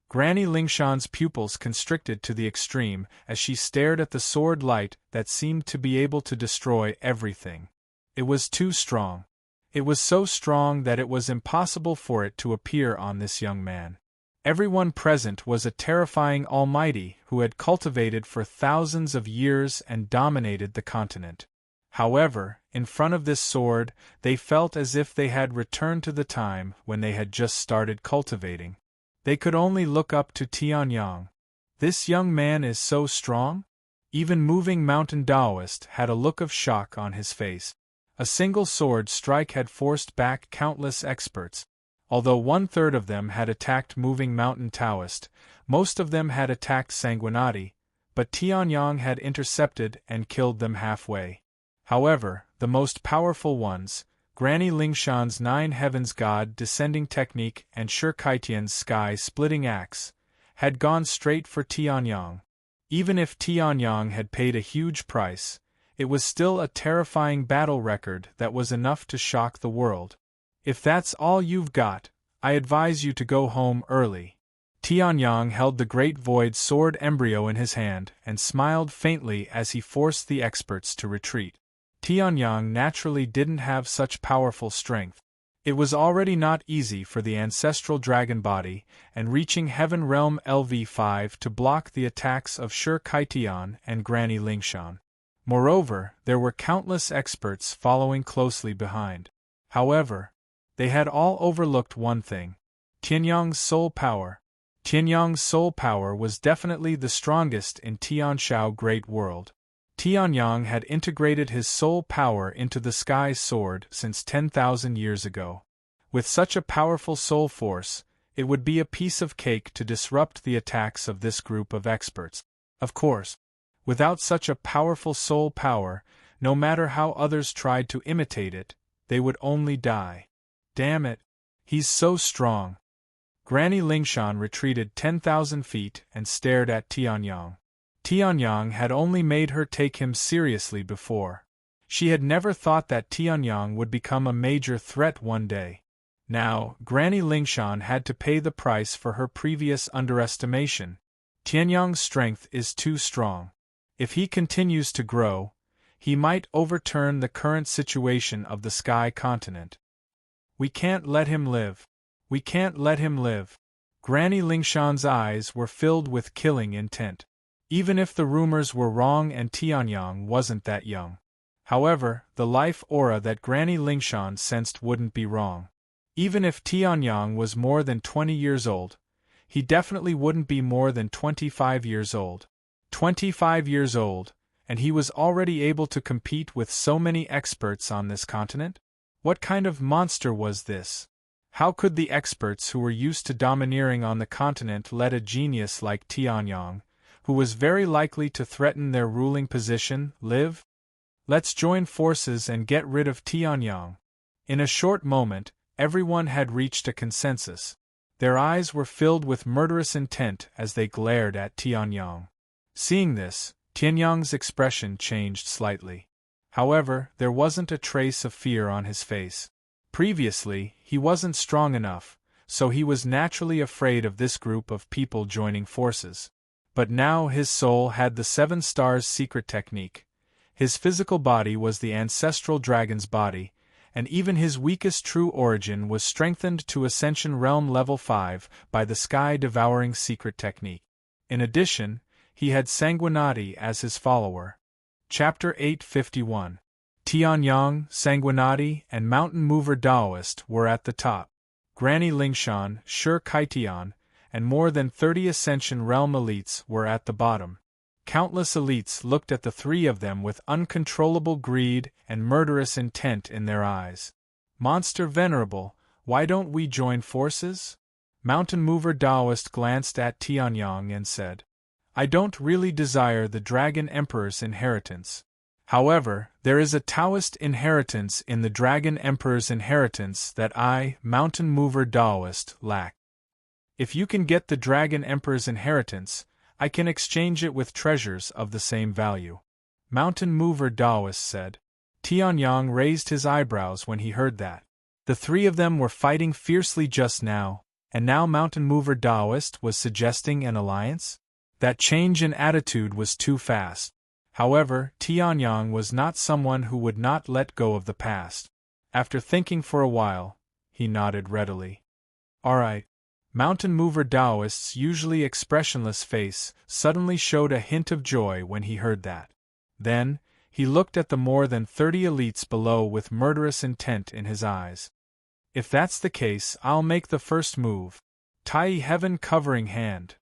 Speaker 1: Granny Lingshan's pupils constricted to the extreme as she stared at the sword light that seemed to be able to destroy everything. It was too strong. It was so strong that it was impossible for it to appear on this young man. Everyone present was a terrifying almighty who had cultivated for thousands of years and dominated the continent. However, in front of this sword, they felt as if they had returned to the time when they had just started cultivating. They could only look up to Tianyang. This young man is so strong? Even moving mountain Taoist had a look of shock on his face. A single sword strike had forced back countless experts. Although 1/3 of them had attacked moving mountain Taoist, most of them had attacked Sanguinati, but Tianyang had intercepted and killed them halfway. However, the most powerful ones, Granny Lingshan's 9 Heavens God descending technique and Shurkaitian's sky-splitting axe, had gone straight for Tianyang. Even if Tianyang had paid a huge price, it was still a terrifying battle record that was enough to shock the world. If that's all you've got, I advise you to go home early. Tianyang held the great void sword embryo in his hand and smiled faintly as he forced the experts to retreat. Tianyang naturally didn't have such powerful strength. It was already not easy for the ancestral dragon body and reaching Heaven Realm LV5 to block the attacks of Shurkaitian and Granny Lingshan. Moreover, there were countless experts following closely behind. However, they had all overlooked one thing: Tianyang's soul power. Tianyang's soul power was definitely the strongest in Tianshao Great World. Tianyang had integrated his soul power into the sky sword since 10,000 years ago. With such a powerful soul force, it would be a piece of cake to disrupt the attacks of this group of experts. Of course, without such a powerful soul power, no matter how others tried to imitate it, they would only die. Damn it! He's so strong. Granny Lingshan retreated 10,000 feet and stared at Tianyang. Tianyang had only made her take him seriously before. She had never thought that Tianyang would become a major threat one day. Now, Granny Lingshan had to pay the price for her previous underestimation. Tianyang's strength is too strong. If he continues to grow, he might overturn the current situation of the Sky Continent. We can't let him live. We can't let him live. Granny Lingshan's eyes were filled with killing intent. Even if the rumors were wrong and Tianyang wasn't that young. However, the life aura that Granny Lingshan sensed wouldn't be wrong. Even if Tianyang was more than 20 years old, he definitely wouldn't be more than 25 years old. 25 years old, and he was already able to compete with so many experts on this continent? What kind of monster was this? How could the experts who were used to domineering on the continent let a genius like Tianyang, who was very likely to threaten their ruling position, live? Let's join forces and get rid of Tianyang. In a short moment, everyone had reached a consensus. Their eyes were filled with murderous intent as they glared at Tianyang. Seeing this, Tianyang's expression changed slightly. However, there wasn't a trace of fear on his face. Previously, he wasn't strong enough, so he was naturally afraid of this group of people joining forces. But now his soul had the 7 stars secret technique. His physical body was the ancestral dragon's body, and even his weakest true origin was strengthened to Ascension Realm Level 5 by the sky-devouring secret technique. In addition, he had Sanguinati as his follower. Chapter 851. Tianyang, Sanguinati, and Mountain Mover Taoist were at the top. Granny Lingshan, Shurkaitian, and more than 30 Ascension Realm elites were at the bottom. Countless elites looked at the 3 of them with uncontrollable greed and murderous intent in their eyes. Monster Venerable, why don't we join forces? Mountain Mover Taoist glanced at Tianyang and said, I don't really desire the Dragon Emperor's inheritance. However, there is a Taoist inheritance in the Dragon Emperor's inheritance that I, Mountain Mover Taoist, lack. If you can get the Dragon Emperor's inheritance, I can exchange it with treasures of the same value. Mountain Mover Taoist said. Tianyang raised his eyebrows when he heard that. The three of them were fighting fiercely just now, and now Mountain Mover Taoist was suggesting an alliance? That change in attitude was too fast. However, Tianyang was not someone who would not let go of the past. After thinking for a while, he nodded readily. All right. Mountain Mover Taoist's usually expressionless face suddenly showed a hint of joy when he heard that. Then, he looked at the more than 30 elites below with murderous intent in his eyes. If that's the case, I'll make the first move. Tai Heaven Covering Hand.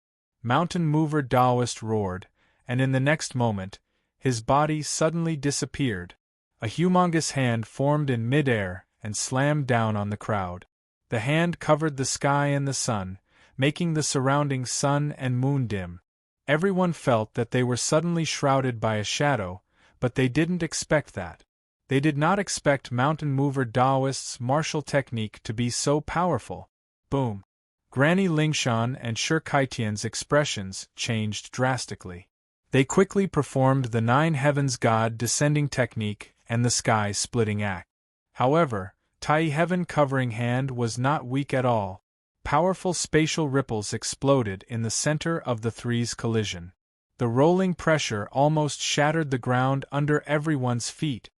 Speaker 1: Mountain Mover Taoist roared, and in the next moment, his body suddenly disappeared. A humongous hand formed in mid-air and slammed down on the crowd. The hand covered the sky and the sun, making the surrounding sun and moon dim. Everyone felt that they were suddenly shrouded by a shadow, but they didn't expect that. They did not expect Mountain Mover Taoist's martial technique to be so powerful. Boom! Granny Lingshan and Shi Kaitian's expressions changed drastically. They quickly performed the Nine Heavens God descending technique and the sky splitting act. However, Tai Heaven Covering Hand was not weak at all. Powerful spatial ripples exploded in the center of the three's collision. The rolling pressure almost shattered the ground under everyone's feet.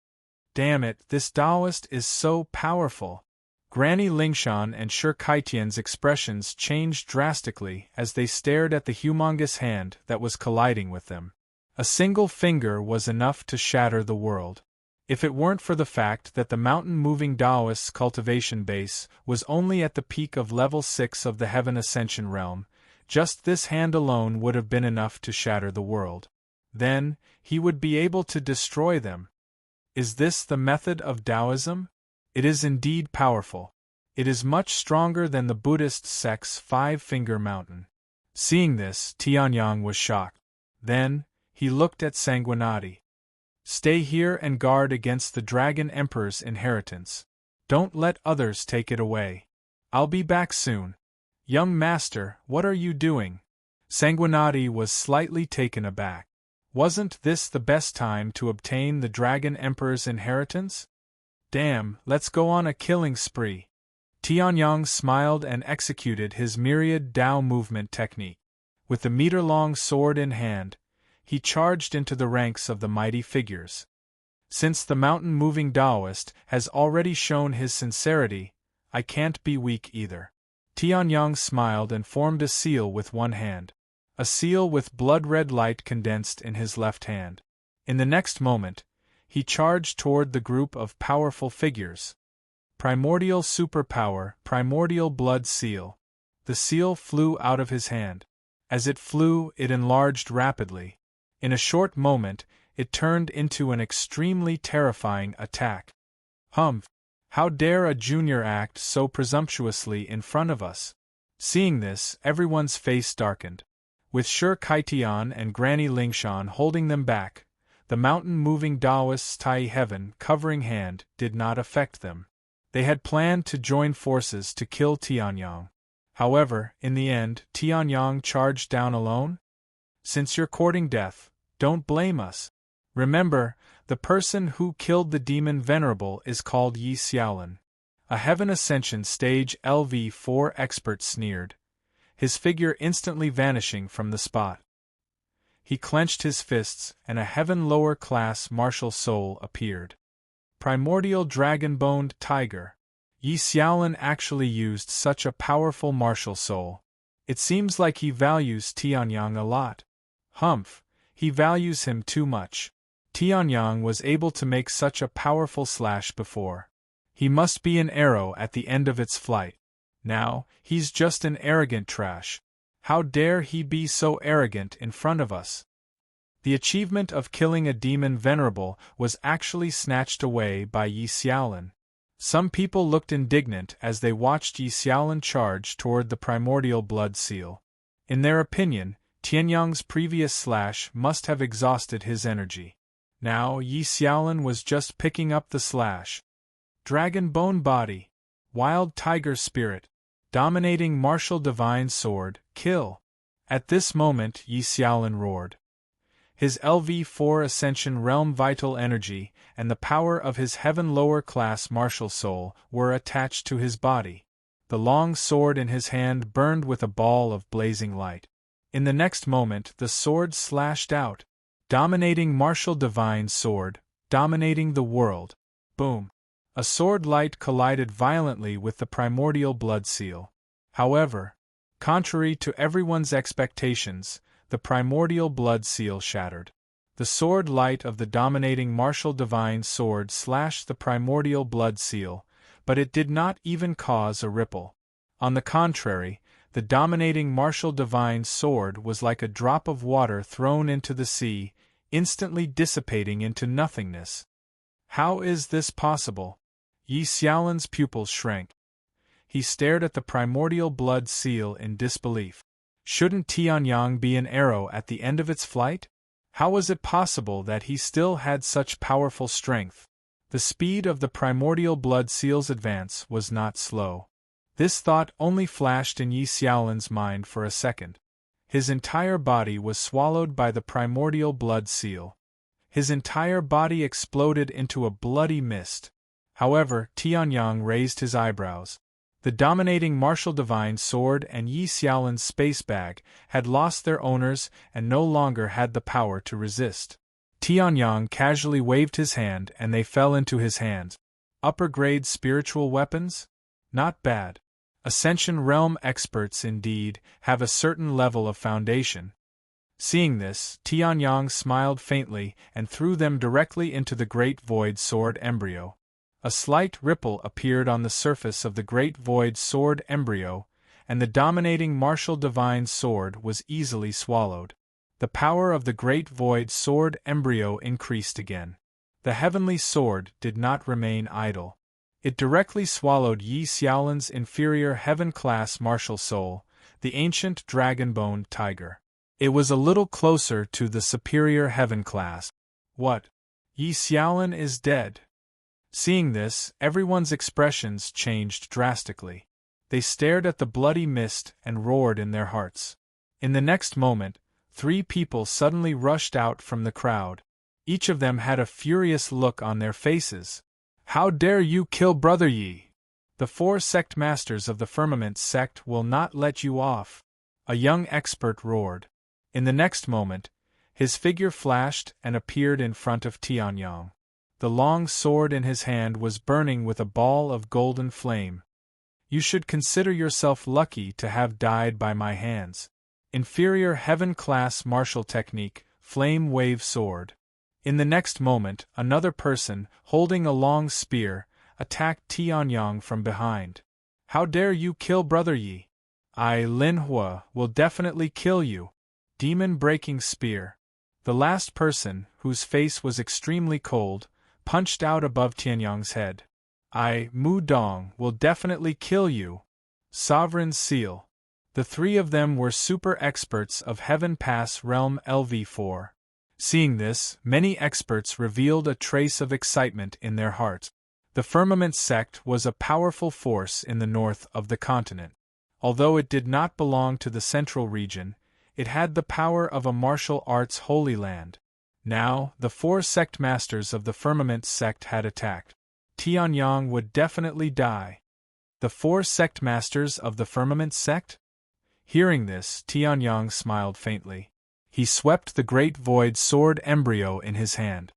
Speaker 1: Damn it, this Taoist is so powerful. Granny Lingshan and Shi Kaitian's expressions changed drastically as they stared at the humongous hand that was colliding with them. A single finger was enough to shatter the world. If it weren't for the fact that the mountain-moving Taoist's cultivation base was only at the peak of level 6 of the Heaven Ascension realm, just this hand alone would have been enough to shatter the world. Then, he would be able to destroy them. Is this the method of Taoism? It is indeed powerful. It is much stronger than the Buddhist sect's five-finger mountain. Seeing this, Tianyang was shocked. Then, he looked at Sanguinati. Stay here and guard against the Dragon Emperor's inheritance. Don't let others take it away. I'll be back soon. Young master, what are you doing? Sanguinati was slightly taken aback. Wasn't this the best time to obtain the Dragon Emperor's inheritance? Damn, let's go on a killing spree. Tianyang smiled and executed his myriad Dao movement technique. With the meter-long sword in hand, he charged into the ranks of the mighty figures. Since the mountain-moving Taoist has already shown his sincerity, I can't be weak either. Tianyang smiled and formed a seal with one hand. A seal with blood-red light condensed in his left hand. In the next moment, he charged toward the group of powerful figures. Primordial superpower, primordial blood seal. The seal flew out of his hand. As it flew, it enlarged rapidly. In a short moment, it turned into an extremely terrifying attack. Humph! How dare a junior act so presumptuously in front of us? Seeing this, everyone's face darkened. With Shi Kaitian and Granny Lingshan holding them back, the mountain-moving Taoist's Tai Heaven Covering Hand did not affect them. They had planned to join forces to kill Tianyang. However, in the end, Tianyang charged down alone? Since you're courting death, don't blame us. Remember, the person who killed the demon Venerable is called Yi Xiaolin. A Heaven Ascension Stage LV4 expert sneered, his figure instantly vanishing from the spot. He clenched his fists, and a Heaven Lower Class martial soul appeared. Primordial Dragon-Boned Tiger. Yi Xiaolin actually used such a powerful martial soul. It seems like he values Tianyang a lot. Humph, he values him too much. Tianyang was able to make such a powerful slash before. He must be an arrow at the end of its flight. Now, he's just an arrogant trash. How dare he be so arrogant in front of us? The achievement of killing a demon Venerable was actually snatched away by Yi Xiaolin. Some people looked indignant as they watched Yi Xiaolin charge toward the primordial blood seal. In their opinion, Tianyang's previous slash must have exhausted his energy. Now Yi Xiaolin was just picking up the slash. Dragon bone body, wild tiger spirit, dominating martial divine sword, kill. At this moment Yi Xiaolin roared. His LV4 Ascension Realm vital energy and the power of his heaven lower class martial soul were attached to his body. The long sword in his hand burned with a ball of blazing light. In the next moment the sword slashed out. Dominating martial divine sword, dominating the world. Boom. A sword light collided violently with the primordial blood seal. However, contrary to everyone's expectations, the primordial blood seal shattered. The sword light of the dominating martial divine sword slashed the primordial blood seal, but it did not even cause a ripple. On the contrary, the dominating martial divine sword was like a drop of water thrown into the sea, instantly dissipating into nothingness. How is this possible? Yi Xiaolin's pupils shrank. He stared at the primordial blood seal in disbelief. Shouldn't Tianyang be an arrow at the end of its flight? How was it possible that he still had such powerful strength? The speed of the primordial blood seal's advance was not slow. This thought only flashed in Yi Xiaolin's mind for a second. His entire body was swallowed by the primordial blood seal. His entire body exploded into a bloody mist. However, Tianyang raised his eyebrows. The dominating martial divine sword and Yi Xiaolin's space bag had lost their owners and no longer had the power to resist. Tianyang casually waved his hand and they fell into his hands. Upper-grade spiritual weapons? Not bad. Ascension realm experts indeed have a certain level of foundation. Seeing this, Tianyang smiled faintly and threw them directly into the Great Void Sword embryo. A slight ripple appeared on the surface of the Great Void Sword embryo, and the dominating martial divine sword was easily swallowed. The power of the Great Void Sword embryo increased again. The heavenly sword did not remain idle. It directly swallowed Yi Xiaolin's inferior heaven-class martial soul, the ancient dragon-boned tiger. It was a little closer to the superior heaven class. What? Yi Xiaolin is dead. Seeing this, everyone's expressions changed drastically. They stared at the bloody mist and roared in their hearts. In the next moment, 3 people suddenly rushed out from the crowd. Each of them had a furious look on their faces. How dare you kill Brother Yi? The 4 sect masters of the Firmament sect will not let you off. A young expert roared. In the next moment, his figure flashed and appeared in front of Tianyang. The long sword in his hand was burning with a ball of golden flame. You should consider yourself lucky to have died by my hands. Inferior heaven-class martial technique, flame wave sword. In the next moment, another person, holding a long spear, attacked Tianyang from behind. How dare you kill Brother Yi? I, Lin Hua, will definitely kill you. Demon-breaking spear. The last person, whose face was extremely cold, punched out above Tianyang's head. I, Mu Dong, will definitely kill you. Sovereign seal. The 3 of them were super experts of Heaven Pass Realm LV4. Seeing this, many experts revealed a trace of excitement in their hearts. The Firmament sect was a powerful force in the north of the continent. Although it did not belong to the central region, it had the power of a martial arts holy land. Now, the 4 sect masters of the Firmament sect had attacked. Tianyang would definitely die. The 4 sect masters of the Firmament sect? Hearing this, Tianyang smiled faintly. He swept the Great Void Sword embryo in his hand.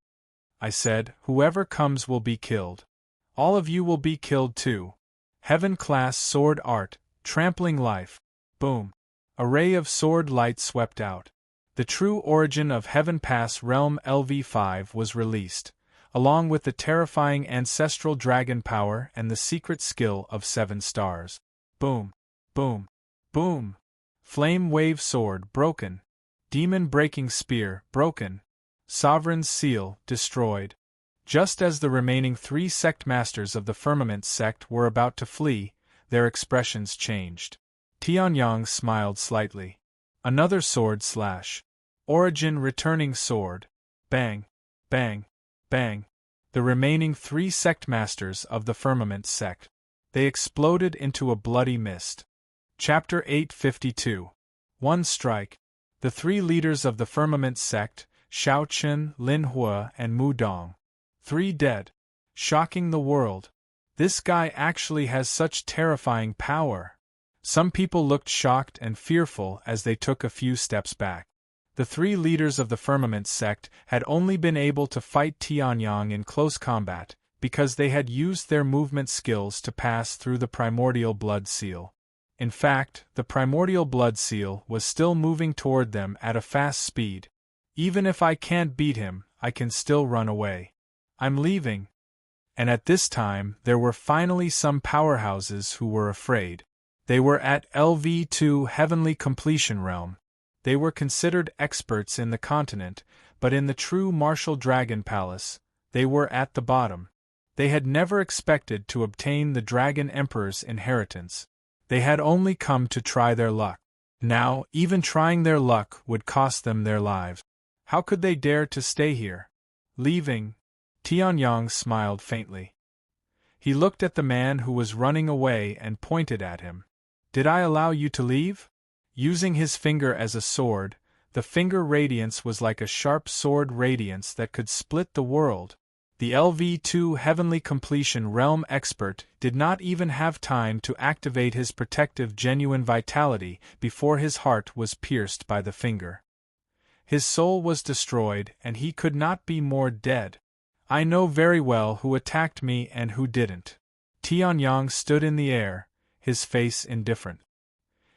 Speaker 1: I said, whoever comes will be killed. All of you will be killed too. Heaven-class sword art, trampling life. Boom. A ray of sword light swept out. The true origin of Heaven Pass Realm LV5 was released, along with the terrifying ancestral dragon power and the secret skill of 7 stars. Boom. Boom. Boom. Flame wave sword broken. Demon breaking spear broken. Sovereign's seal destroyed. Just as the remaining 3 sect masters of the Firmament sect were about to flee, their expressions changed. Tianyang smiled slightly. Another sword slash. Origin returning sword. Bang, bang, bang. The remaining 3 sect masters of the Firmament sect. They exploded into a bloody mist. Chapter 852. One strike. The 3 leaders of the Firmament sect, Shao Qin, Lin Hua, and Mu Dong. 3 dead. Shocking the world. This guy actually has such terrifying power. Some people looked shocked and fearful as they took a few steps back. The 3 leaders of the Firmament sect had only been able to fight Tianyang in close combat because they had used their movement skills to pass through the primordial blood seal. In fact, the primordial blood seal was still moving toward them at a fast speed. Even if I can't beat him, I can still run away. I'm leaving. And at this time, there were finally some powerhouses who were afraid. They were at LV2 Heavenly Completion Realm. They were considered experts in the continent, but in the true Martial Dragon Palace, they were at the bottom. They had never expected to obtain the Dragon Emperor's inheritance. They had only come to try their luck. Now, even trying their luck would cost them their lives. How could they dare to stay here? Leaving? Tianyang smiled faintly. He looked at the man who was running away and pointed at him. Did I allow you to leave? Using his finger as a sword, the finger radiance was like a sharp sword radiance that could split the world. The LV2 Heavenly Completion Realm expert did not even have time to activate his protective genuine vitality before his heart was pierced by the finger. His soul was destroyed and he could not be more dead. I know very well who attacked me and who didn't. Tianyang stood in the air, his face indifferent.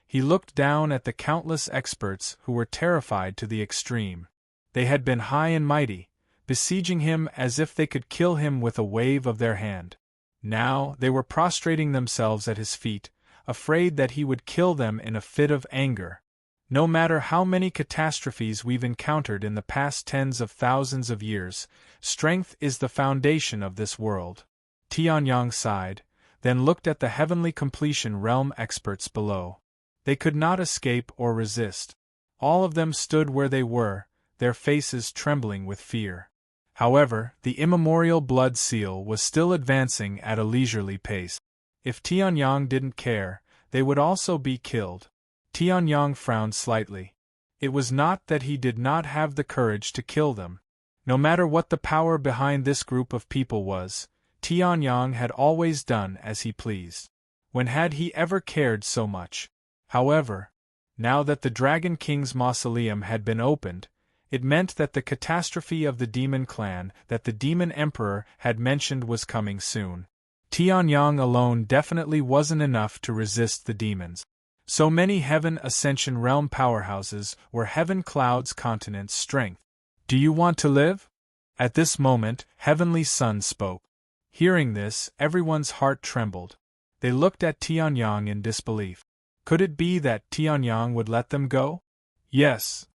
Speaker 1: He looked down at the countless experts who were terrified to the extreme. They had been high and mighty, besieging him as if they could kill him with a wave of their hand. Now they were prostrating themselves at his feet, afraid that he would kill them in a fit of anger. No matter how many catastrophes we've encountered in the past tens of thousands of years, strength is the foundation of this world. Tianyang sighed, then looked at the Heavenly Completion Realm experts below. They could not escape or resist. All of them stood where they were, their faces trembling with fear. However, the immemorial blood seal was still advancing at a leisurely pace. If Tianyang didn't care, they would also be killed. Tianyang frowned slightly. It was not that he did not have the courage to kill them. No matter what the power behind this group of people was, Tianyang had always done as he pleased. When had he ever cared so much? However, now that the Dragon King's mausoleum had been opened, it meant that the catastrophe of the demon clan that the demon emperor had mentioned was coming soon. Tianyang alone definitely wasn't enough to resist the demons. So many Heaven Ascension Realm powerhouses were Heaven Cloud's continent's strength. Do you want to live? At this moment, Heavenly Sun spoke. Hearing this, everyone's heart trembled. They looked at Tianyang in disbelief. Could it be that Tianyang would let them go? Yes.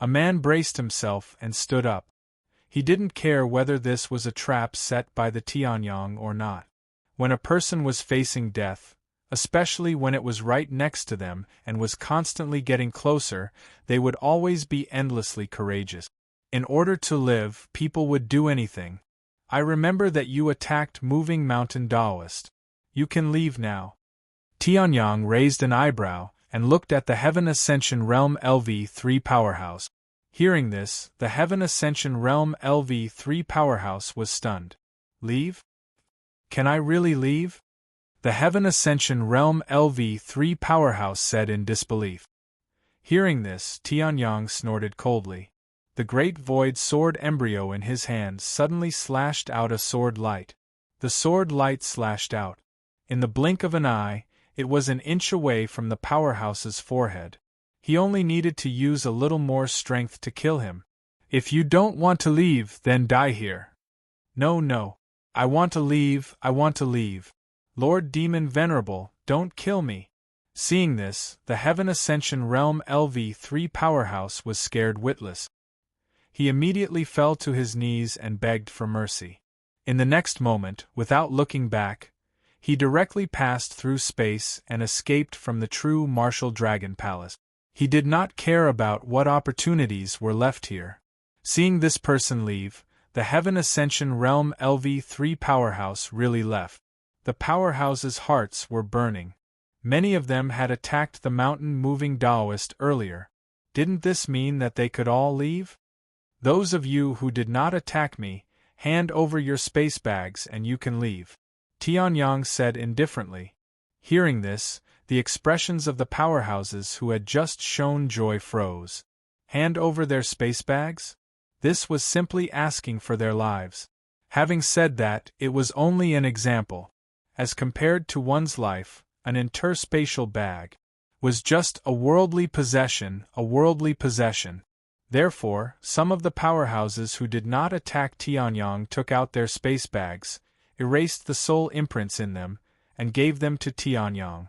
Speaker 1: A man braced himself and stood up. He didn't care whether this was a trap set by the Tianyang or not. When a person was facing death, especially when it was right next to them and was constantly getting closer, they would always be endlessly courageous. In order to live, people would do anything. I remember that you attacked Moving Mountain Taoist. You can leave now. Tianyang raised an eyebrow and looked at the Heaven Ascension Realm LV3 powerhouse. Hearing this, the Heaven Ascension Realm LV3 powerhouse was stunned. Leave? Can I really leave? The Heaven Ascension Realm LV3 powerhouse said in disbelief. Hearing this, Tianyang snorted coldly. The great void sword embryo in his hand suddenly slashed out a sword light. The sword light slashed out. In the blink of an eye, it was an inch away from the powerhouse's forehead. He only needed to use a little more strength to kill him. If you don't want to leave, then die here. No. I want to leave, I want to leave. Lord Demon Venerable, don't kill me. Seeing this, the Heaven Ascension Realm LV3 powerhouse was scared witless. He immediately fell to his knees and begged for mercy. In the next moment, without looking back, he directly passed through space and escaped from the true martial dragon palace. He did not care about what opportunities were left here. Seeing this person leave, the Heaven Ascension Realm LV3 powerhouse really left. The powerhouse's hearts were burning. Many of them had attacked the mountain-moving Taoist earlier. Didn't this mean that they could all leave? Those of you who did not attack me, hand over your space bags and you can leave, Tianyang said indifferently. Hearing this, the expressions of the powerhouses who had just shown joy froze. Hand over their space bags? This was simply asking for their lives. Having said that, it was only an example. As compared to one's life, an interspatial bag was just a worldly possession, Therefore, some of the powerhouses who did not attack Tianyang took out their space bags, erased the soul imprints in them, and gave them to Tianyang.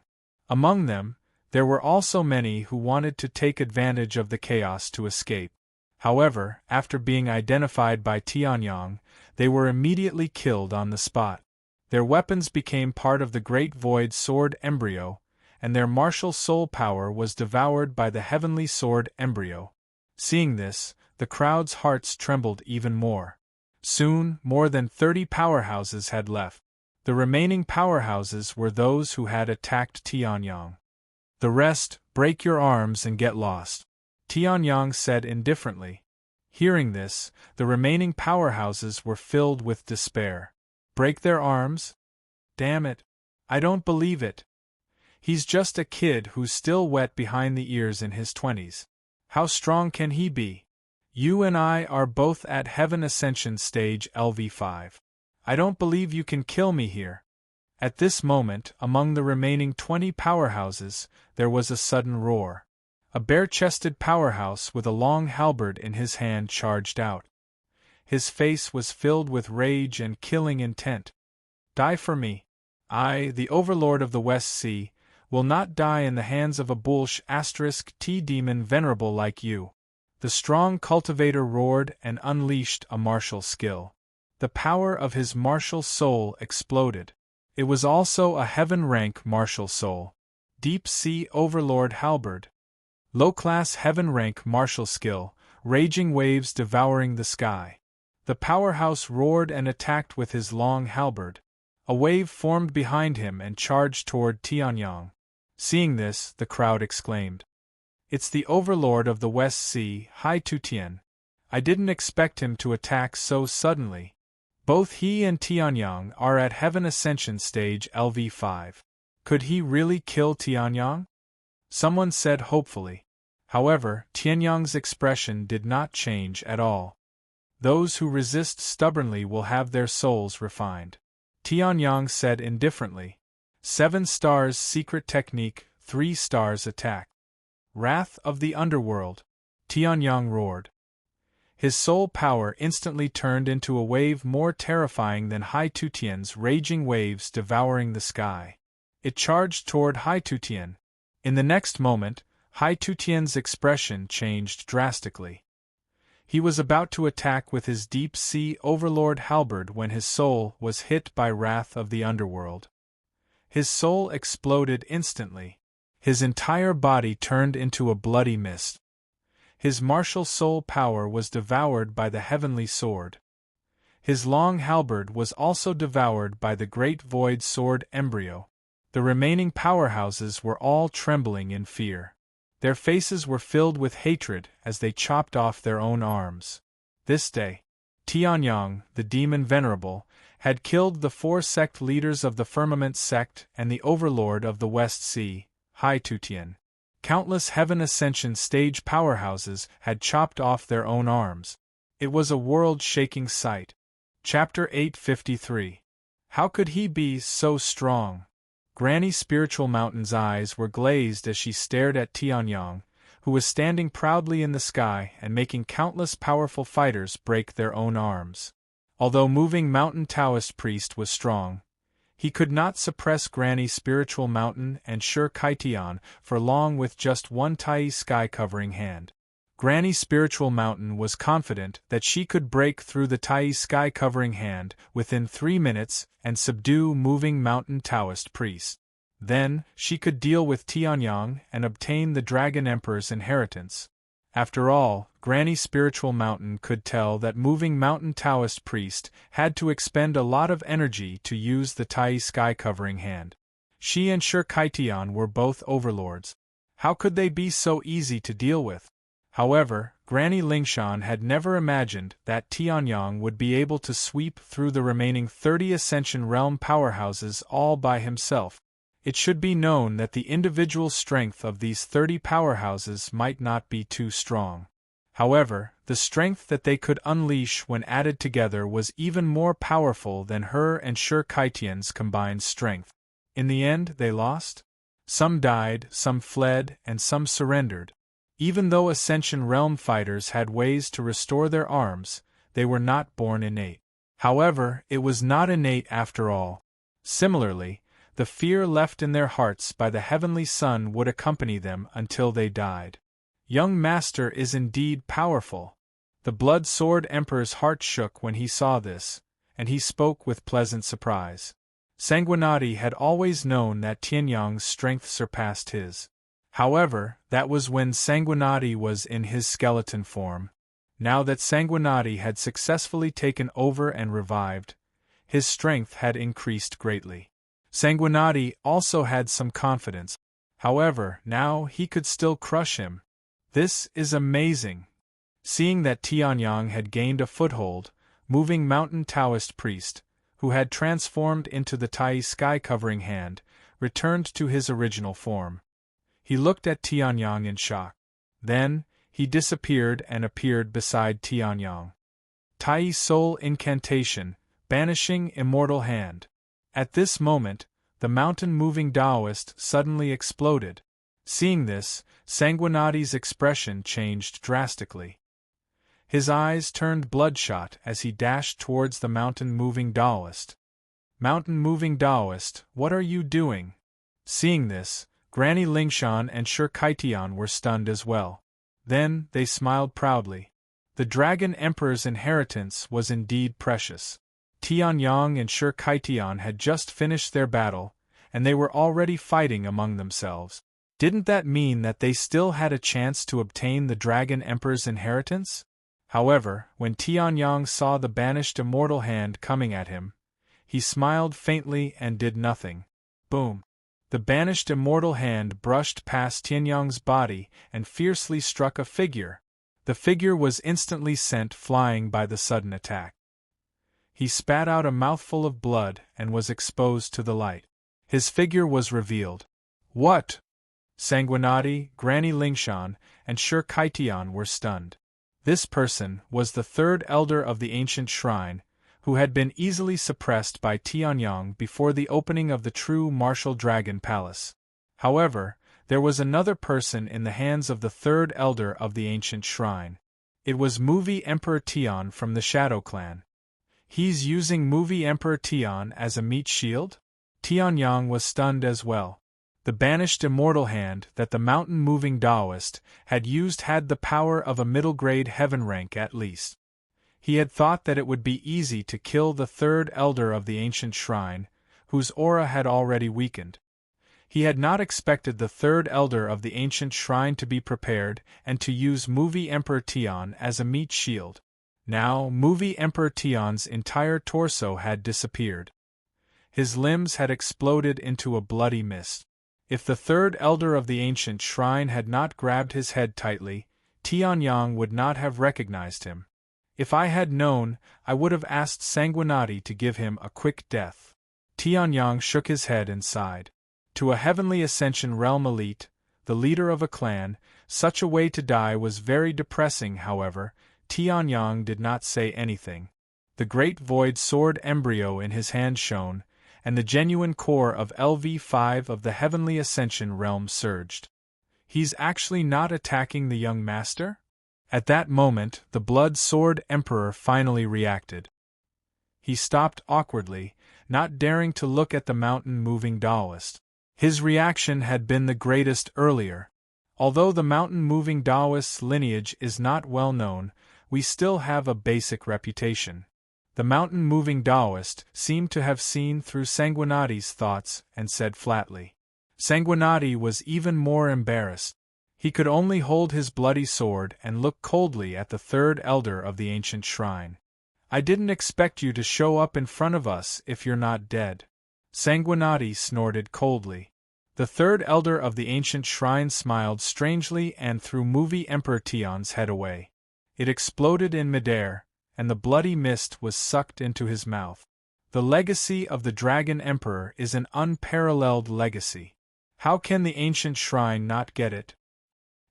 Speaker 1: Among them, there were also many who wanted to take advantage of the chaos to escape. However, after being identified by Tianyang, they were immediately killed on the spot. Their weapons became part of the Great Void Sword Embryo, and their martial soul power was devoured by the Heavenly Sword Embryo. Seeing this, the crowd's hearts trembled even more. Soon, more than 30 powerhouses had left. The remaining powerhouses were those who had attacked Tianyang. The rest, break your arms and get lost, Tianyang said indifferently. Hearing this, the remaining powerhouses were filled with despair. Break their arms? Damn it. I don't believe it. He's just a kid who's still wet behind the ears in his 20s. How strong can he be? You and I are both at Heaven Ascension Stage LV5. I don't believe you can kill me here. At this moment, among the remaining 20 powerhouses, there was a sudden roar. A bare-chested powerhouse with a long halberd in his hand charged out. His face was filled with rage and killing intent. Die for me. I, the Overlord of the West Sea, will not die in the hands of a bullsh T-demon venerable like you. The strong cultivator roared and unleashed a martial skill. The power of his martial soul exploded. It was also a heaven-rank martial soul. Deep Sea Overlord Halberd. Low-class heaven-rank martial skill, raging waves devouring the sky. The powerhouse roared and attacked with his long halberd. A wave formed behind him and charged toward Tianyang. Seeing this, the crowd exclaimed, "It's the Overlord of the West Sea, Hai Tutian. I didn't expect him to attack so suddenly." Both he and Tianyang are at Heaven Ascension Stage LV5. Could he really kill Tianyang? Someone said hopefully. However, Tianyang's expression did not change at all. Those who resist stubbornly will have their souls refined, Tianyang said indifferently. 7 stars secret technique, 3 stars attack. Wrath of the Underworld, Tianyang roared. His soul power instantly turned into a wave more terrifying than Hai Tutian's raging waves devouring the sky. It charged toward Hai Tutian. In the next moment, Hai Tutian's expression changed drastically. He was about to attack with his Deep Sea Overlord halberd when his soul was hit by Wrath of the Underworld. His soul exploded instantly. His entire body turned into a bloody mist. His martial soul power was devoured by the heavenly sword. His long halberd was also devoured by the Great Void Sword Embryo. The remaining powerhouses were all trembling in fear. Their faces were filled with hatred as they chopped off their own arms. This day, Tianyang, the demon venerable, had killed the 4 sect leaders of the Firmament sect and the Overlord of the West Sea, Hai Tutian. Countless Heaven Ascension Stage powerhouses had chopped off their own arms. It was a world-shaking sight. Chapter 853. How could he be so strong? Granny Spiritual Mountain's eyes were glazed as she stared at Tianyang, who was standing proudly in the sky and making countless powerful fighters break their own arms. Although Moving Mountain Taoist priest was strong, he could not suppress Granny Spiritual Mountain and Sure Kaitian for long with just one Tai sky-covering hand. Granny Spiritual Mountain was confident that she could break through the Tai sky-covering hand within 3 minutes and subdue moving mountain Taoist priest. Then, she could deal with Tianyang and obtain the Dragon Emperor's inheritance. After all, Granny Spiritual Mountain could tell that moving mountain Taoist priest had to expend a lot of energy to use the Tai sky-covering hand. She and Shi Kaitian were both overlords. How could they be so easy to deal with? However, Granny Lingshan had never imagined that Tianyang would be able to sweep through the remaining 30 Ascension Realm powerhouses all by himself. It should be known that the individual strength of these 30 powerhouses might not be too strong. However, the strength that they could unleash when added together was even more powerful than her and Shi Kaitian's combined strength. In the end, they lost. Some died, some fled, and some surrendered. Even though Ascension Realm fighters had ways to restore their arms, they were not born innate. However, it was not innate after all. Similarly, the fear left in their hearts by the Heavenly Sun would accompany them until they died. Young Master is indeed powerful. The Blood Sword Emperor's heart shook when he saw this, and he spoke with pleasant surprise. Sanguinati had always known that Tianyang's strength surpassed his. However, that was when Sanguinati was in his skeleton form. Now that Sanguinati had successfully taken over and revived, his strength had increased greatly. Sanguinati also had some confidence. However, now he could still crush him. This is amazing. Seeing that Tianyang had gained a foothold, moving mountain Taoist priest, who had transformed into the Tai sky-covering hand, returned to his original form. He looked at Tianyang in shock. Then, he disappeared and appeared beside Tianyang. Tai Soul Incantation, Banishing Immortal Hand. At this moment, the mountain-moving Taoist suddenly exploded. Seeing this, Sanguinati's expression changed drastically. His eyes turned bloodshot as he dashed towards the mountain-moving Taoist. Mountain-moving Taoist, what are you doing? Seeing this, Granny Lingshan and Shi Kaitian were stunned as well. Then, they smiled proudly. The Dragon Emperor's inheritance was indeed precious. Tianyang and Shi Kaitian had just finished their battle, and they were already fighting among themselves. Didn't that mean that they still had a chance to obtain the Dragon Emperor's inheritance? However, when Tianyang saw the banished immortal hand coming at him, he smiled faintly and did nothing. Boom! The banished immortal hand brushed past Tianyang's body and fiercely struck a figure. The figure was instantly sent flying by the sudden attack. He spat out a mouthful of blood and was exposed to the light. His figure was revealed. What? Sanguinati, Granny Lingshan, and Shi Kaitian were stunned. This person was the third elder of the ancient shrine, who had been easily suppressed by Tianyang before the opening of the true martial dragon palace. However, there was another person in the hands of the third elder of the ancient shrine. It was Movie Emperor Tian from the Shadow Clan. He's using Movie Emperor Tian as a meat shield? Tianyang was stunned as well. The banished immortal hand that the mountain-moving Taoist had used had the power of a middle-grade heaven rank at least. He had thought that it would be easy to kill the third elder of the ancient shrine, whose aura had already weakened. He had not expected the third elder of the ancient shrine to be prepared and to use Movie Emperor Tian as a meat shield. Now, Movie Emperor Tian's entire torso had disappeared. His limbs had exploded into a bloody mist. If the third elder of the ancient shrine had not grabbed his head tightly, Tianyang would not have recognized him. If I had known, I would have asked Sanguinati to give him a quick death. Tianyang shook his head and sighed. To a heavenly Ascension Realm elite, the leader of a clan, such a way to die was very depressing. However, Tianyang did not say anything. The great void sword embryo in his hand shone, and the genuine core of LV5 of the Heavenly Ascension Realm surged. He's actually not attacking the young master? At that moment, the Blood Sword Emperor finally reacted. He stopped awkwardly, not daring to look at the mountain-moving Taoist. His reaction had been the greatest earlier. Although the mountain-moving Taoist's lineage is not well known, we still have a basic reputation. The mountain-moving Taoist seemed to have seen through Sanguinati's thoughts and said flatly. Sanguinati was even more embarrassed. He could only hold his bloody sword and look coldly at the third elder of the ancient shrine. I didn't expect you to show up in front of us if you're not dead. Sanguinati snorted coldly. The third elder of the ancient shrine smiled strangely and threw movie Emperor Tion's head away. It exploded in midair, and the bloody mist was sucked into his mouth. The legacy of the Dragon Emperor is an unparalleled legacy. How can the ancient shrine not get it?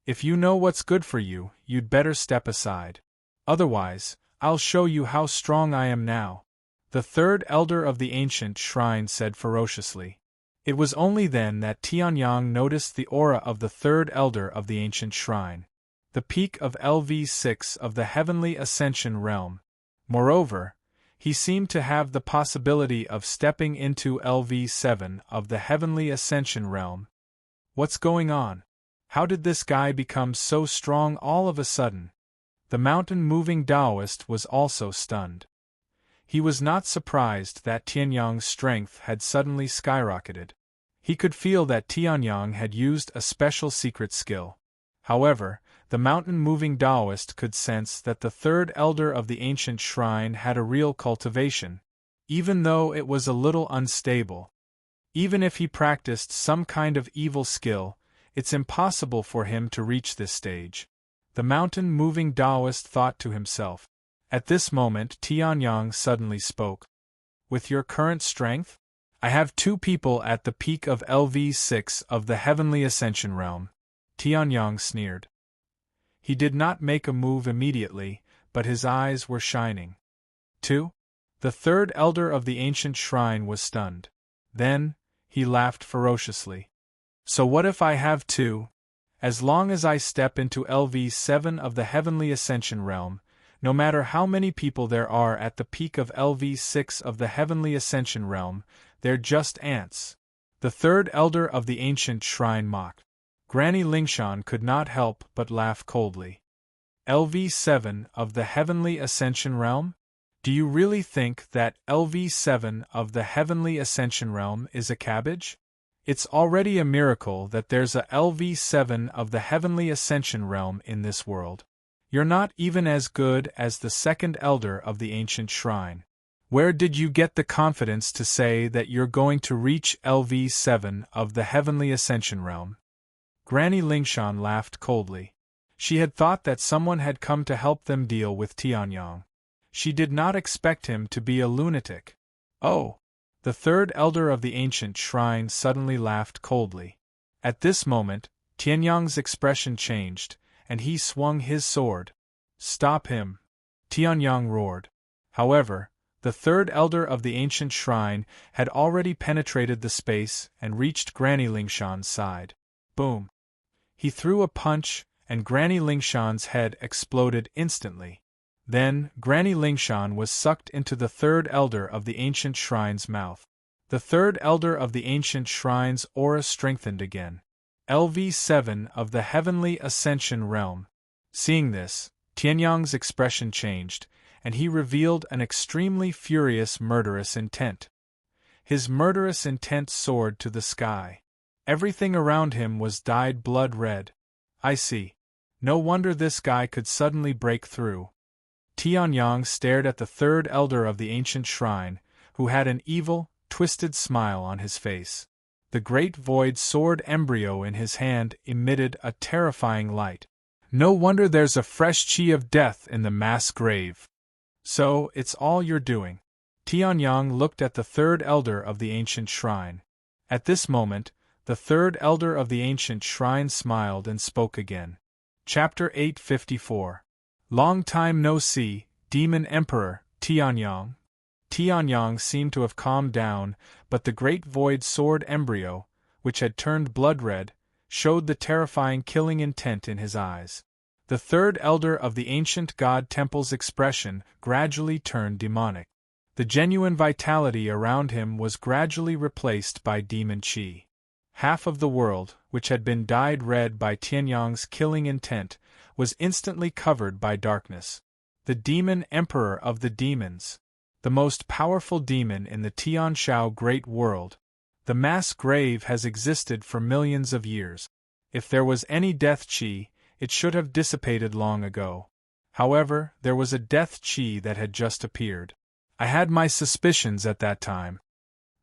Speaker 1: If you know what's good for you, you'd better step aside. Otherwise, I'll show you how strong I am now, the third elder of the ancient shrine said ferociously. It was only then that Tianyang noticed the aura of the third elder of the ancient shrine, the peak of LV6 of the heavenly ascension realm. Moreover, he seemed to have the possibility of stepping into LV7 of the heavenly ascension realm. What's going on? How did this guy become so strong all of a sudden? The mountain-moving Taoist was also stunned. He was not surprised that Tianyang's strength had suddenly skyrocketed. He could feel that Tianyang had used a special secret skill. However, the mountain-moving Taoist could sense that the third elder of the ancient shrine had a real cultivation, even though it was a little unstable. Even if he practiced some kind of evil skill, it's impossible for him to reach this stage. The mountain-moving Taoist thought to himself. At this moment Tianyang suddenly spoke. With your current strength? I have 2 people at the peak of LV6 of the heavenly ascension realm. Tianyang sneered. He did not make a move immediately, but his eyes were shining. 2? The third elder of the ancient shrine was stunned. Then, he laughed ferociously. So what if I have 2? As long as I step into LV7 of the heavenly ascension realm, no matter how many people there are at the peak of LV6 of the heavenly ascension realm, they're just ants. The third elder of the ancient shrine mocked. Granny Lingshan could not help but laugh coldly. LV7 of the heavenly ascension realm? Do you really think that LV7 of the heavenly ascension realm is a cabbage? It's already a miracle that there's a LV7 of the heavenly ascension realm in this world. You're not even as good as the second elder of the ancient shrine. Where did you get the confidence to say that you're going to reach LV7 of the heavenly ascension realm? Granny Lingshan laughed coldly. She had thought that someone had come to help them deal with Tianyang. She did not expect him to be a lunatic. Oh! The third elder of the ancient shrine suddenly laughed coldly. At this moment, Tianyang's expression changed, and he swung his sword. Stop him! Tianyang roared. However, the third elder of the ancient shrine had already penetrated the space and reached Granny Lingshan's side. Boom! He threw a punch, and Granny Lingshan's head exploded instantly. Then, Granny Lingshan was sucked into the third elder of the ancient shrine's mouth. The third elder of the ancient shrine's aura strengthened again. LV7 of the heavenly ascension realm. Seeing this, Tianyang's expression changed, and he revealed an extremely furious murderous intent. His murderous intent soared to the sky. Everything around him was dyed blood red. I see. No wonder this guy could suddenly break through. Tianyang stared at the third elder of the ancient shrine, who had an evil, twisted smile on his face. The great void sword embryo in his hand emitted a terrifying light. No wonder there's a fresh chi of death in the mass grave. So, it's all you're doing. Tianyang looked at the third elder of the ancient shrine. At this moment, the third elder of the ancient shrine smiled and spoke again. Chapter 854. Long time no see, Demon Emperor, Tianyang. Tianyang seemed to have calmed down, but the great void sword embryo, which had turned blood red, showed the terrifying killing intent in his eyes. The third elder of the ancient god temple's expression gradually turned demonic. The genuine vitality around him was gradually replaced by demon chi. Half of the world, which had been dyed red by Tianyang's killing intent, was instantly covered by darkness. The demon emperor of the demons. The most powerful demon in the Tianshao great world. The mass grave has existed for millions of years. If there was any death qi, it should have dissipated long ago. However, there was a death qi that had just appeared. I had my suspicions at that time.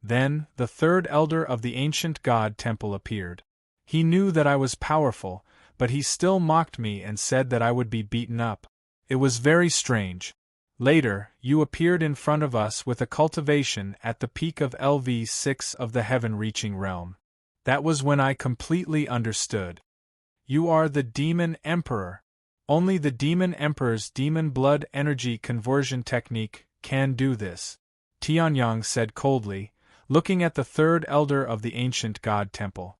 Speaker 1: Then, the third elder of the ancient god temple appeared. He knew that I was powerful, but he still mocked me and said that I would be beaten up. It was very strange. Later, you appeared in front of us with a cultivation at the peak of LV6 of the heaven-reaching realm. That was when I completely understood. You are the Demon Emperor. Only the Demon Emperor's demon blood energy conversion technique can do this, Tianyang said coldly, looking at the third elder of the ancient god temple.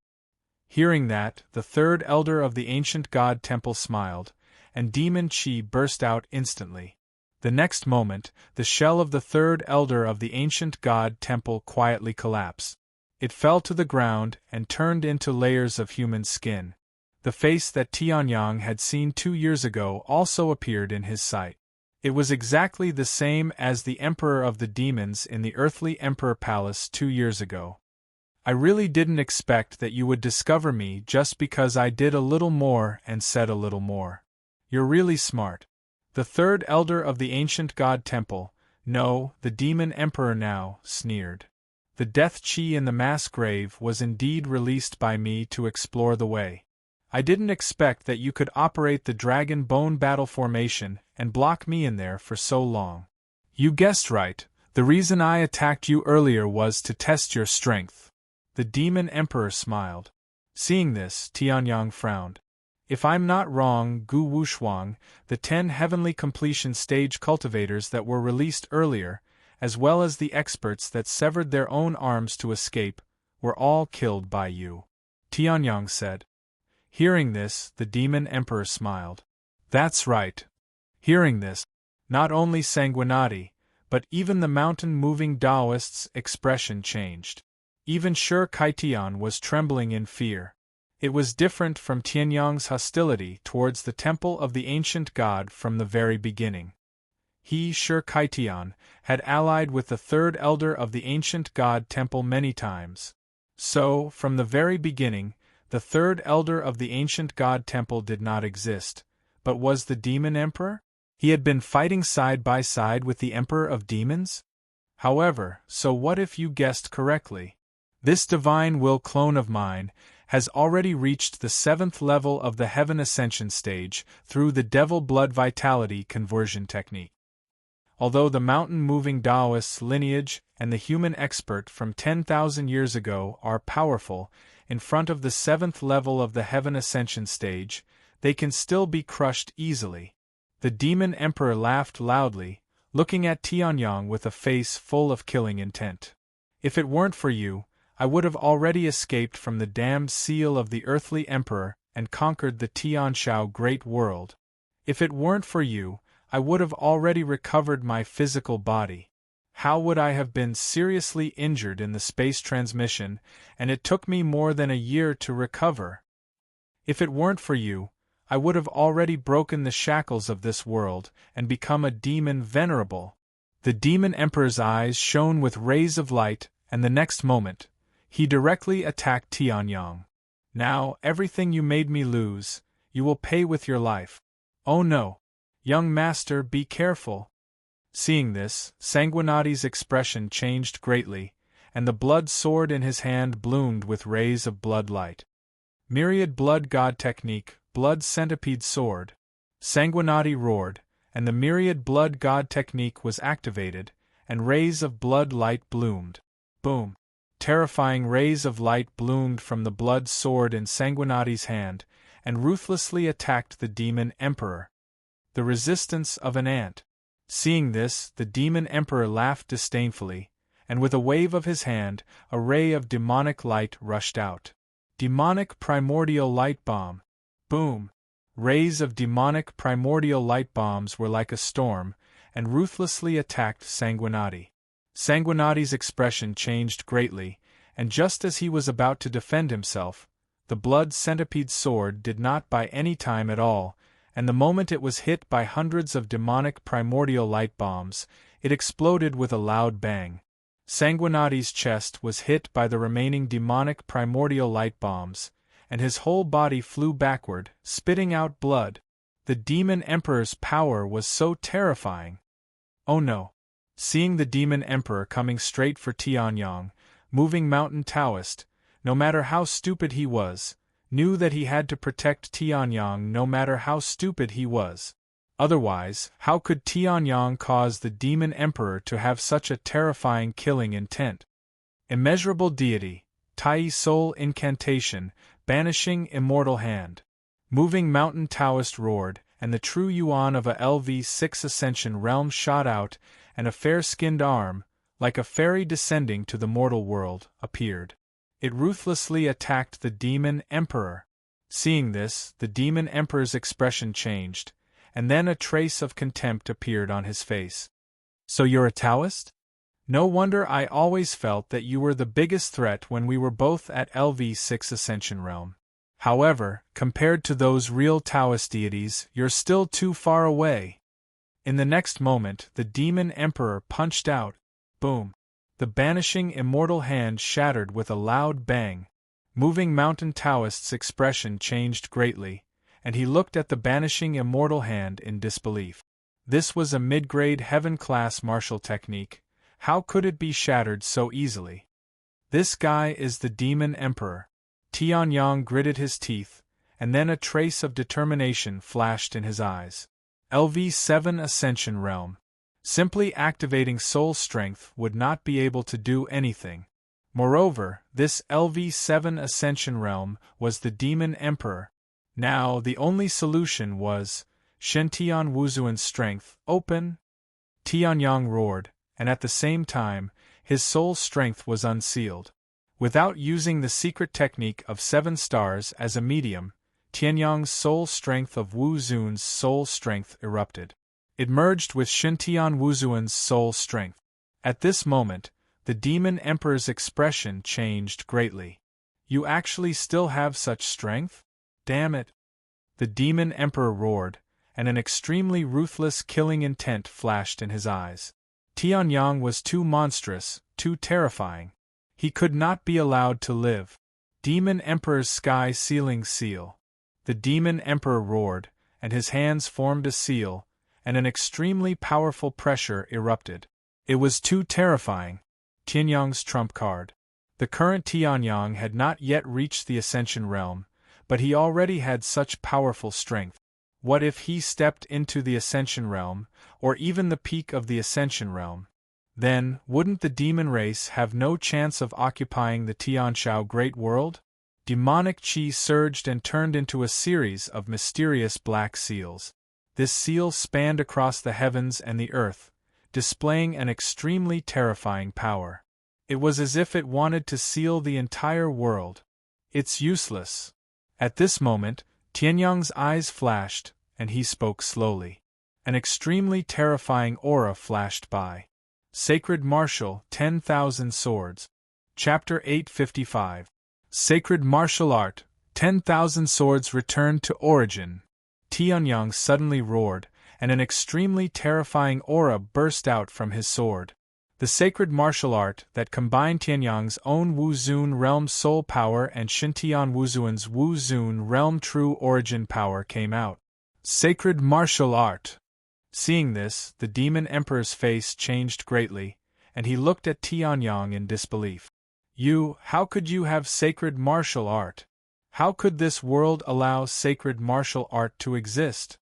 Speaker 1: Hearing that, the third elder of the ancient god temple smiled, and demon qi burst out instantly. The next moment, the shell of the third elder of the ancient god temple quietly collapsed. It fell to the ground and turned into layers of human skin. The face that Tianyang had seen 2 years ago also appeared in his sight. It was exactly the same as the Emperor of the Demons in the Earthly Emperor Palace 2 years ago. I really didn't expect that you would discover me just because I did a little more and said a little more. You're really smart. The third elder of the ancient god temple, no, the Demon Emperor now, sneered. The death qi in the mass grave was indeed released by me to explore the way. I didn't expect that you could operate the dragon bone battle formation and block me in there for so long. You guessed right, the reason I attacked you earlier was to test your strength. The Demon Emperor smiled. Seeing this, Tianyang frowned. If I'm not wrong, Gu Wushuang, the 10 heavenly completion stage cultivators that were released earlier, as well as the experts that severed their own arms to escape, were all killed by you, Tianyang said. Hearing this, the Demon Emperor smiled. That's right. Hearing this, not only Sanguinati, but even the mountain-moving Taoist's expression changed. Even Shi Kaitian was trembling in fear. It was different from Tianyang's hostility towards the temple of the ancient god from the very beginning. He, Shi Kaitian, had allied with the third elder of the ancient god temple many times. So, from the very beginning, the third elder of the ancient god temple did not exist, but was the Demon Emperor? He had been fighting side by side with the Emperor of Demons? However, so what if you guessed correctly? This divine will clone of mine has already reached the 7th level of the Heaven Ascension stage through the Devil Blood Vitality conversion technique. Although the mountain-moving Taoist's lineage and the human expert from 10,000 years ago are powerful, in front of the 7th level of the Heaven Ascension stage, they can still be crushed easily. The Demon Emperor laughed loudly, looking at Tianyang with a face full of killing intent. If it weren't for you, I would have already escaped from the damned seal of the Earthly Emperor and conquered the Tianshao great world. If it weren't for you, I would have already recovered my physical body. How would I have been seriously injured in the space transmission, and it took me more than a year to recover? If it weren't for you, I would have already broken the shackles of this world and become a demon venerable. The Demon Emperor's eyes shone with rays of light, and the next moment, he directly attacked Tianyang. Now, everything you made me lose, you will pay with your life. Oh no! Young master, be careful! Seeing this, Sanguinati's expression changed greatly, and the blood sword in his hand bloomed with rays of blood light. Myriad Blood God Technique, Blood Centipede Sword. Sanguinati roared, and the Myriad Blood God Technique was activated, and rays of blood light bloomed. Boom! Terrifying rays of light bloomed from the blood sword in Sanguinati's hand, and ruthlessly attacked the Demon Emperor. The resistance of an ant. Seeing this, the Demon Emperor laughed disdainfully, and with a wave of his hand, a ray of demonic light rushed out. Demonic Primordial Light Bomb. Boom! Rays of demonic primordial light bombs were like a storm, and ruthlessly attacked Sanguinati. Sanguinati's expression changed greatly, and just as he was about to defend himself, the blood centipede's sword did not buy any time at all, and the moment it was hit by hundreds of demonic primordial light bombs, it exploded with a loud bang. Sanguinati's chest was hit by the remaining demonic primordial light bombs, and his whole body flew backward, spitting out blood. The Demon Emperor's power was so terrifying. Oh no! Seeing the Demon Emperor coming straight for Tianyang, moving mountain Taoist, no matter how stupid he was, knew that he had to protect Tianyang no matter how stupid he was. Otherwise, how could Tianyang cause the Demon Emperor to have such a terrifying killing intent? Immeasurable Deity, Tai Soul Incantation, Banishing Immortal Hand. Moving Mountain Taoist roared, and the true yuan of a LV6 Ascension realm shot out, and a fair-skinned arm, like a fairy descending to the mortal world, appeared. It ruthlessly attacked the Demon Emperor. Seeing this, the Demon Emperor's expression changed, and then a trace of contempt appeared on his face. So you're a Taoist? No wonder I always felt that you were the biggest threat when we were both at LV6 Ascension Realm. However, compared to those real Taoist deities, you're still too far away. In the next moment, the Demon Emperor punched out. Boom! The banishing immortal hand shattered with a loud bang. Moving Mountain Taoist's expression changed greatly, and he looked at the banishing immortal hand in disbelief. This was a mid-grade heaven-class martial technique. How could it be shattered so easily? This guy is the Demon Emperor. Tianyang gritted his teeth, and then a trace of determination flashed in his eyes. LV7 Ascension Realm. Simply activating soul strength would not be able to do anything. Moreover, this LV7 Ascension Realm was the Demon Emperor. Now, the only solution was Shen-Tian Wuzuan's strength open. Tianyang roared, and at the same time, his soul strength was unsealed. Without using the secret technique of 7 stars as a medium, Tianyang's soul strength of Wu Zun's soul strength erupted. It merged with Shen-Tian Wuzuan's soul strength. At this moment, the Demon Emperor's expression changed greatly. You actually still have such strength? Damn it! The Demon Emperor roared, and an extremely ruthless killing intent flashed in his eyes. Tianyang was too monstrous, too terrifying. He could not be allowed to live. Demon Emperor's sky sealing seal. The Demon Emperor roared, and his hands formed a seal, and an extremely powerful pressure erupted. It was too terrifying. Tianyang's trump card. The current Tianyang had not yet reached the Ascension Realm, but he already had such powerful strength. What if he stepped into the Ascension Realm, or even the peak of the Ascension Realm? Then, wouldn't the demon race have no chance of occupying the Tianshao Great World? Demonic qi surged and turned into a series of mysterious black seals. This seal spanned across the heavens and the earth, displaying an extremely terrifying power. It was as if it wanted to seal the entire world. It's useless. At this moment, Tianyang's eyes flashed, and he spoke slowly. An extremely terrifying aura flashed by. Sacred Martial 10,000 Swords. Chapter 855. Sacred Martial Art, 10,000 Swords returned to origin. Tianyang suddenly roared, and an extremely terrifying aura burst out from his sword. The sacred martial art that combined Tianyang's own Wu Zun realm soul power and Shen-Tian Wuzuan's Wu Zun realm true origin power came out. Sacred martial art! Seeing this, the Demon Emperor's face changed greatly, and he looked at Tianyang in disbelief. How could you have sacred martial art? How could this world allow sacred martial art to exist?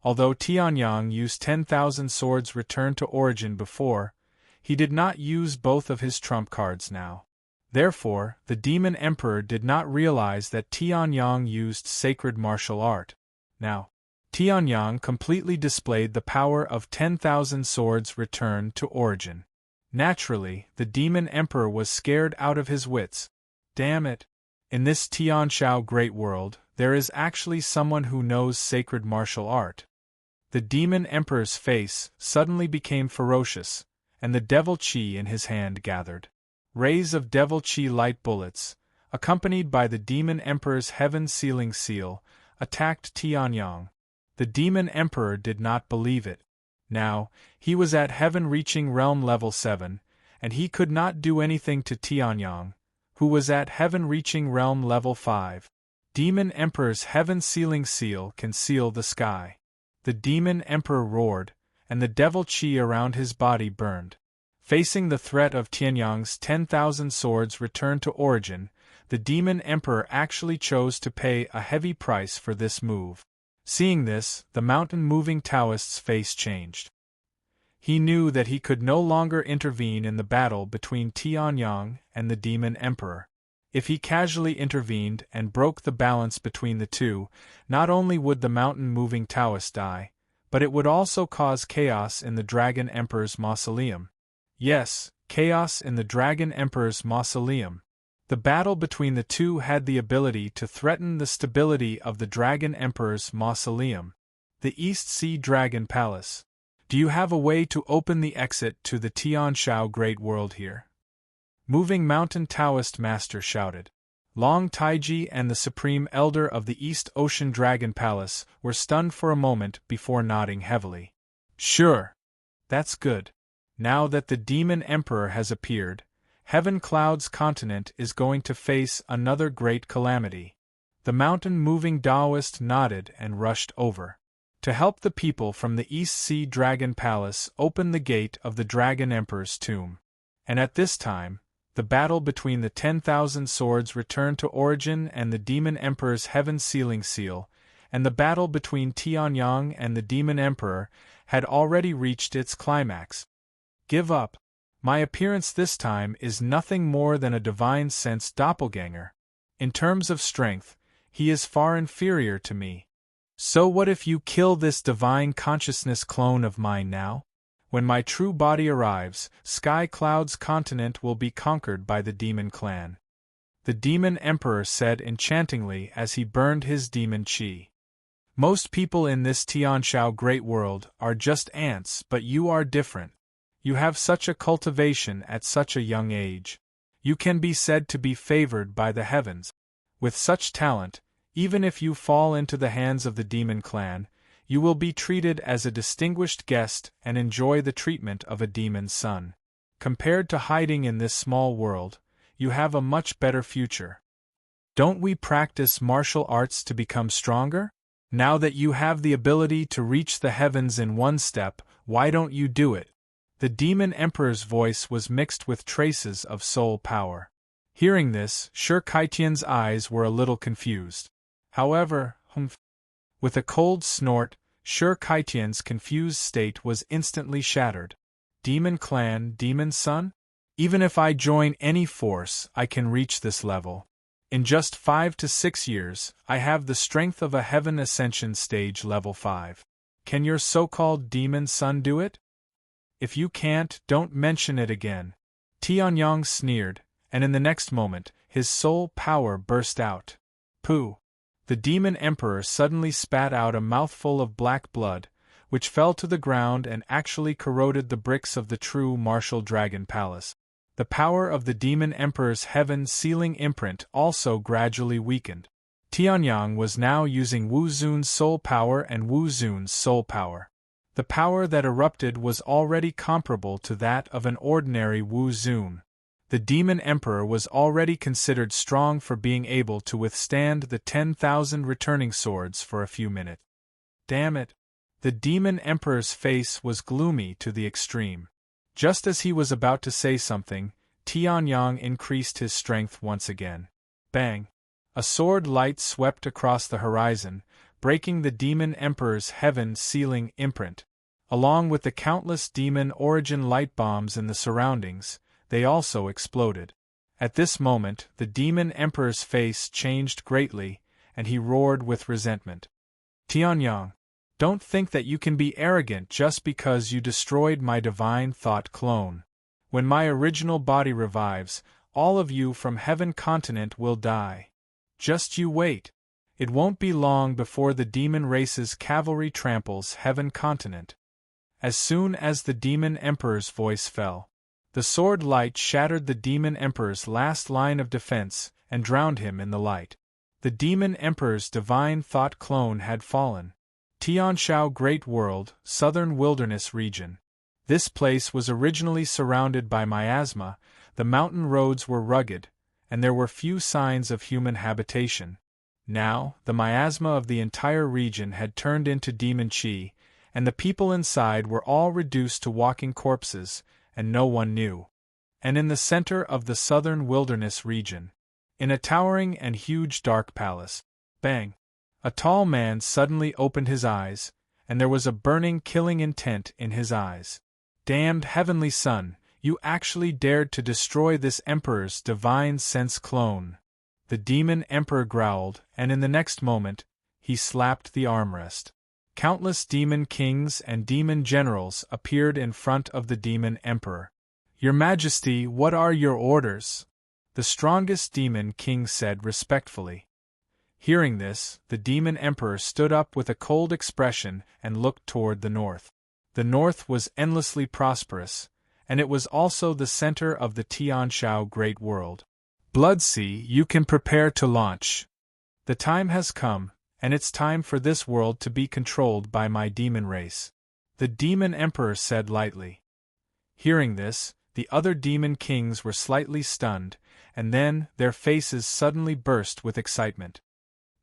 Speaker 1: Although Tianyang used 10,000 swords returned to origin before, he did not use both of his trump cards now. Therefore, the Demon Emperor did not realize that Tianyang used sacred martial art. Now, Tianyang completely displayed the power of 10,000 swords returned to origin. Naturally, the Demon Emperor was scared out of his wits. Damn it! In this Tianshao Great World, there is actually someone who knows sacred martial art. The Demon Emperor's face suddenly became ferocious, and the devil chi in his hand gathered. rays of devil chi light bullets, accompanied by the Demon Emperor's heaven-sealing seal, attacked Tianyang. The Demon Emperor did not believe it. Now, he was at heaven-reaching realm level 7, and he could not do anything to Tianyang, who was at heaven-reaching realm level 5. Demon Emperor's heaven-sealing seal can seal the sky. The Demon Emperor roared, and the devil chi around his body burned. Facing the threat of Tianyang's 10,000 swords returned to origin, the Demon Emperor actually chose to pay a heavy price for this move. Seeing this, the mountain-moving Taoist's face changed. He knew that he could no longer intervene in the battle between Tianyang and the Demon Emperor. If he casually intervened and broke the balance between the two, not only would the mountain-moving Taoist die, but it would also cause chaos in the Dragon Emperor's mausoleum. Yes, chaos in the Dragon Emperor's mausoleum. The battle between the two had the ability to threaten the stability of the Dragon Emperor's mausoleum. The East Sea Dragon Palace. Do you have a way to open the exit to the Tianshao Great World here? Moving Mountain Taoist Master shouted. Long Taiji and the Supreme Elder of the East Ocean Dragon Palace were stunned for a moment before nodding heavily. Sure. That's good. Now that the Demon Emperor has appeared, Heaven Cloud's continent is going to face another great calamity. The mountain-moving Taoist nodded and rushed over. To help the people from the East Sea Dragon Palace open the gate of the Dragon Emperor's tomb. And at this time, the battle between the 10,000 swords returned to origin and the Demon Emperor's heaven-sealing seal, and the battle between Tianyang and the Demon Emperor, had already reached its climax. Give up. My appearance this time is nothing more than a divine-sensed doppelganger. In terms of strength, he is far inferior to me. So what if you kill this divine consciousness clone of mine now? When my true body arrives, Sky Cloud's continent will be conquered by the Demon Clan. The Demon Emperor said enchantingly as he burned his demon chi. Most people in this Tianshao Great World are just ants, but you are different. You have such a cultivation at such a young age. You can be said to be favored by the heavens. With such talent, even if you fall into the hands of the Demon Clan, you will be treated as a distinguished guest and enjoy the treatment of a demon's son. Compared to hiding in this small world, you have a much better future. Don't we practice martial arts to become stronger? Now that you have the ability to reach the heavens in one step, why don't you do it? The Demon Emperor's voice was mixed with traces of soul power. Hearing this, Shi Kaitian's eyes were a little confused. However, with a cold snort, Shi Kaitian's confused state was instantly shattered. Demon Clan, Demon Son? Even if I join any force, I can reach this level. In just 5 to 6 years, I have the strength of a Heaven Ascension Stage Level 5. Can your so-called Demon Son do it? If you can't, don't mention it again. Tianyang sneered, and in the next moment, his soul power burst out. Pooh! The Demon Emperor suddenly spat out a mouthful of black blood, which fell to the ground and actually corroded the bricks of the true martial dragon palace. The power of the Demon Emperor's heaven-sealing imprint also gradually weakened. Tianyang was now using Wu Zun's soul power and Wu Zun's soul power. The power that erupted was already comparable to that of an ordinary Wu Zun. The Demon Emperor was already considered strong for being able to withstand the 10,000 returning swords for a few minutes. Damn it! The Demon Emperor's face was gloomy to the extreme. Just as he was about to say something, Tianyang increased his strength once again. Bang! A sword light swept across the horizon, breaking the Demon Emperor's heaven-sealing imprint. Along with the countless demon origin light bombs in the surroundings, they also exploded. At this moment, the Demon Emperor's face changed greatly, and he roared with resentment. Tianyang, don't think that you can be arrogant just because you destroyed my divine thought clone. When my original body revives, all of you from Heaven Continent will die. Just you wait. It won't be long before the demon race's cavalry tramples Heaven Continent. As soon as the Demon Emperor's voice fell, The sword light shattered the Demon Emperor's last line of defense and drowned him in the light. The Demon Emperor's divine thought clone had fallen. Tianshao Great World, Southern Wilderness Region. This place was originally surrounded by miasma, the mountain roads were rugged, and there were few signs of human habitation. Now, the miasma of the entire region had turned into demon chi, and the people inside were all reduced to walking corpses, and no one knew. And in the center of the Southern Wilderness Region, in a towering and huge dark palace, bang! A tall man suddenly opened his eyes, and there was a burning, killing intent in his eyes. Damned Heavenly Son, you actually dared to destroy this Emperor's divine sense clone. The Demon Emperor growled, and in the next moment, he slapped the armrest. Countless demon kings and demon generals appeared in front of the Demon Emperor. Your Majesty, what are your orders? The strongest demon king said respectfully. Hearing this, the Demon Emperor stood up with a cold expression and looked toward the north. The north was endlessly prosperous, and it was also the center of the Tianshao Great World. Bloodsea, you can prepare to launch. The time has come, and it's time for this world to be controlled by my demon race. The Demon Emperor said lightly. Hearing this, the other demon kings were slightly stunned, and then their faces suddenly burst with excitement.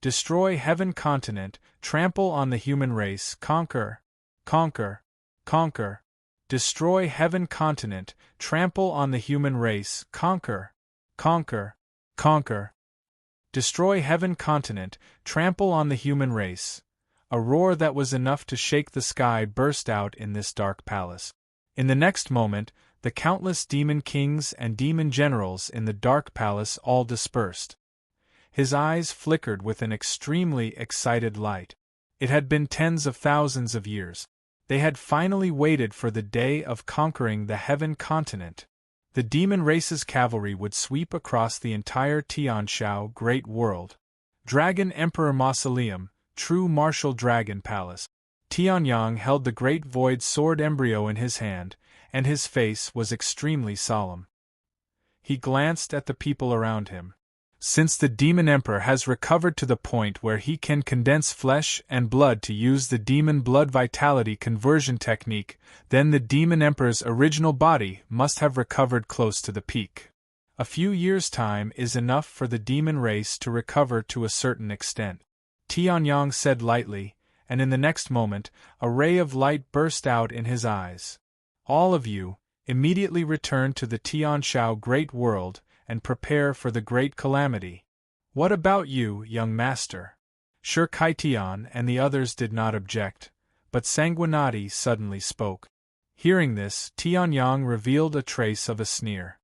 Speaker 1: Destroy Heaven Continent, trample on the human race, conquer, conquer, conquer. Destroy Heaven Continent, trample on the human race, conquer, conquer, conquer. Destroy Heaven Continent, trample on the human race. A roar that was enough to shake the sky burst out in this dark palace. In the next moment, the countless demon kings and demon generals in the dark palace all dispersed. His eyes flickered with an extremely excited light. It had been tens of thousands of years. They had finally waited for the day of conquering the Heaven Continent. The demon race's cavalry would sweep across the entire Tianshao Great World. Dragon Emperor Mausoleum, true martial dragon palace. Tianyang held the great void sword embryo in his hand, and his face was extremely solemn. He glanced at the people around him. Since the Demon Emperor has recovered to the point where he can condense flesh and blood to use the demon blood vitality conversion technique, then the Demon Emperor's original body must have recovered close to the peak. A few years' time is enough for the demon race to recover to a certain extent. Tianyang said lightly, and in the next moment, a ray of light burst out in his eyes. All of you, immediately return to the Tianshao Great World, and prepare for the great calamity. What about you, young master? Sure, Kaitian and the others did not object, but Sanguinati suddenly spoke. Hearing this, Tianyang revealed a trace of a sneer.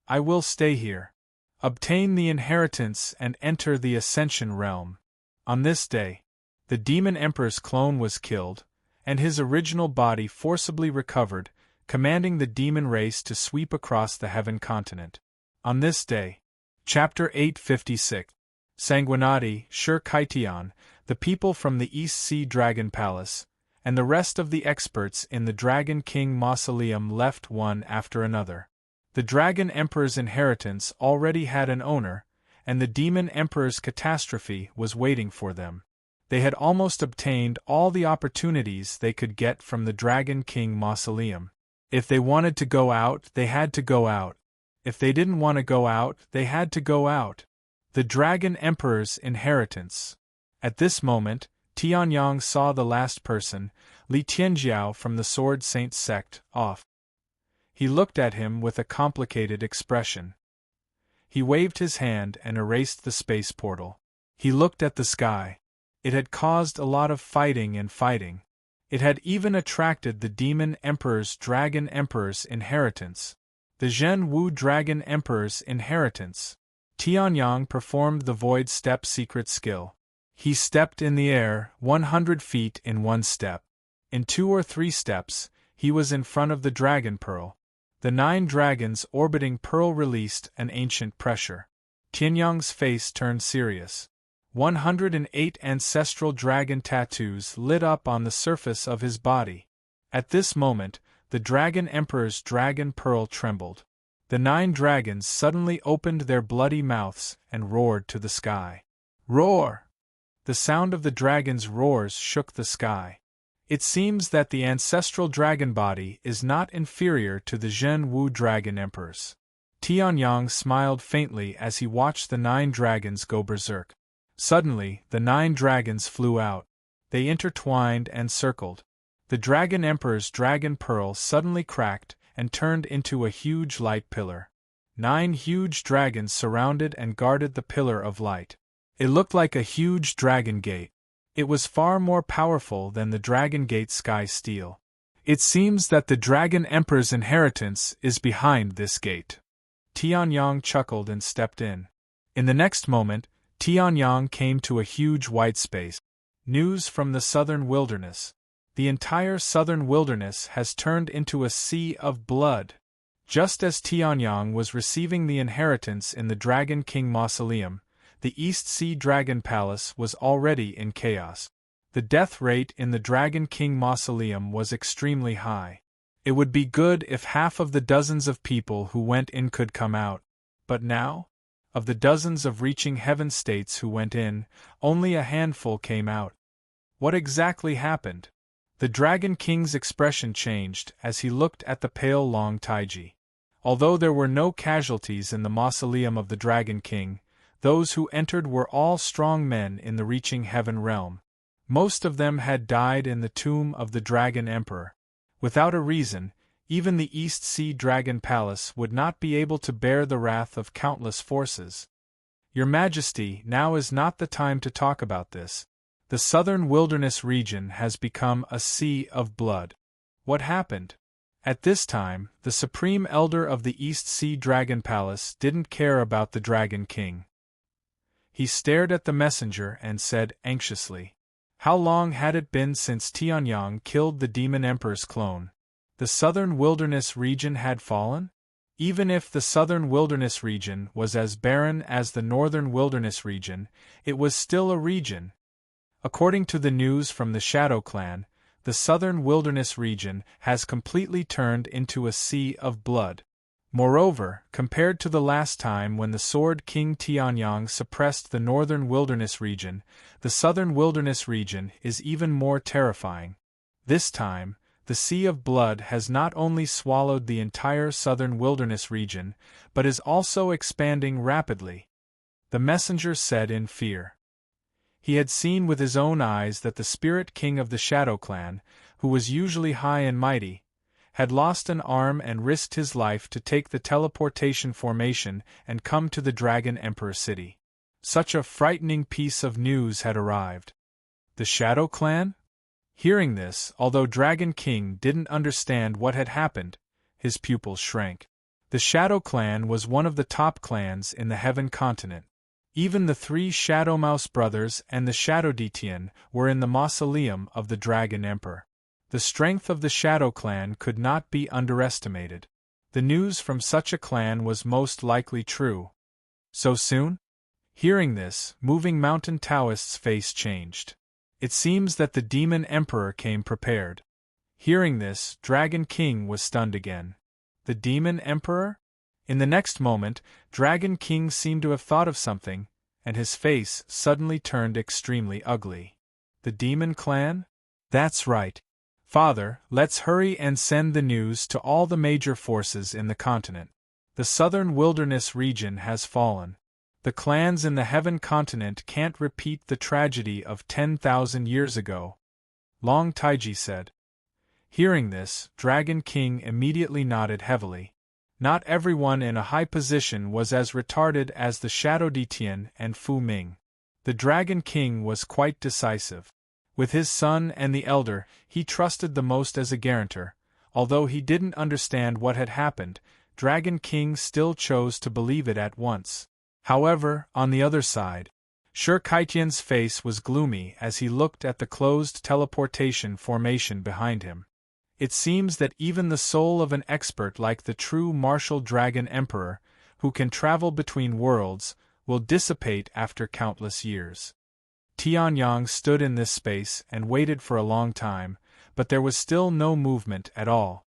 Speaker 1: I will stay here. Obtain the inheritance and enter the Ascension Realm. On this day, the Demon Emperor's clone was killed, and his original body forcibly recovered, commanding the demon race to sweep across the Heaven Continent. On this day, Chapter 856, Sanguinati, Sher Kaitian, the people from the East Sea Dragon Palace, and the rest of the experts in the Dragon King Mausoleum left one after another. The Dragon Emperor's inheritance already had an owner, and the Demon Emperor's catastrophe was waiting for them. They had almost obtained all the opportunities they could get from the Dragon King Mausoleum. If they wanted to go out, they had to go out. If they didn't want to go out, they had to go out. The Dragon Emperor's inheritance. At this moment, Tianyang saw the last person, Li Tianjiao from the Sword Saint sect, off. He looked at him with a complicated expression. He waved his hand and erased the space portal. He looked at the sky. It had caused a lot of fighting and fighting. It had even attracted the Demon Emperor's Dragon Emperor's inheritance. The Zhen Wu Dragon Emperor's inheritance. Tianyang performed the Void Step secret skill. He stepped in the air 100 feet in one step. In 2 or 3 steps, he was in front of the Dragon Pearl. The 9 dragons orbiting Pearl released an ancient pressure. Tianyang's face turned serious. 108 ancestral dragon tattoos lit up on the surface of his body. At this moment, the Dragon Emperor's dragon pearl trembled. The 9 dragons suddenly opened their bloody mouths and roared to the sky. Roar! The sound of the dragon's roars shook the sky. It seems that the ancestral dragon body is not inferior to the Zhen Wu dragon emperors. Tianyang smiled faintly as he watched the 9 dragons go berserk. Suddenly, the 9 dragons flew out. They intertwined and circled. The Dragon Emperor's dragon pearl suddenly cracked and turned into a huge light pillar. 9 huge dragons surrounded and guarded the pillar of light. It looked like a huge dragon gate. It was far more powerful than the Dragon Gate Sky Steel. It seems that the Dragon Emperor's inheritance is behind this gate. Tianyang chuckled and stepped in. In the next moment, Tianyang came to a huge white space. News from the southern wilderness. The entire southern wilderness has turned into a sea of blood. Just as Tianyang was receiving the inheritance in the Dragon King Mausoleum, the East Sea Dragon Palace was already in chaos. The death rate in the Dragon King Mausoleum was extremely high. It would be good if half of the dozens of people who went in could come out. But now? Of the dozens of reaching heaven states who went in, only a handful came out. What exactly happened? The Dragon King's expression changed as he looked at the pale Long Taiji. Although there were no casualties in the mausoleum of the Dragon King, those who entered were all strong men in the reaching heaven realm. Most of them had died in the tomb of the Dragon Emperor. Without a reason, even the East Sea Dragon Palace would not be able to bear the wrath of countless forces. Your Majesty, now is not the time to talk about this. The southern wilderness region has become a sea of blood. What happened? At this time, the Supreme Elder of the East Sea Dragon Palace didn't care about the Dragon King. He stared at the messenger and said anxiously, "How long had it been since Tianyang killed the Demon Emperor's clone? The southern wilderness region had fallen? Even if the southern wilderness region was as barren as the northern wilderness region, it was still a region. According to the news from the Shadow Clan, the southern wilderness region has completely turned into a sea of blood. Moreover, compared to the last time when the Sword King Tianyang suppressed the northern wilderness region, the southern wilderness region is even more terrifying. This time, the Sea of Blood has not only swallowed the entire southern wilderness region, but is also expanding rapidly," the messenger said in fear. He had seen with his own eyes that the Spirit King of the Shadow Clan, who was usually high and mighty, had lost an arm and risked his life to take the teleportation formation and come to the Dragon Emperor city. Such a frightening piece of news had arrived. The Shadow Clan? Hearing this, although Dragon King didn't understand what had happened, his pupils shrank. The Shadow Clan was one of the top clans in the Heaven Continent. Even the 3 Shadow Mouse brothers and the Shadow Detian were in the mausoleum of the Dragon Emperor. The strength of the Shadow Clan could not be underestimated. The news from such a clan was most likely true. So soon? Hearing this, Moving Mountain Taoist's face changed. It seems that the Demon Emperor came prepared. Hearing this, Dragon King was stunned again. The Demon Emperor? In the next moment, Dragon King seemed to have thought of something, and his face suddenly turned extremely ugly. The Demon Clan? That's right. Father, let's hurry and send the news to all the major forces in the continent. The southern wilderness region has fallen. The clans in the Heaven Continent can't repeat the tragedy of 10,000 years ago, Long Taiji said. Hearing this, Dragon King immediately nodded heavily. Not everyone in a high position was as retarded as the Shadow Detian and Fu Ming. The Dragon King was quite decisive. With his son and the elder, he trusted the most as a guarantor. Although he didn't understand what had happened, Dragon King still chose to believe it at once. However, on the other side, Shi Kaitian's face was gloomy as he looked at the closed teleportation formation behind him. It seems that even the soul of an expert like the true martial Dragon Emperor, who can travel between worlds, will dissipate after countless years. Tianyang stood in this space and waited for a long time, but there was still no movement at all.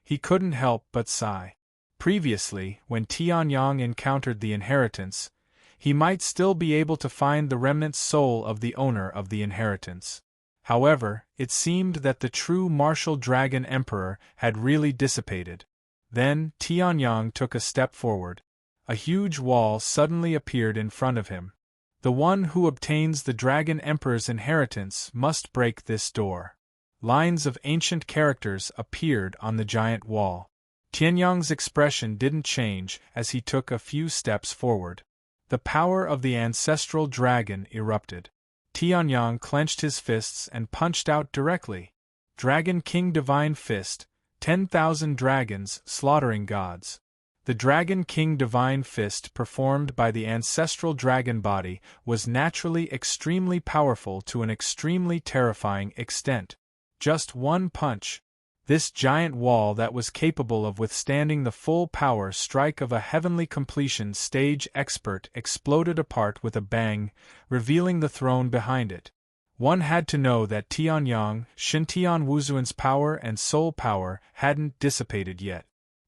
Speaker 1: he couldn't help but sigh. Previously, when Tianyang encountered the inheritance, he might still be able to find the remnant soul of the owner of the inheritance. However, it seemed that the true martial dragon emperor had really dissipated. Then, Tianyang took a step forward. A huge wall suddenly appeared in front of him. The one who obtains the dragon emperor's inheritance must break this door. Lines of ancient characters appeared on the giant wall. Tianyang's expression didn't change as he took a few steps forward. The power of the ancestral dragon erupted. Tianyang clenched his fists and punched out directly. Dragon King Divine Fist, 10,000 dragons slaughtering gods. The Dragon King Divine Fist performed by the ancestral dragon body was naturally extremely powerful to an extremely terrifying extent. Just one punch. This giant wall that was capable of withstanding the full power strike of a heavenly completion stage expert exploded apart with a bang, revealing the throne behind it. One had to know that Tianyang, Xintian Wuzuan's power and soul power hadn't dissipated yet.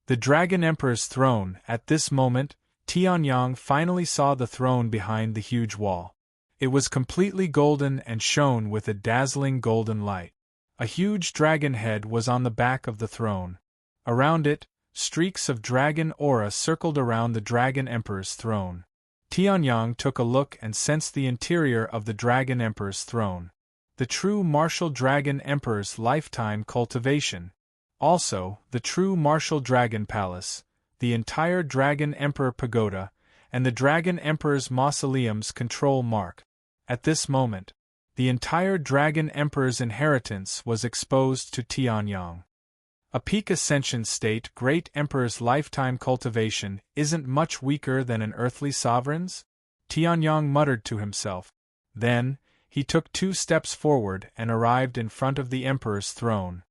Speaker 1: The Dragon Emperor's throne. At this moment, Tianyang finally saw the throne behind the huge wall. It was completely golden and shone with a dazzling golden light. A huge dragon head was on the back of the throne. Around it, streaks of dragon aura circled around the Dragon Emperor's throne. Tianyang took a look and sensed the interior of the Dragon Emperor's throne. The true martial Dragon Emperor's lifetime cultivation. Also, the true martial Dragon Palace, the entire Dragon Emperor Pagoda, and the Dragon Emperor's mausoleum's control mark. At this moment, the entire Dragon Emperor's inheritance was exposed to Tianyang. A peak ascension state Great Emperor's lifetime cultivation isn't much weaker than an earthly sovereign's? Tianyang muttered to himself. Then, he took 2 steps forward and arrived in front of the Emperor's throne.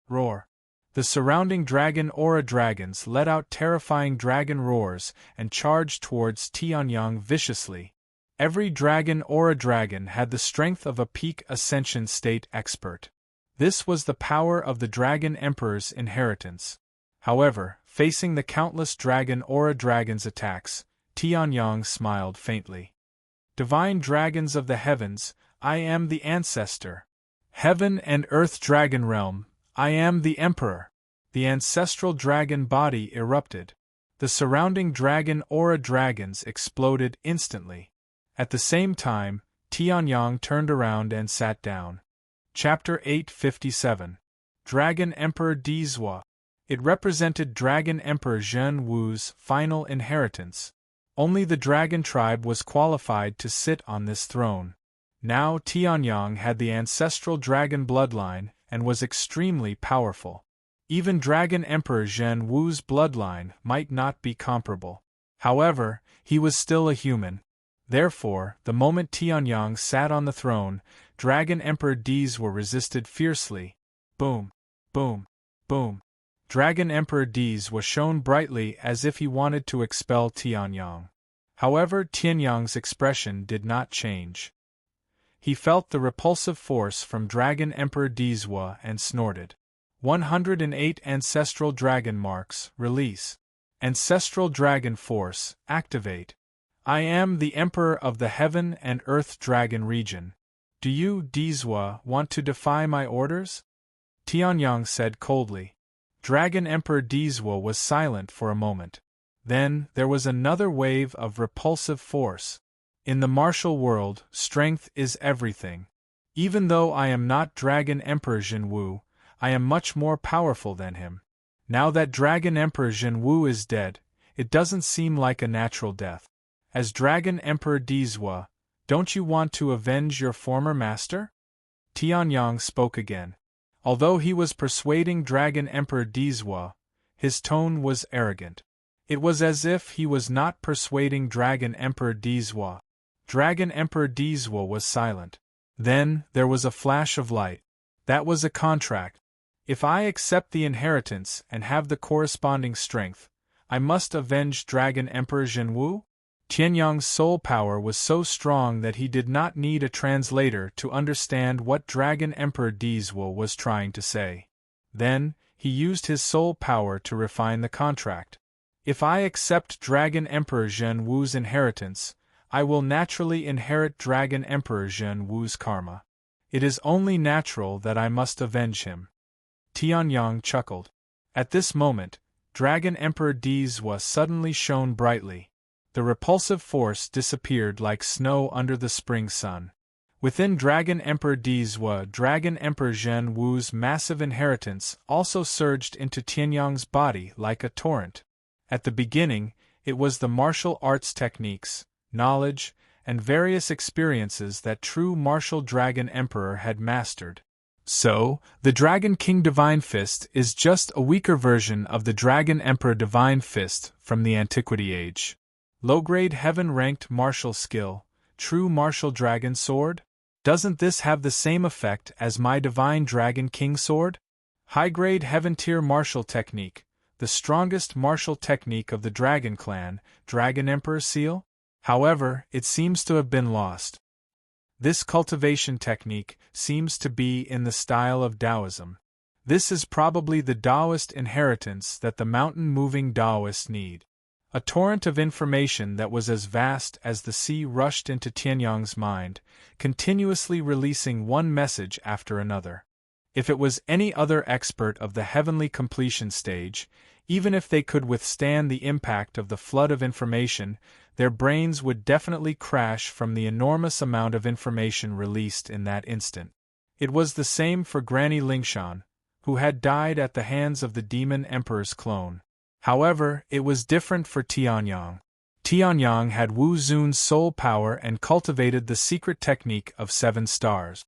Speaker 1: Roar. The surrounding dragon aura dragons let out terrifying dragon roars and charged towards Tianyang viciously. Every dragon aura dragon had the strength of a peak ascension state expert. This was the power of the Dragon Emperor's inheritance. However, facing the countless dragon aura dragons' attacks, Tianyang smiled faintly. Divine dragons of the heavens, I am the ancestor. Heaven and earth dragon realm, I am the emperor. The ancestral dragon body erupted. The surrounding dragon aura dragons exploded instantly. At the same time, Tianyang turned around and sat down. Chapter 857. Dragon Emperor Dizhua. It represented Dragon Emperor Zhen Wu's final inheritance. Only the dragon tribe was qualified to sit on this throne. Now Tianyang had the ancestral dragon bloodline and was extremely powerful. Even Dragon Emperor Zhen Wu's bloodline might not be comparable. However, he was still a human. Therefore, the moment Tianyang sat on the throne, Dragon Emperor Dizhua resisted fiercely. Boom, boom, boom. Dragon Emperor Dizhua shone brightly as if he wanted to expel Tianyang. However, Tianyang's expression did not change. He felt the repulsive force from Dragon Emperor Dizhua and snorted. 108 Ancestral Dragon Marks, release. Ancestral Dragon Force, activate. I am the Emperor of the Heaven and Earth Dragon region. Do you, Dizhua, want to defy my orders? Tianyang said coldly. Dragon Emperor Dizhua was silent for a moment. Then, there was another wave of repulsive force. In the martial world, strength is everything. Even though I am not Dragon Emperor Zhenwu, I am much more powerful than him. Now that Dragon Emperor Zhenwu is dead, it doesn't seem like a natural death. As Dragon Emperor Dizhua, don't you want to avenge your former master? Tianyang spoke again. Although he was persuading Dragon Emperor Dizhua, his tone was arrogant. It was as if he was not persuading Dragon Emperor Dizhua. Dragon Emperor Dizhua was silent. Then, there was a flash of light. That was a contract. If I accept the inheritance and have the corresponding strength, I must avenge Dragon Emperor Zhenwu? Tianyang's soul power was so strong that he did not need a translator to understand what Dragon Emperor Dizhua was trying to say. Then, he used his soul power to refine the contract. If I accept Dragon Emperor Zhen Wu's inheritance, I will naturally inherit Dragon Emperor Zhen Wu's karma. It is only natural that I must avenge him. Tianyang chuckled. At this moment, Dragon Emperor Dizwa suddenly shone brightly. The repulsive force disappeared like snow under the spring sun. Within Dragon Emperor Dizwa, Dragon Emperor Zhen Wu's massive inheritance also surged into Tianyang's body like a torrent. At the beginning, it was the martial arts techniques, knowledge, and various experiences that true martial Dragon Emperor had mastered. So, the Dragon King Divine Fist is just a weaker version of the Dragon Emperor Divine Fist from the Antiquity Age. Low-grade heaven-ranked martial skill, true martial dragon sword? Doesn't this have the same effect as my Divine Dragon King sword? High-grade heaven-tier martial technique, the strongest martial technique of the Dragon Clan, Dragon Emperor Seal? However, it seems to have been lost. This cultivation technique seems to be in the style of Taoism. This is probably the Taoist inheritance that the mountain-moving Taoists need. A torrent of information that was as vast as the sea rushed into Tianyang's mind, continuously releasing one message after another. If it was any other expert of the heavenly completion stage, even if they could withstand the impact of the flood of information, their brains would definitely crash from the enormous amount of information released in that instant. It was the same for Granny Lingshan, who had died at the hands of the Demon Emperor's clone. However, it was different for Tianyang. Tianyang had Wu Zun's soul power and cultivated the secret technique of 7 stars.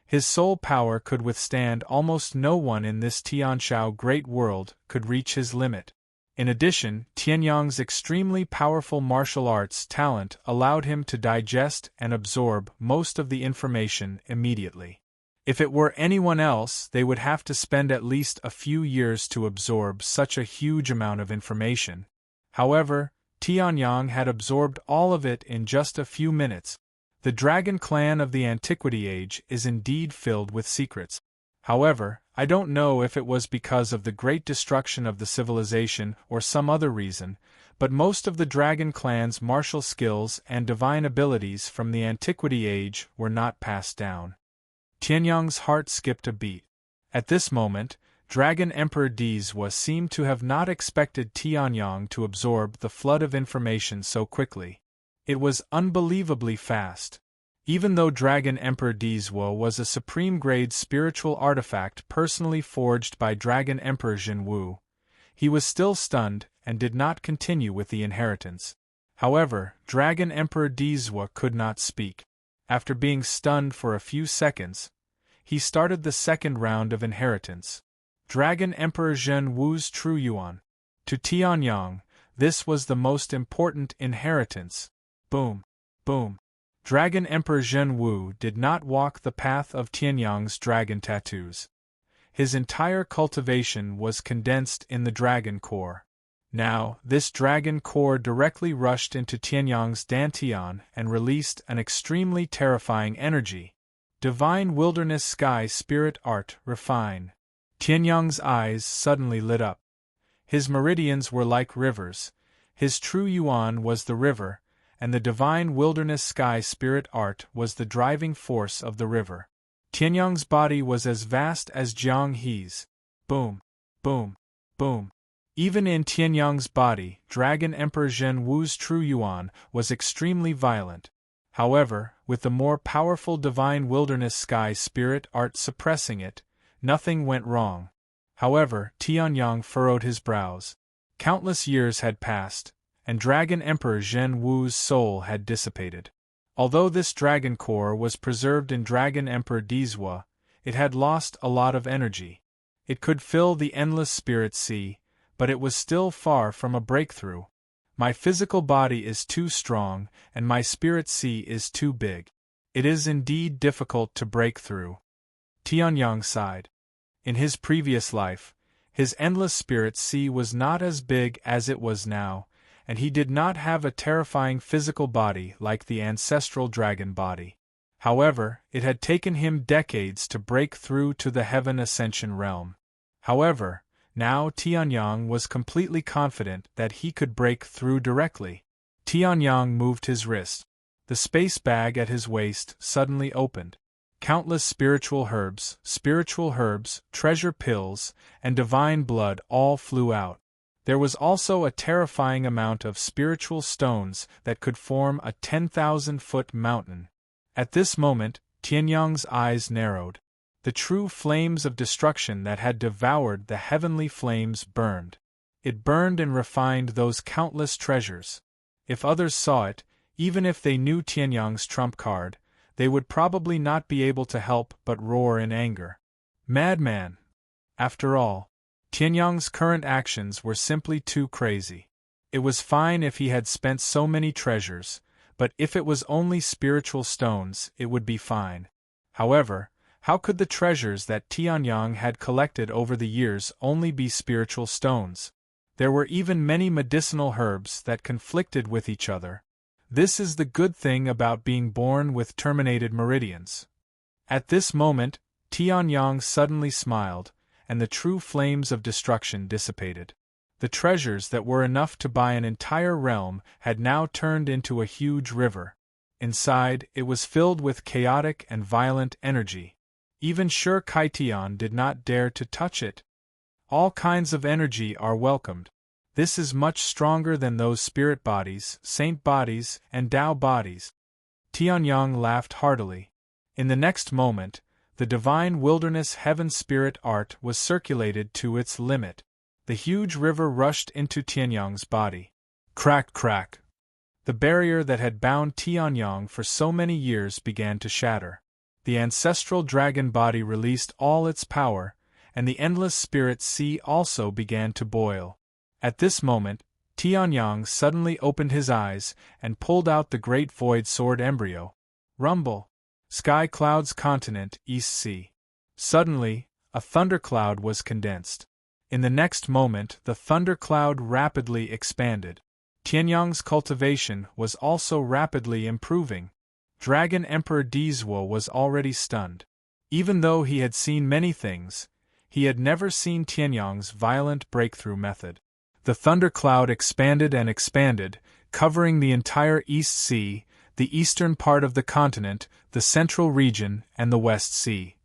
Speaker 1: His soul power could withstand almost no one in this Tianshao great world could reach his limit. In addition, Tianyang's extremely powerful martial arts talent allowed him to digest and absorb most of the information immediately. If it were anyone else, they would have to spend at least a few years to absorb such a huge amount of information. However, Tianyang had absorbed all of it in just a few minutes. The Dragon Clan of the Antiquity Age is indeed filled with secrets. However, I don't know if it was because of the great destruction of the civilization or some other reason, but most of the Dragon Clan's martial skills and divine abilities from the Antiquity Age were not passed down. Tianyang's heart skipped a beat. At this moment, Dragon Emperor Dizwa seemed to have not expected Tianyang to absorb the flood of information so quickly. It was unbelievably fast. Even though Dragon Emperor Dizwa was a supreme-grade spiritual artifact personally forged by Dragon Emperor Zhen Wu, he was still stunned and did not continue with the inheritance. However, Dragon Emperor Dizwa could not speak. After being stunned for a few seconds, he started the second round of inheritance. Dragon Emperor Zhen Wu's True Yuan. To Tianyang, this was the most important inheritance. Boom. Boom. Dragon Emperor Zhen Wu did not walk the path of Tianyang's dragon tattoos. His entire cultivation was condensed in the dragon core. Now, this dragon core directly rushed into Tianyang's dantian and released an extremely terrifying energy. Divine Wilderness Sky Spirit Art Refine. Tianyang's eyes suddenly lit up. His meridians were like rivers. His true yuan was the river, and the Divine Wilderness Sky Spirit Art was the driving force of the river. Tianyang's body was as vast as Jiang He's. Boom. Boom. Boom. Even in Tianyang's body, Dragon Emperor Zhen Wu's True Yuan was extremely violent. However, with the more powerful Divine Wilderness Sky Spirit Art suppressing it, nothing went wrong. However, Tianyang furrowed his brows. Countless years had passed, and Dragon Emperor Zhen Wu's soul had dissipated. Although this dragon core was preserved in Dragon Emperor Dizwa, it had lost a lot of energy. It could fill the endless spirit sea, but it was still far from a breakthrough. My physical body is too strong, and my spirit sea is too big. It is indeed difficult to break through. Tianyang sighed. In his previous life, his endless spirit sea was not as big as it was now, and he did not have a terrifying physical body like the ancestral dragon body. However, it had taken him decades to break through to the Heaven Ascension realm. However, now Tianyang was completely confident that he could break through directly. Tianyang moved his wrist. The space bag at his waist suddenly opened. Countless spiritual herbs, treasure pills, and divine blood all flew out. There was also a terrifying amount of spiritual stones that could form a 10,000-foot mountain. At this moment, Tianyang's eyes narrowed. The true flames of destruction that had devoured the heavenly flames burned. It burned and refined those countless treasures. If others saw it, even if they knew Tianyang's trump card, they would probably not be able to help but roar in anger. Madman! After all, Tianyang's current actions were simply too crazy. It was fine if he had spent so many treasures, but if it was only spiritual stones, it would be fine. However, how could the treasures that Tianyang had collected over the years only be spiritual stones? There were even many medicinal herbs that conflicted with each other. This is the good thing about being born with terminated meridians. At this moment, Tianyang suddenly smiled, and the true flames of destruction dissipated. The treasures that were enough to buy an entire realm had now turned into a huge river. Inside, it was filled with chaotic and violent energy. Even Sher Kaitian did not dare to touch it. All kinds of energy are welcomed. This is much stronger than those spirit bodies, saint bodies, and Tao bodies. Tianyang laughed heartily. In the next moment, the divine wilderness heaven spirit art was circulated to its limit. The huge river rushed into Tianyang's body. Crack, crack. The barrier that had bound Tianyang for so many years began to shatter. The ancestral dragon body released all its power, and the endless spirit sea also began to boil. At this moment, Tianyang suddenly opened his eyes and pulled out the great void sword embryo. Rumble! Sky Cloud's continent, East Sea. Suddenly, a thundercloud was condensed. In the next moment, the thundercloud rapidly expanded. Tianyang's cultivation was also rapidly improving. Dragon Emperor Dizwo was already stunned. Even though he had seen many things, he had never seen Tianyang's violent breakthrough method. The thundercloud expanded and expanded, covering the entire East Sea, the eastern part of the continent, the central region, and the West Sea.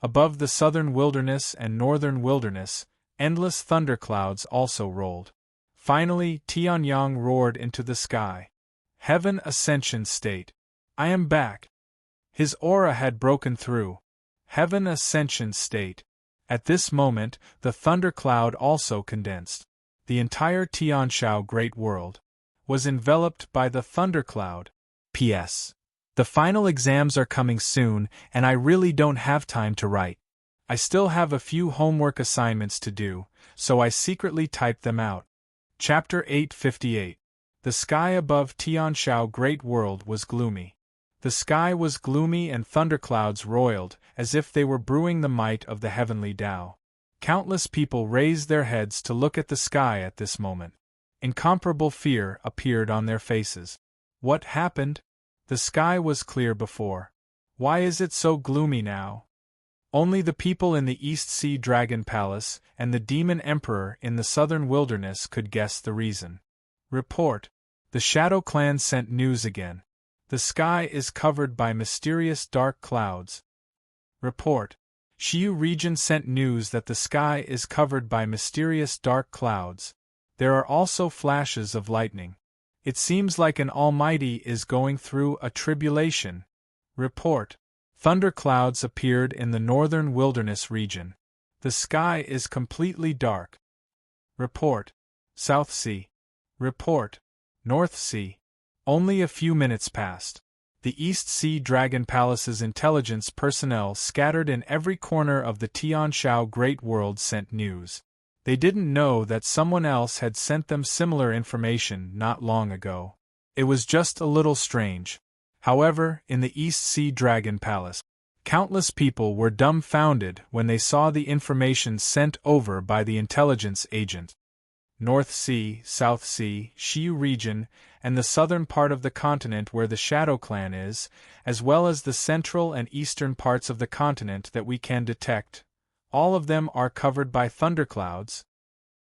Speaker 1: Above the southern wilderness and northern wilderness, endless thunderclouds also rolled. Finally, Tianyang roared into the sky. Heaven Ascension State. I am back. His aura had broken through. Heaven Ascension State. At this moment, the thundercloud also condensed. The entire Tianshao Great World was enveloped by the thundercloud. P.S. The final exams are coming soon, and I really don't have time to write. I still have a few homework assignments to do, so I secretly typed them out. Chapter 858. The sky above Tianshao Great World was gloomy. The sky was gloomy and thunderclouds roiled, as if they were brewing the might of the heavenly Tao. Countless people raised their heads to look at the sky at this moment. Incomparable fear appeared on their faces. What happened? The sky was clear before. Why is it so gloomy now? Only the people in the East Sea Dragon Palace and the Demon Emperor in the southern wilderness could guess the reason. Report. The Shadow Clan sent news again. The sky is covered by mysterious dark clouds. Report. Xiu region sent news that the sky is covered by mysterious dark clouds. There are also flashes of lightning. It seems like an almighty is going through a tribulation. Report. Thunderclouds appeared in the northern wilderness region. The sky is completely dark. Report. South Sea. Report. North Sea. Only a few minutes passed. The East Sea Dragon Palace's intelligence personnel scattered in every corner of the Tianshao Great World sent news. They didn't know that someone else had sent them similar information not long ago. It was just a little strange. However, in the East Sea Dragon Palace, countless people were dumbfounded when they saw the information sent over by the intelligence agent. North Sea, South Sea, Xiu region, and the southern part of the continent where the Shadow Clan is, as well as the central and eastern parts of the continent that we can detect, all of them are covered by thunderclouds.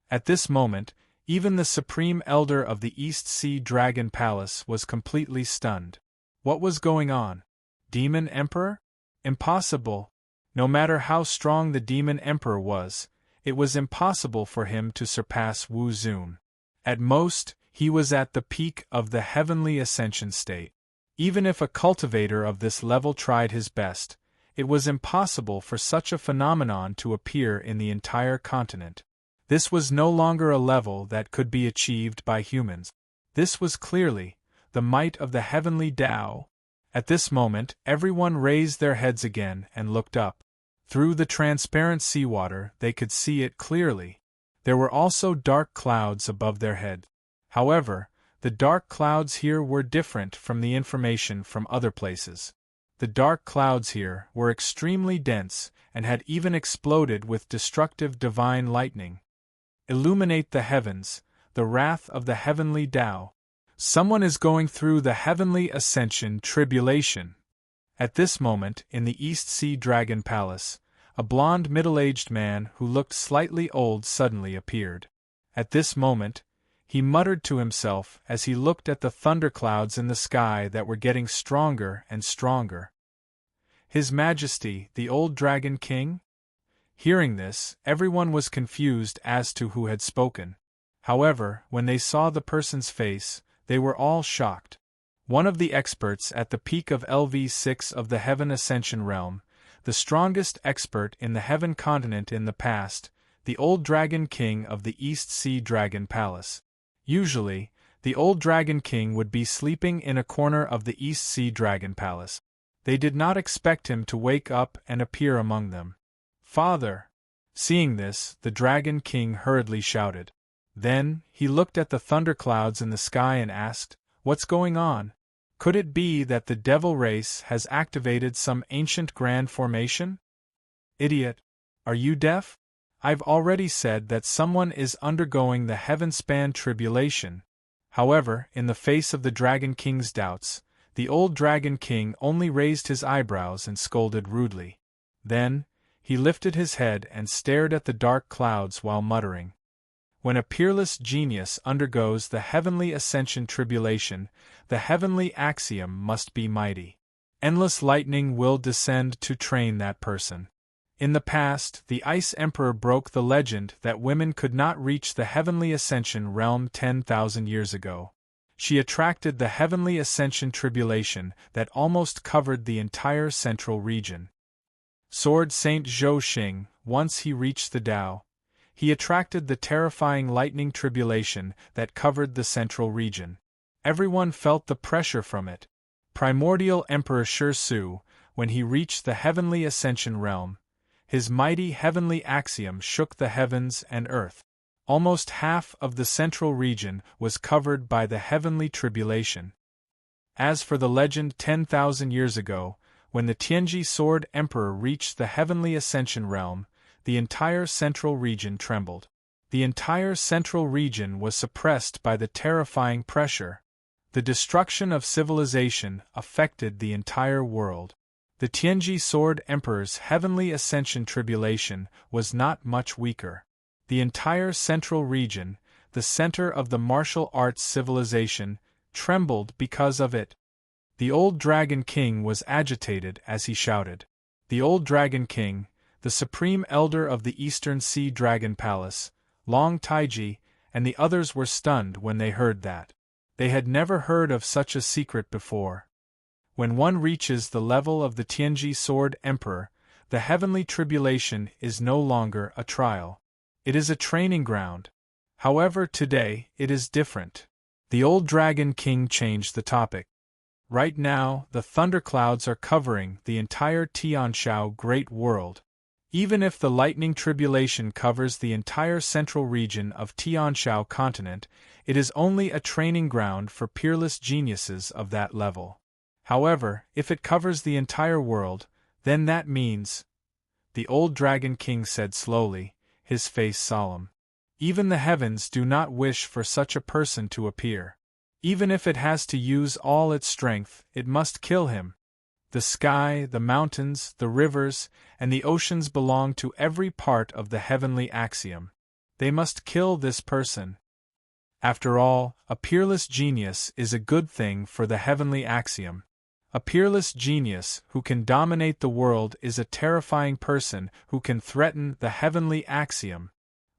Speaker 1: At this moment, even the Supreme Elder of the East Sea Dragon Palace was completely stunned. What was going on? Demon Emperor? Impossible. No matter how strong the Demon Emperor was, it was impossible for him to surpass Wu Zun. At most, he was at the peak of the heavenly ascension state. Even if a cultivator of this level tried his best, it was impossible for such a phenomenon to appear in the entire continent. This was no longer a level that could be achieved by humans. This was clearly the might of the heavenly Tao. At this moment, everyone raised their heads again and looked up. Through the transparent seawater, they could see it clearly. There were also dark clouds above their heads. However, the dark clouds here were different from the information from other places. The dark clouds here were extremely dense and had even exploded with destructive divine lightning. Illuminate the heavens, the wrath of the heavenly Tao. Someone is going through the heavenly ascension tribulation. At this moment, in the East Sea Dragon Palace, a blond middle-aged man who looked slightly old suddenly appeared. At this moment, he muttered to himself as he looked at the thunderclouds in the sky that were getting stronger and stronger. His Majesty, the old Dragon King? Hearing this, everyone was confused as to who had spoken. However, when they saw the person's face, they were all shocked. One of the experts at the peak of LV6 of the Heaven Ascension Realm, the strongest expert in the Heaven Continent in the past, the old Dragon King of the East Sea Dragon Palace. Usually, the old Dragon King would be sleeping in a corner of the East Sea Dragon Palace. They did not expect him to wake up and appear among them. "Father!" Seeing this, the Dragon King hurriedly shouted. Then, he looked at the thunderclouds in the sky and asked, "What's going on? Could it be that the devil race has activated some ancient grand formation?" "Idiot! Are you deaf? I've already said that someone is undergoing the heaven-span tribulation." However, in the face of the Dragon King's doubts, the old Dragon King only raised his eyebrows and scolded rudely. Then, he lifted his head and stared at the dark clouds while muttering. When a peerless genius undergoes the heavenly ascension tribulation, the heavenly axiom must be mighty. Endless lightning will descend to train that person. In the past, the Ice Emperor broke the legend that women could not reach the heavenly ascension realm 10,000 years ago. She attracted the heavenly ascension tribulation that almost covered the entire central region. Sword Saint Zhou Xing, once he reached the Tao, he attracted the terrifying lightning tribulation that covered the central region. Everyone felt the pressure from it. Primordial Emperor Shi Su, when he reached the heavenly ascension realm, his mighty heavenly axiom shook the heavens and earth. Almost half of the central region was covered by the heavenly tribulation. As for the legend 10,000 years ago, when the Tianji Sword Emperor reached the heavenly ascension realm, the entire central region trembled. The entire central region was suppressed by the terrifying pressure. The destruction of civilization affected the entire world. The Tianji Sword Emperor's heavenly ascension tribulation was not much weaker. The entire central region, the center of the martial arts civilization, trembled because of it. The old Dragon King was agitated as he shouted. The old Dragon King, the Supreme Elder of the Eastern Sea Dragon Palace, Long Taiji, and the others were stunned when they heard that. They had never heard of such a secret before. When one reaches the level of the Tianji Sword Emperor, the heavenly tribulation is no longer a trial. It is a training ground. However, today, it is different. The old Dragon King changed the topic. Right now, the thunderclouds are covering the entire Tianshao Great World. Even if the lightning tribulation covers the entire central region of Tianshao continent, it is only a training ground for peerless geniuses of that level. However, if it covers the entire world, then that means, the old Dragon King said slowly, his face solemn. Even the heavens do not wish for such a person to appear. Even if it has to use all its strength, it must kill him. The sky, the mountains, the rivers, and the oceans belong to every part of the heavenly axiom. They must kill this person. After all, a peerless genius is a good thing for the heavenly axiom. A peerless genius who can dominate the world is a terrifying person who can threaten the heavenly axiom.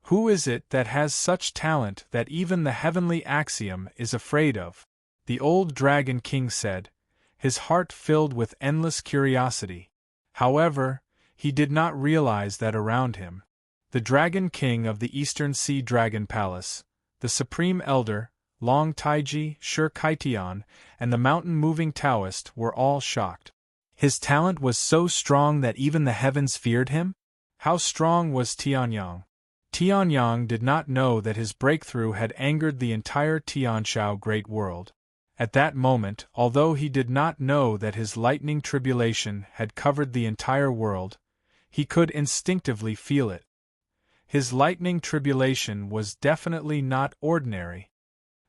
Speaker 1: Who is it that has such talent that even the heavenly axiom is afraid of? The old Dragon King said, his heart filled with endless curiosity. However, he did not realize that around him, the Dragon King of the Eastern Sea Dragon Palace, the Supreme Elder, Long Taiji, Shi Kaitian, and the mountain-moving Taoist were all shocked. His talent was so strong that even the heavens feared him? How strong was Tianyang? Tianyang did not know that his breakthrough had angered the entire Tianshao great world. At that moment, although he did not know that his lightning tribulation had covered the entire world, he could instinctively feel it. His lightning tribulation was definitely not ordinary.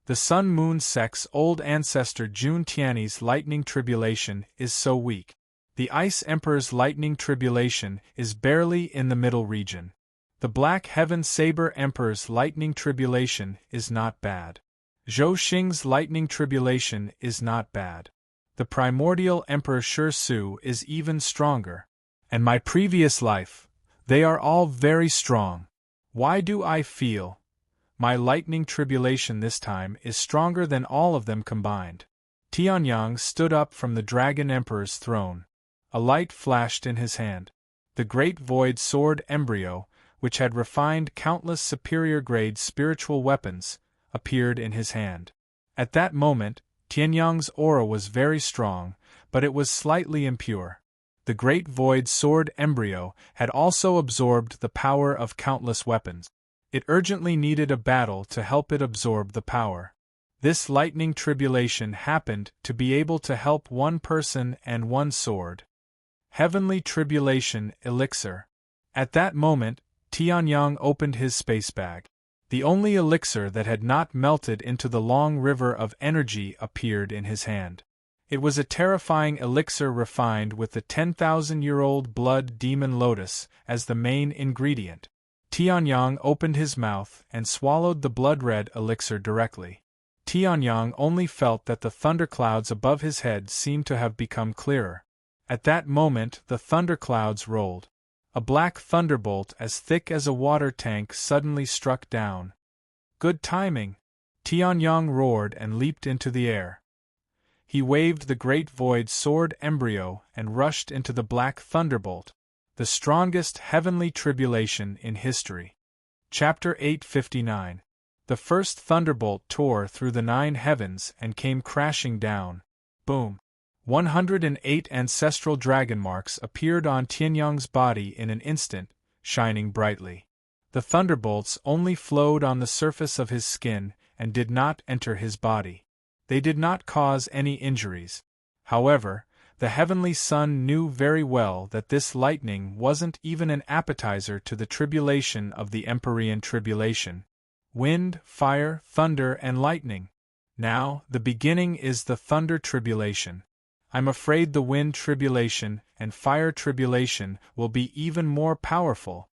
Speaker 1: The Sun-Moon Sect's old ancestor Jun Tiany's lightning tribulation is so weak. The Ice Emperor's lightning tribulation is barely in the middle region. The Black Heaven Saber Emperor's lightning tribulation is not bad. Zhou Xing's lightning tribulation is not bad. The primordial Emperor Shi Su is even stronger. And my previous life, they are all very strong. Why do I feel my lightning tribulation this time is stronger than all of them combined? Tianyang stood up from the Dragon Emperor's throne. A light flashed in his hand. The great void sword embryo, which had refined countless superior-grade spiritual weapons, appeared in his hand. At that moment, Tianyang's aura was very strong, but it was slightly impure. The great void sword embryo had also absorbed the power of countless weapons. It urgently needed a battle to help it absorb the power. This lightning tribulation happened to be able to help one person and one sword. Heavenly Tribulation Elixir. At that moment, Tianyang opened his space bag. The only elixir that had not melted into the long river of energy appeared in his hand. It was a terrifying elixir refined with the 10,000-year-old blood demon lotus as the main ingredient. Tianyang opened his mouth and swallowed the blood-red elixir directly. Tianyang only felt that the thunderclouds above his head seemed to have become clearer. At that moment the thunderclouds rolled. A black thunderbolt as thick as a water tank suddenly struck down. Good timing! Tianyang roared and leaped into the air. He waved the great void sword embryo and rushed into the black thunderbolt, the strongest heavenly tribulation in history. Chapter 859. The first thunderbolt tore through the 9 heavens and came crashing down. Boom! 108 ancestral dragon marks appeared on Tianyang's body in an instant, shining brightly. The thunderbolts only flowed on the surface of his skin and did not enter his body. They did not cause any injuries. However, the heavenly sun knew very well that this lightning wasn't even an appetizer to the tribulation of the Empyrean tribulation. Wind, fire, thunder, and lightning. Now, the beginning is the thunder tribulation. I'm afraid the wind tribulation and fire tribulation will be even more powerful.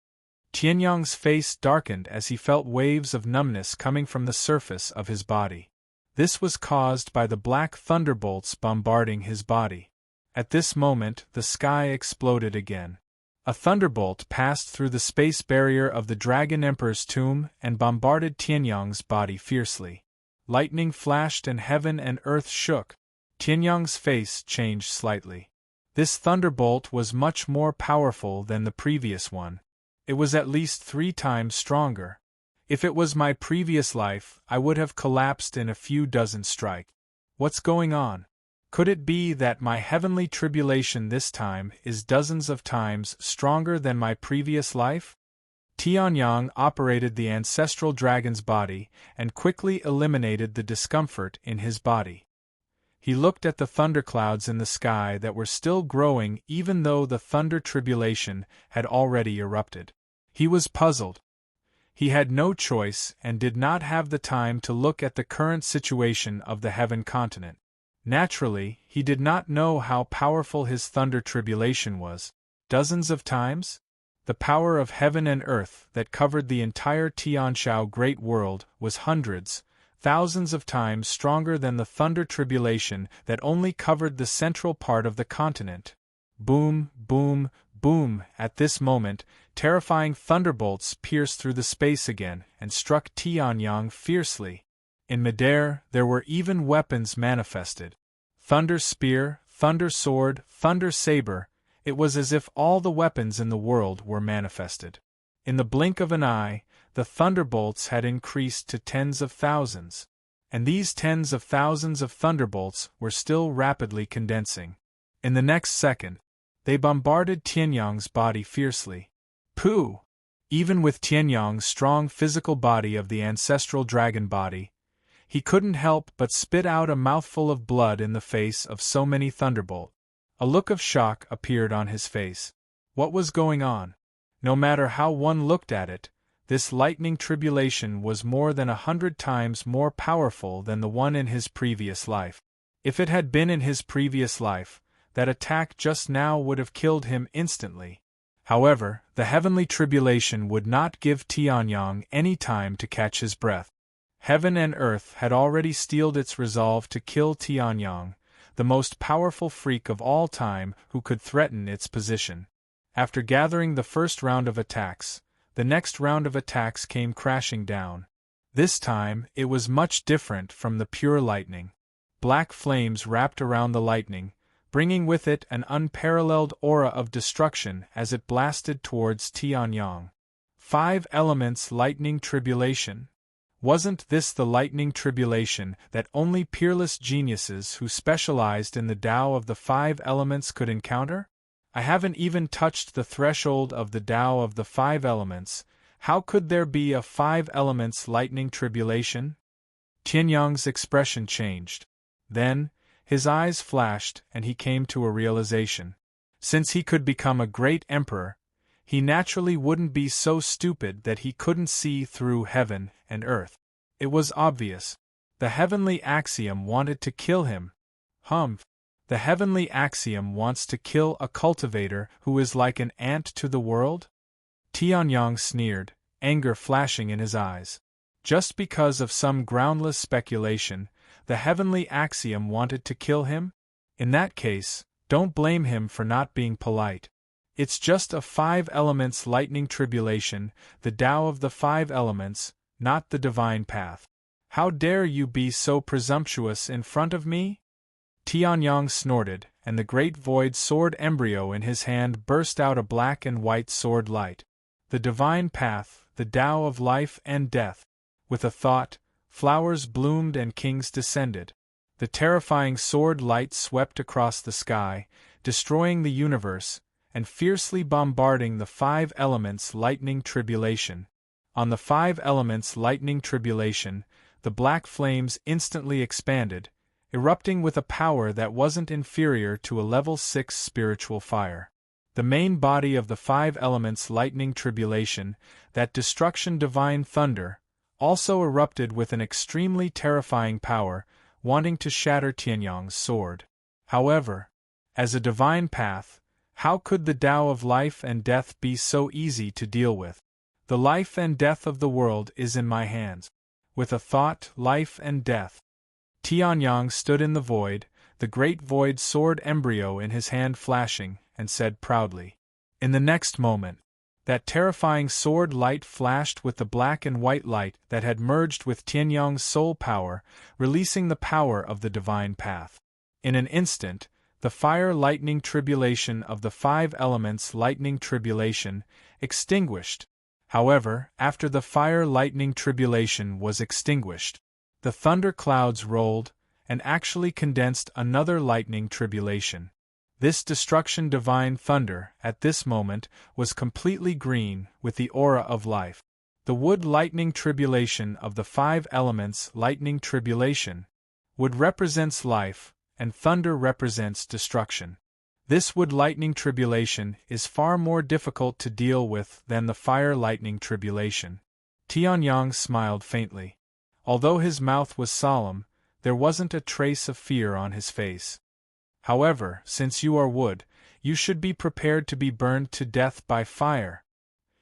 Speaker 1: Tianyang's face darkened as he felt waves of numbness coming from the surface of his body. This was caused by the black thunderbolts bombarding his body. At this moment, the sky exploded again. A thunderbolt passed through the space barrier of the Dragon Emperor's tomb and bombarded Tianyang's body fiercely. Lightning flashed and heaven and earth shook. Tianyang's face changed slightly. This thunderbolt was much more powerful than the previous one. It was at least 3 times stronger. If it was my previous life, I would have collapsed in a few dozen strikes. What's going on? Could it be that my heavenly tribulation this time is dozens of times stronger than my previous life? Tianyang operated the ancestral dragon's body and quickly eliminated the discomfort in his body. He looked at the thunderclouds in the sky that were still growing even though the thunder tribulation had already erupted. He was puzzled. He had no choice and did not have the time to look at the current situation of the heaven continent. Naturally, he did not know how powerful his thunder tribulation was. Dozens of times? The power of heaven and earth that covered the entire Tianshao great world was hundreds, thousands of times stronger than the thunder tribulation that only covered the central part of the continent. Boom, boom, boom! At this moment, terrifying thunderbolts pierced through the space again and struck Tianyang fiercely. In midair, there were even weapons manifested. Thunder spear, thunder sword, thunder saber. It was as if all the weapons in the world were manifested. In the blink of an eye, the thunderbolts had increased to tens of thousands. And these tens of thousands of thunderbolts were still rapidly condensing. In the next second, they bombarded Tianyang's body fiercely. Pooh! Even with Tianyang's strong physical body of the ancestral dragon body, he couldn't help but spit out a mouthful of blood in the face of so many thunderbolts. A look of shock appeared on his face. What was going on? No matter how one looked at it, this lightning tribulation was more than 100 times more powerful than the one in his previous life. If it had been in his previous life, that attack just now would have killed him instantly. However, the heavenly tribulation would not give Tianyang any time to catch his breath. Heaven and earth had already steeled its resolve to kill Tianyang, the most powerful freak of all time who could threaten its position. After gathering the first round of attacks, the next round of attacks came crashing down. This time, it was much different from the pure lightning. Black flames wrapped around the lightning, bringing with it an unparalleled aura of destruction as it blasted towards Tianyang. 5 elements lightning tribulation. Wasn't this the lightning tribulation that only peerless geniuses who specialized in the Tao of the 5 elements could encounter? I haven't even touched the threshold of the Tao of the 5 elements. How could there be a 5 elements lightning tribulation? Tianyang's expression changed. Then, his eyes flashed and he came to a realization. Since he could become a great emperor, he naturally wouldn't be so stupid that he couldn't see through heaven and earth. It was obvious. The heavenly axiom wanted to kill him. The heavenly axiom wants to kill a cultivator who is like an ant to the world? Tianyang sneered, anger flashing in his eyes. Just because of some groundless speculation, the heavenly axiom wanted to kill him? In that case, don't blame him for not being polite. It's just a 5 elements lightning tribulation, the Tao of the 5 elements, not the divine path. How dare you be so presumptuous in front of me? Tianyang snorted, and the great void sword embryo in his hand burst out a black and white sword light. The divine path, the Tao of life and death. With a thought, flowers bloomed and kings descended. The terrifying sword light swept across the sky, destroying the universe, and fiercely bombarding the 5 elements lightning tribulation. On the 5 elements lightning tribulation, the black flames instantly expanded, erupting with a power that wasn't inferior to a level 6 spiritual fire. The main body of the 5 elements lightning tribulation, that destruction divine thunder, also erupted with an extremely terrifying power, wanting to shatter Tianyang's sword. However, as a divine path, how could the Tao of life and death be so easy to deal with? The life and death of the world is in my hands. With a thought, life and death. Tianyang stood in the void, the great void sword embryo in his hand flashing, and said proudly. In the next moment, that terrifying sword light flashed with the black and white light that had merged with Tianyang's soul power, releasing the power of the divine path. In an instant, the fire lightning tribulation of the 5 elements lightning tribulation extinguished. However, after the fire lightning tribulation was extinguished, the thunder clouds rolled, and actually condensed another lightning tribulation. This destruction divine thunder, at this moment, was completely green, with the aura of life. The wood lightning tribulation of the 5 elements lightning tribulation. Wood represents life, and thunder represents destruction. This wood lightning tribulation is far more difficult to deal with than the fire lightning tribulation. Tianyang smiled faintly. Although his mouth was solemn, there wasn't a trace of fear on his face. However, since you are wood, you should be prepared to be burned to death by fire.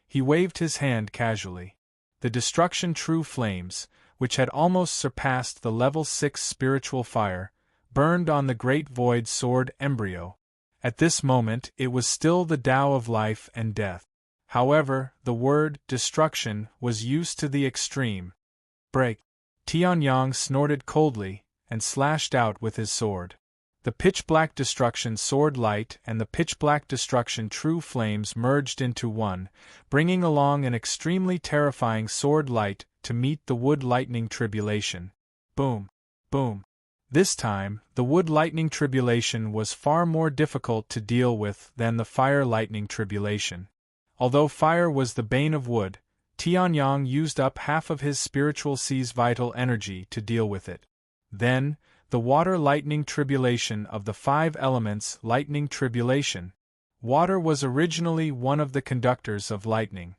Speaker 1: He waved his hand casually. The destruction true flames, which had almost surpassed the level 6 spiritual fire, burned on the great void sword embryo. At this moment it was still the Tao of life and death. However, the word destruction was used to the extreme. Break. Tianyang snorted coldly, and slashed out with his sword. The pitch-black destruction sword light and the pitch-black destruction true flames merged into one, bringing along an extremely terrifying sword light to meet the wood lightning tribulation. Boom! Boom! This time, the wood lightning tribulation was far more difficult to deal with than the fire lightning tribulation. Although fire was the bane of wood, Tianyang used up half of his spiritual sea's vital energy to deal with it. Then, the water lightning tribulation of the 5 elements lightning tribulation. Water was originally one of the conductors of lightning.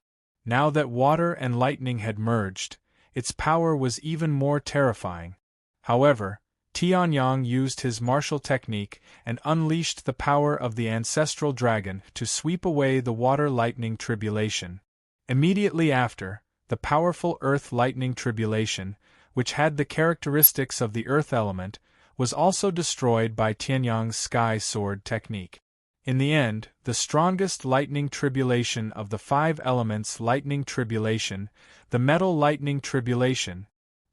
Speaker 1: Now that water and lightning had merged, its power was even more terrifying. However, Tianyang used his martial technique and unleashed the power of the ancestral dragon to sweep away the water lightning tribulation. Immediately after, the powerful earth lightning tribulation, which had the characteristics of the earth element, was also destroyed by Tianyang's sky sword technique. In the end, the strongest lightning tribulation of the 5 elements lightning tribulation, the metal lightning tribulation.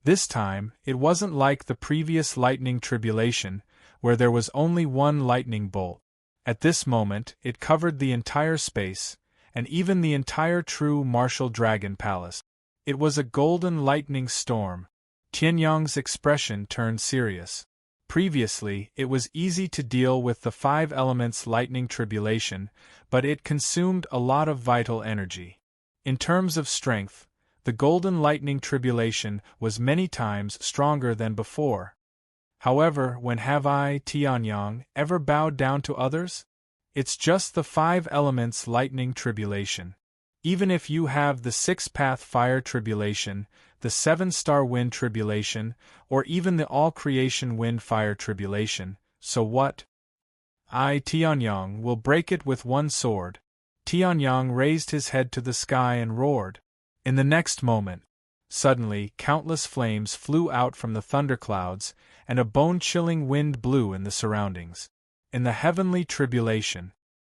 Speaker 1: This time, it wasn't like the previous lightning tribulation, where there was only one lightning bolt. At this moment, it covered the entire space, and even the entire true martial dragon palace. It was a golden lightning storm. Tianyang's expression turned serious. Previously, it was easy to deal with the 5 elements lightning tribulation, but it consumed a lot of vital energy. In terms of strength, the golden lightning tribulation was many times stronger than before. However, when have I, Tianyang, ever bowed down to others? It's just the 5 elements lightning tribulation. Even if you have the 6-path fire tribulation, the 7-star wind tribulation, or even the all-creation wind fire tribulation, so what? I, Tianyang, will break it with one sword. Tianyang raised his head to the sky and roared. In the next moment, suddenly countless flames flew out from the thunderclouds, and a bone-chilling wind blew in the surroundings. In the heavenly tribulation,